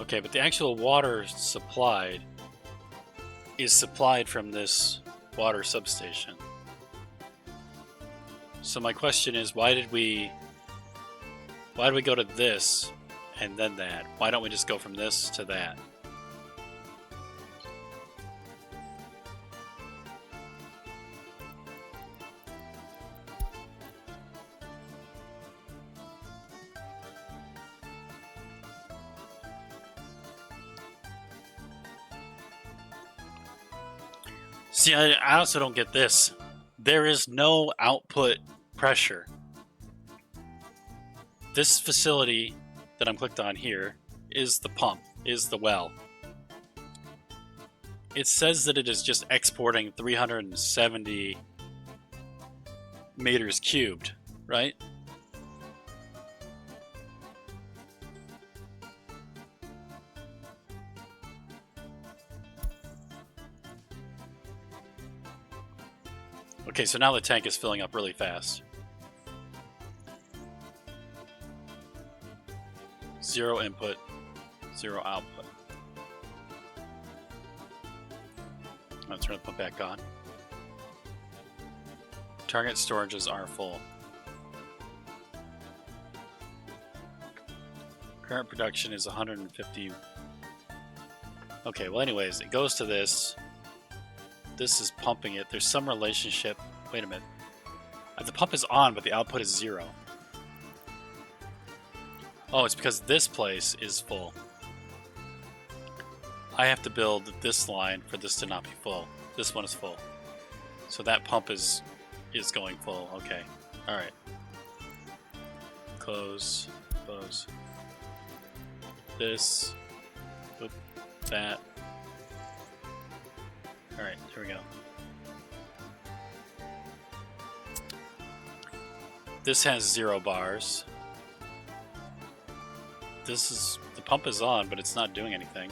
Okay, but the actual water supplied is supplied from this water substation. So my question is, why did we go to this and then that? Why don't we just go from this to that? See, I also don't get this. There is no output pressure. This facility that I'm clicked on here is the pump, is the well. It says that it is just exporting 370 m³, right? Okay, so now the tank is filling up really fast. 0 input, 0 output. Let's turn the pump back on. Target storages are full. Current production is 150. Okay, well anyways, it goes to this. This is pumping it. There's some relationship. Wait a minute. The pump is on, but the output is 0. Oh, it's because this place is full. I have to build this line for this to not be full. This one is full. So that pump is going full. Okay. Alright. Close. Close. This. Oop, that. Alright, here we go. This has 0 bars. This is the pump is on, but it's not doing anything.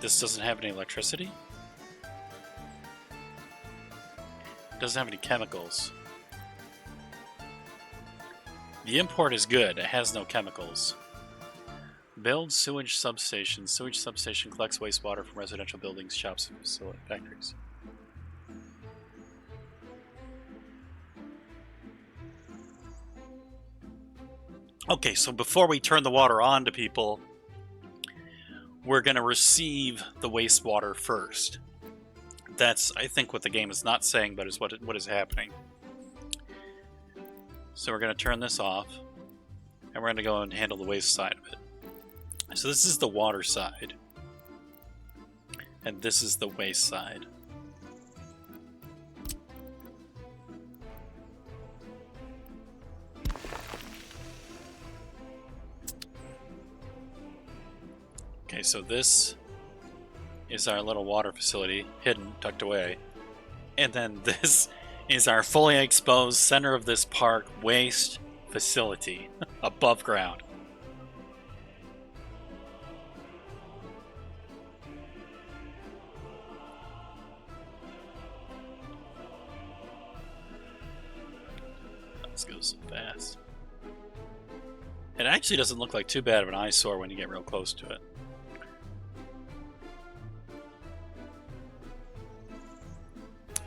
This doesn't have any electricity? Doesn't have any chemicals. The import is good. It has no chemicals. Build sewage substation. Sewage substation collects wastewater from residential buildings, shops, and factories. Okay, so before we turn the water on to people, we're going to receive the wastewater first. That's, I think, what the game is not saying, but is what is happening. So we're going to turn this off, and we're going to go and handle the waste side of it. So this is the water side, and this is the waste side. Okay, so this is our little water facility, hidden, tucked away. And then this is our fully exposed center of this park waste facility, above ground. Let's go so fast. It actually doesn't look like too bad of an eyesore when you get real close to it.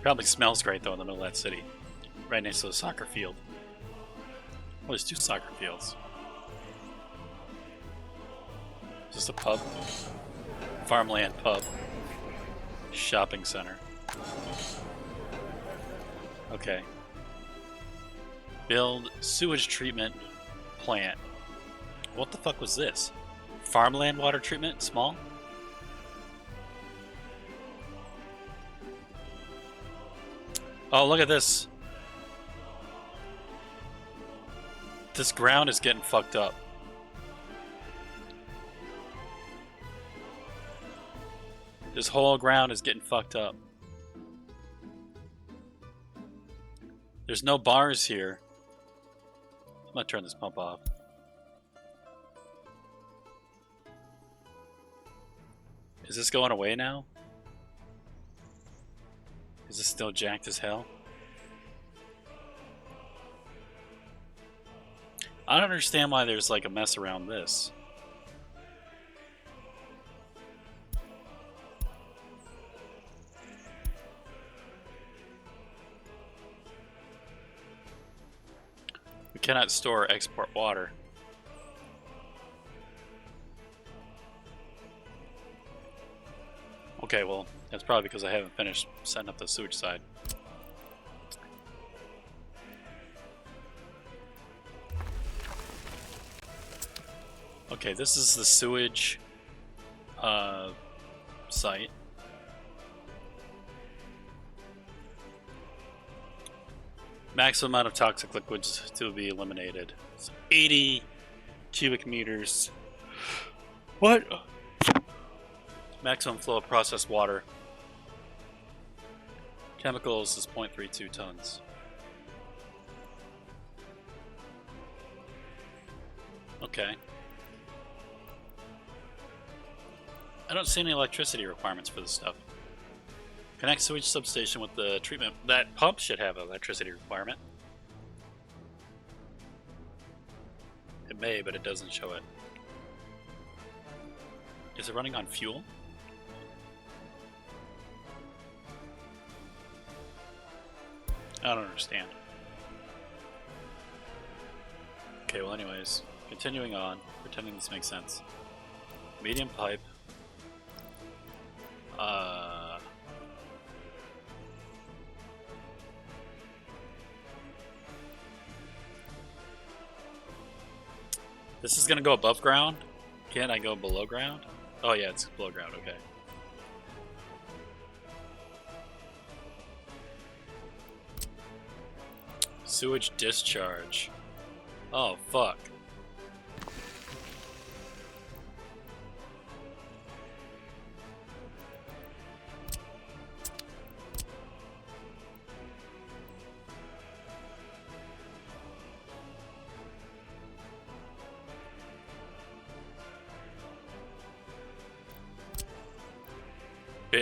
Probably smells great though in the middle of that city, right next to the soccer field. Well, there's 2 soccer fields. Just a pub, farmland pub, shopping center. Okay. Build sewage treatment plant. What the fuck was this? Farmland water treatment, small. Oh, look at this. This ground is getting fucked up. This whole ground is getting fucked up. There's no bars here. I'm gonna turn this pump off. Is this going away now? Is this still jacked as hell? I don't understand why there's like a mess around this. We cannot store or export water. Okay, well, that's probably because I haven't finished setting up the sewage side. Okay, this is the sewage site. Maximum amount of toxic liquids to be eliminated. So 80 cubic meters. What? Maximum flow of processed water. Chemicals is 0.32 tons. Okay. I don't see any electricity requirements for this stuff. Connect sewage substation with the treatment. That pump should have an electricity requirement. It may, but it doesn't show it. Is it running on fuel? I don't understand. Okay, well anyways, continuing on, pretending this makes sense. Medium pipe. This is gonna go above ground? Can't I go below ground? Oh yeah, it's below ground, okay. Sewage discharge. Oh, fuck.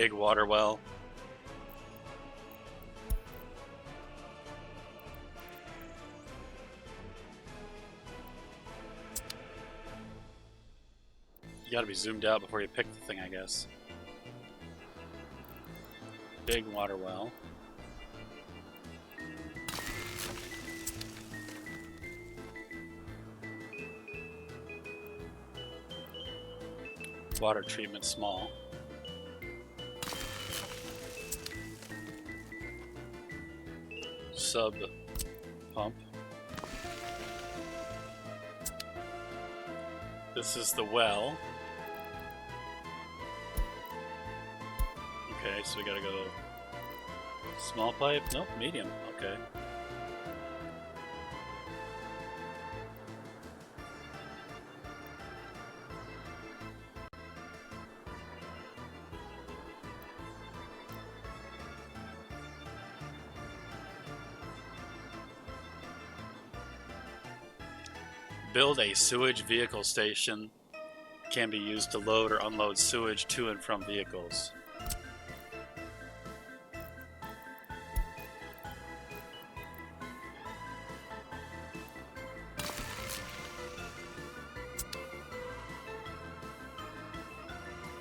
big water well. You gotta be zoomed out before you pick the thing, I guess. Big water well. Water treatment small. Sub pump. This is the well. Okay, so we gotta go small pipe? Nope, medium. Okay. Build a sewage vehicle station. Can be used to load or unload sewage to and from vehicles.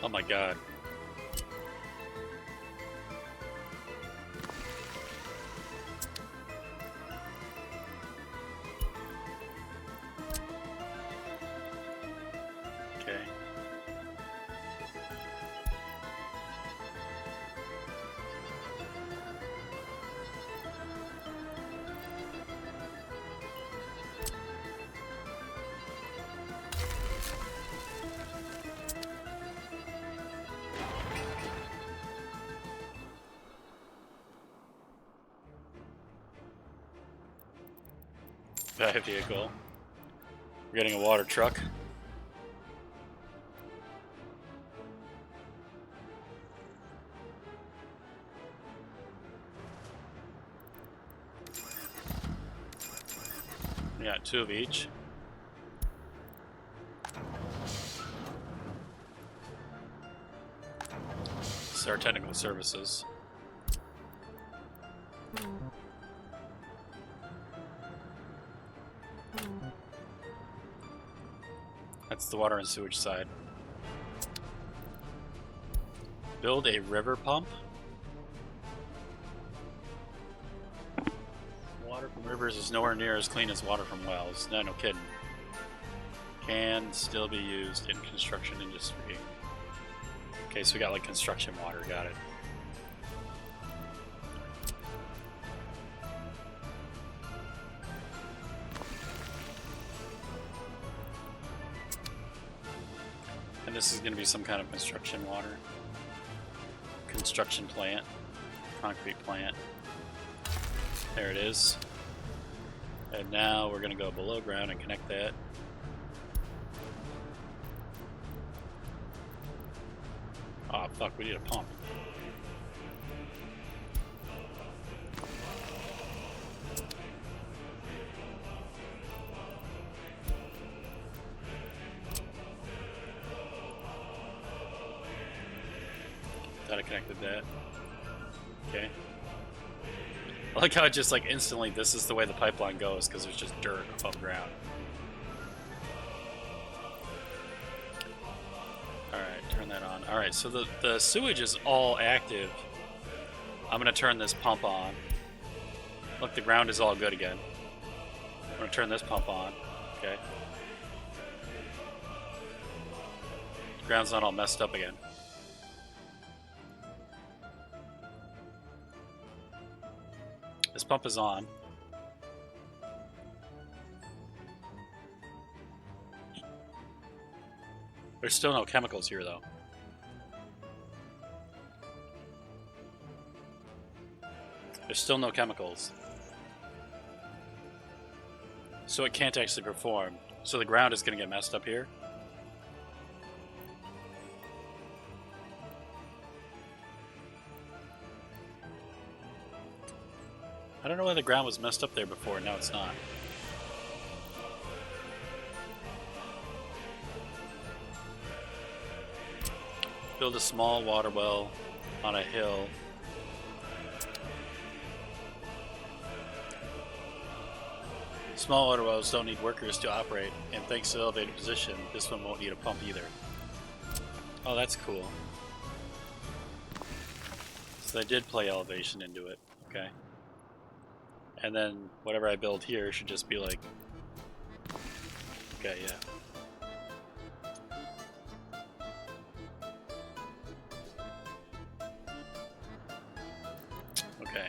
Oh my god. Okay. Buy a vehicle. We're getting a water truck. We got 2 of each. Start technical services. That's the water and sewage side. Build a river pump. Water from rivers is nowhere near as clean as water from wells. No, no kidding. Can still be used in construction industry. Okay, so we got like construction water, got it. And this is going to be some kind of construction water. Construction plant. Concrete plant. There it is. And now we're going to go below ground and connect that. Oh fuck, we need a pump. Thought I connected that. Okay. I like how it just like instantly this is the way the pipeline goes because there's just dirt above ground. Alright, turn that on. Alright, so the sewage is all active. I'm gonna turn this pump on. Look, the ground is all good again. I'm gonna turn this pump on. Okay. The ground's not all messed up again. This pump is on. There's still no chemicals here, though. There's still no chemicals. So it can't actually perform. So the ground is going to get messed up here. I don't know why the ground was messed up there before, now it's not. Build a small water well on a hill. Small water wells don't need workers to operate, and thanks to the elevated position, this one won't need a pump either. Oh, that's cool. So they did play elevation into it. Okay. And then whatever I build here should just be like... Okay, yeah. Okay.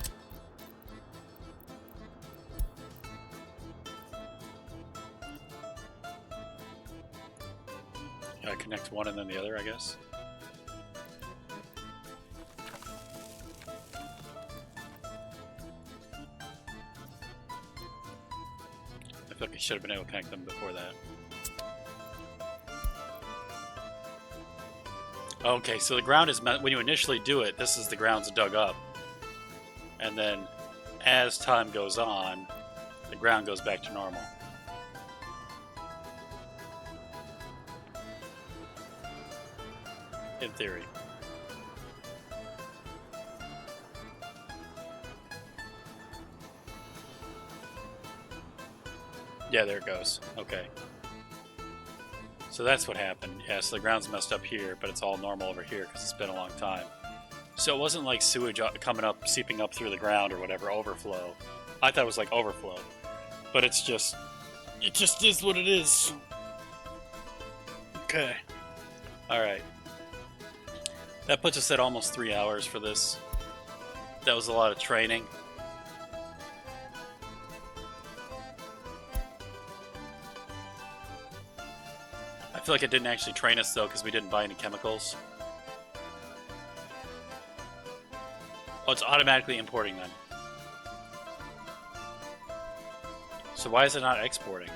I connect one and then the other, I guess. I feel like I should have been able to connect them before that. Okay, so the ground is when you initially do it, this is the ground's dug up. And then as time goes on, the ground goes back to normal. In theory. Yeah, there it goes. Okay. So that's what happened. Yeah, so the ground's messed up here, but it's all normal over here because it's been a long time. So it wasn't like sewage coming up, seeping up through the ground or whatever, overflow. I thought it was like overflow. But it's just... It just is what it is. Okay. Alright. That puts us at almost 3 hours for this. That was a lot of training. I feel like it didn't actually train us though because we didn't buy any chemicals. Oh, it's automatically importing then. So why is it not exporting?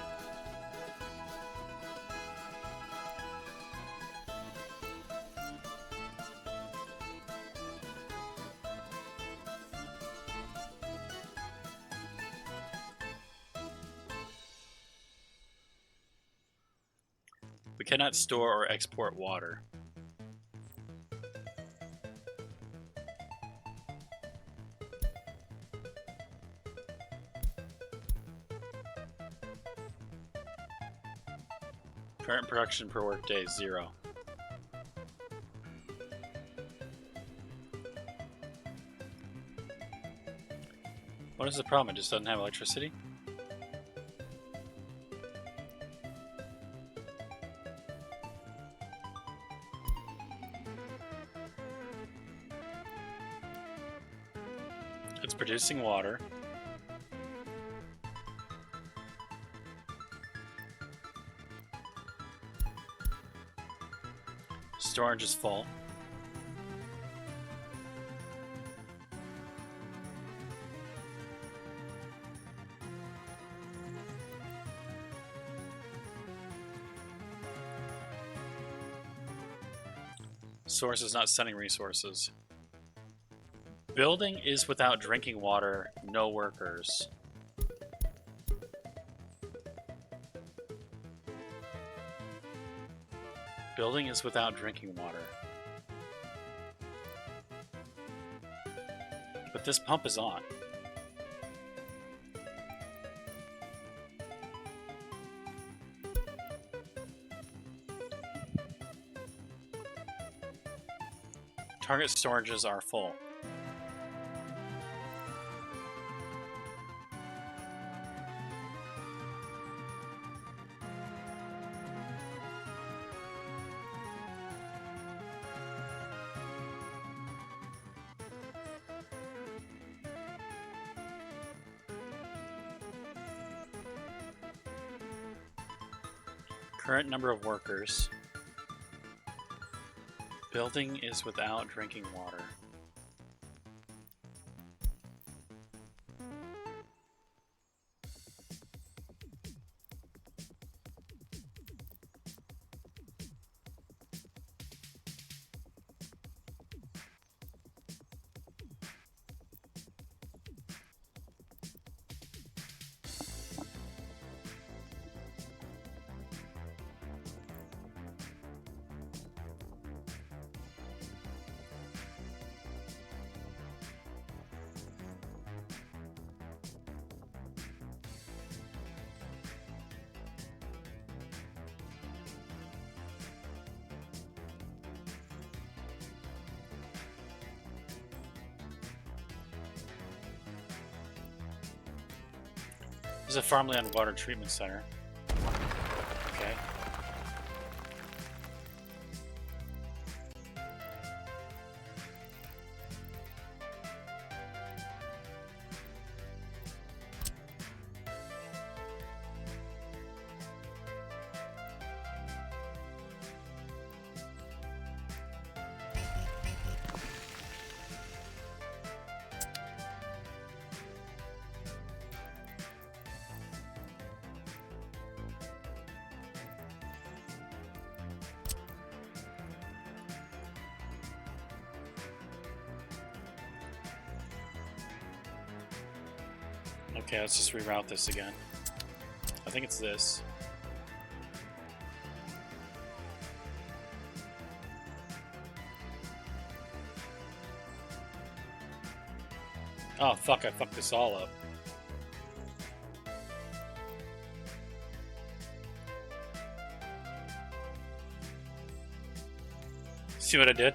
We cannot store or export water. Current production per workday is 0. What is the problem? It just doesn't have electricity? It's producing water. Storage is full. Source is not sending resources. Building is without drinking water, no workers. Building is without drinking water. But this pump is on. Target storages are full. Current number of workers. Building is without drinking water. There's a farmland water treatment center. Okay. Okay, let's just reroute this again. I think it's this. Oh fuck, I fucked this all up. See what I did?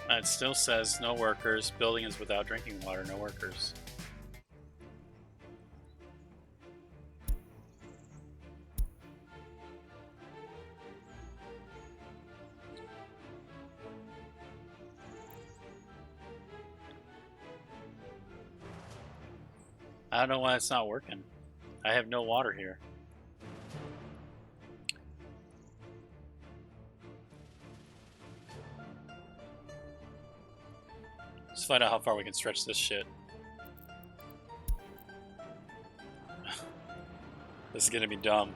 It still says no workers. Building is without drinking water. No workers. I don't know why it's not working. I have no water here. Let's find out how far we can stretch this shit. This is gonna be dumb.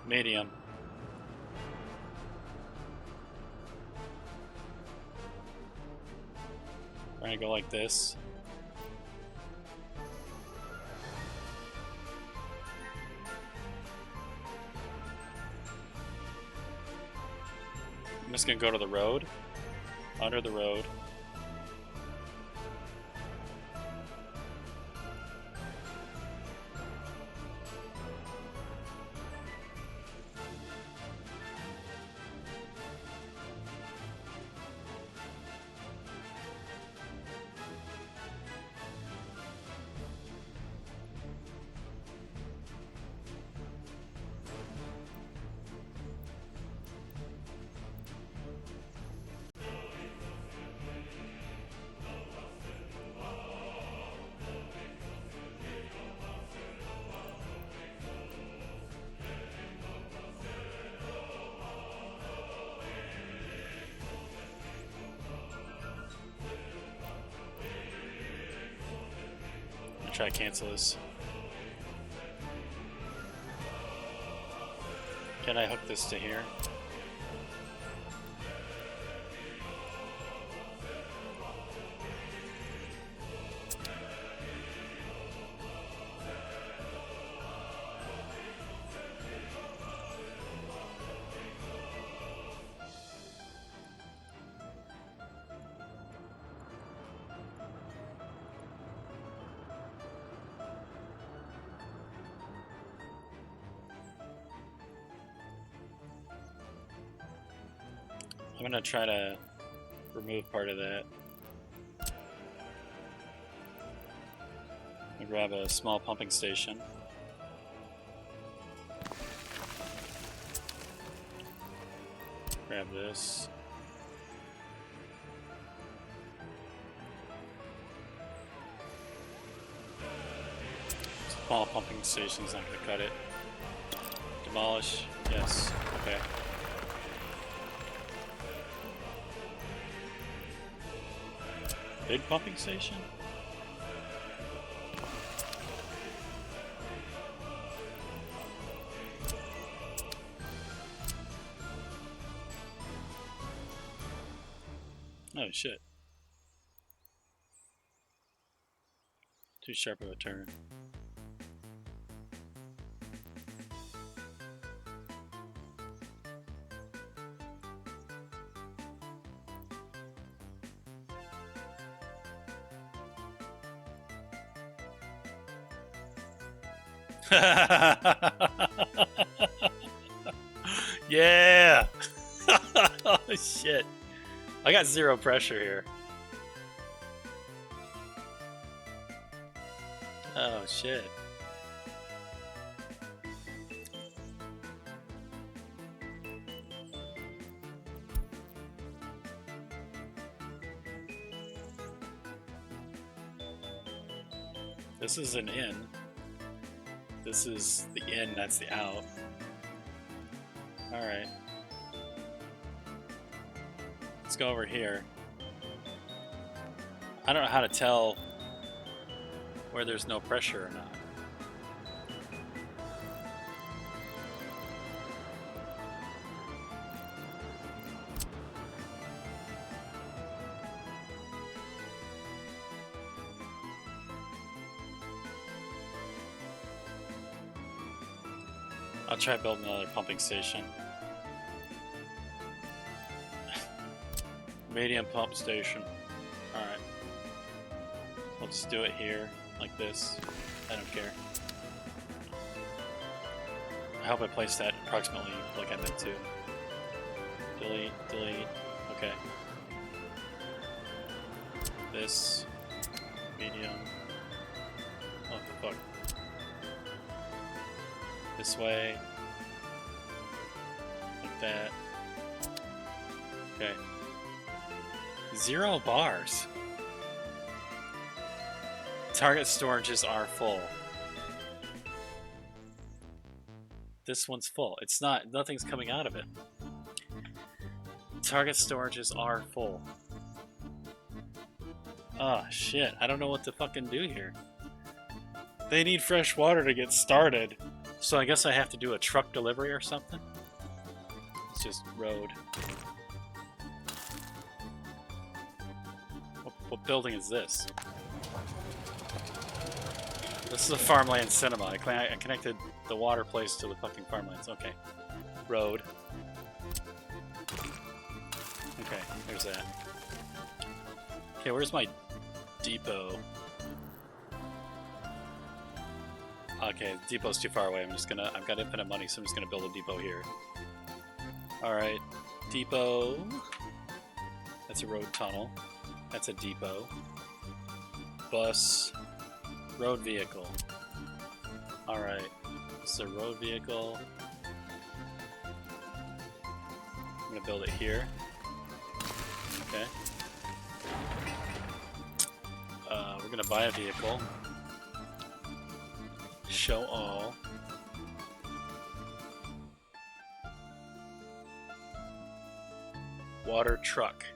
Medium. Trying to go like this. I'm just gonna go to the road. Under the road. Try to cancel this. Can I hook this to here? I'm gonna try to remove part of that. I'll grab a small pumping station. Grab this. Small pumping station's not gonna cut it. Demolish. Yes. Okay. Big pumping station? Oh shit. Too sharp of a turn. Yeah! Oh shit. I got 0 pressure here. Oh shit. This is an in. This is the in, that's the out. Alright. Let's go over here. I don't know how to tell where there's no pressure or not. I'll try building another pumping station. Medium pump station. Alright. We'll just do it here, like this. I don't care. I hope I placed that approximately like I meant to. Delete, delete. Okay. This. Medium. What the fuck? This way. Like that. Okay. 0 bars. Target storages are full. This one's full. It's not, nothing's coming out of it. Target storages are full. Oh shit, I don't know what to fucking do here. They need fresh water to get started. So I guess I have to do a truck delivery or something? It's just road. What building is this? This is a farmland cinema. I connected the water place to the fucking farmlands. Okay. Road. Okay, there's that. Okay, where's my depot? Okay, the depot's too far away. I've got infinite money, so I'm just gonna build a depot here. Alright, depot. That's a road tunnel. That's a depot. Bus. Road vehicle. Alright, this is a road vehicle. I'm gonna build it here. Okay. We're gonna buy a vehicle. Show all. Water truck.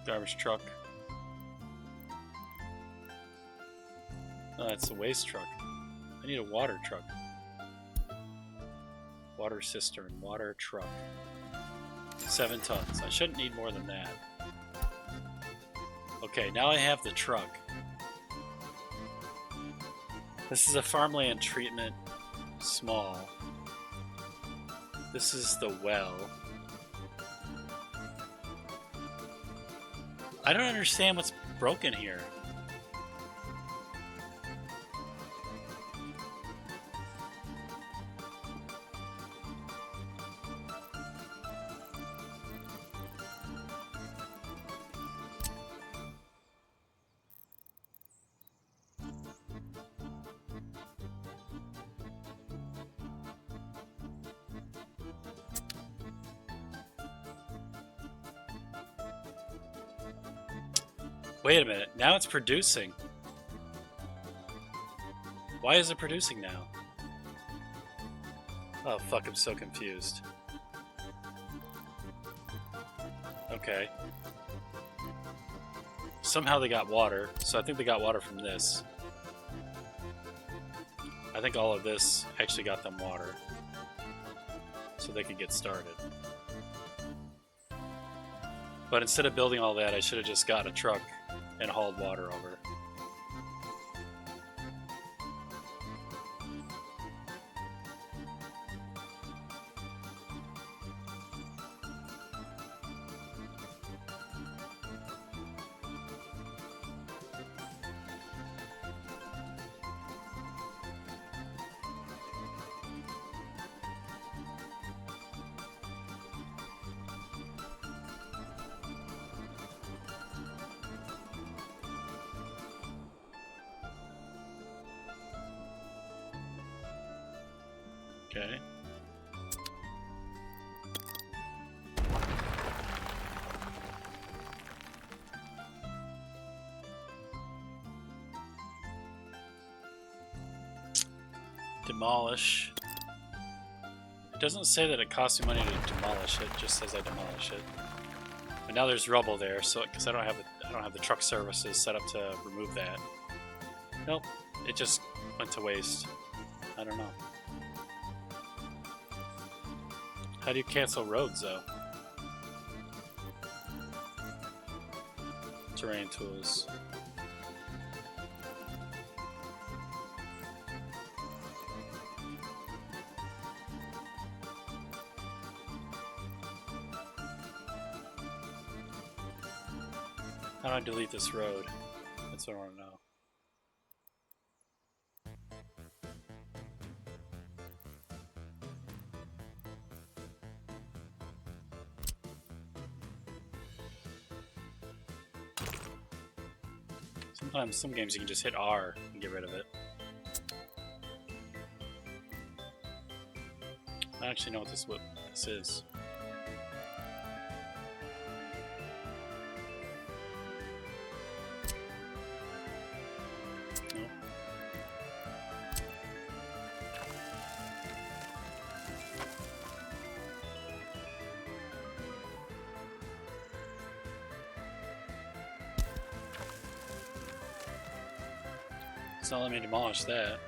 Garbage truck. No, that's a waste truck. I need a water truck. Water cistern, water truck. 7 tons. I shouldn't need more than that. Okay, now I have the truck. This is a farmland treatment, small. This is the well. I don't understand what's broken here. Wait a minute, now it's producing. Why is it producing now? Oh fuck, I'm so confused. Okay. Somehow they got water, so I think they got water from this. I think all of this actually got them water. So they could get started. But instead of building all that, I should have just got a truck and hauled water over. Okay. Demolish. It doesn't say that it costs me money to demolish it. It just says I demolish it. But now there's rubble there, so because I don't have the truck services set up to remove that. Nope, it just went to waste. I don't know. How do you cancel roads though? Terrain tools. How do I delete this road? That's what I want to know. Sometimes, some games you can just hit R and get rid of it. I don't actually know what this is. Nope. It's not letting me demolish that.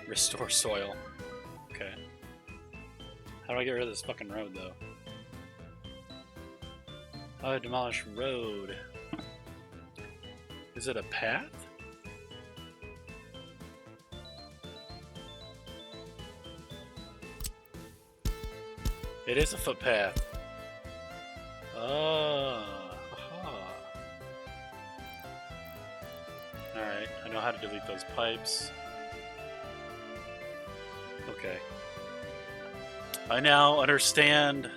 Restore soil. Okay. How do I get rid of this fucking road, though? Oh, demolish road. Is it a path? It is a footpath. Oh. Alright, I know how to delete those pipes. Okay. I now understand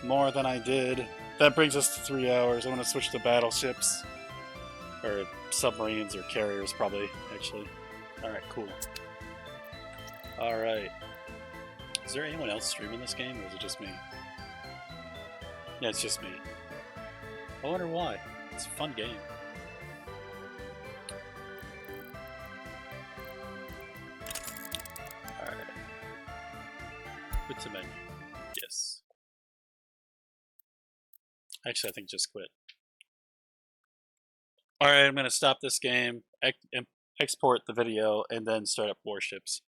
more than I did. That brings us to 3 hours. I want to switch to battleships. Or submarines or carriers, probably, actually. Alright, cool. Alright. Is there anyone else streaming this game, or is it just me? Yeah, it's just me. I wonder why. It's a fun game. Alright. Quit to menu. Yes. Actually, I think just quit. Alright, I'm going to stop this game, export the video, and then start up warships.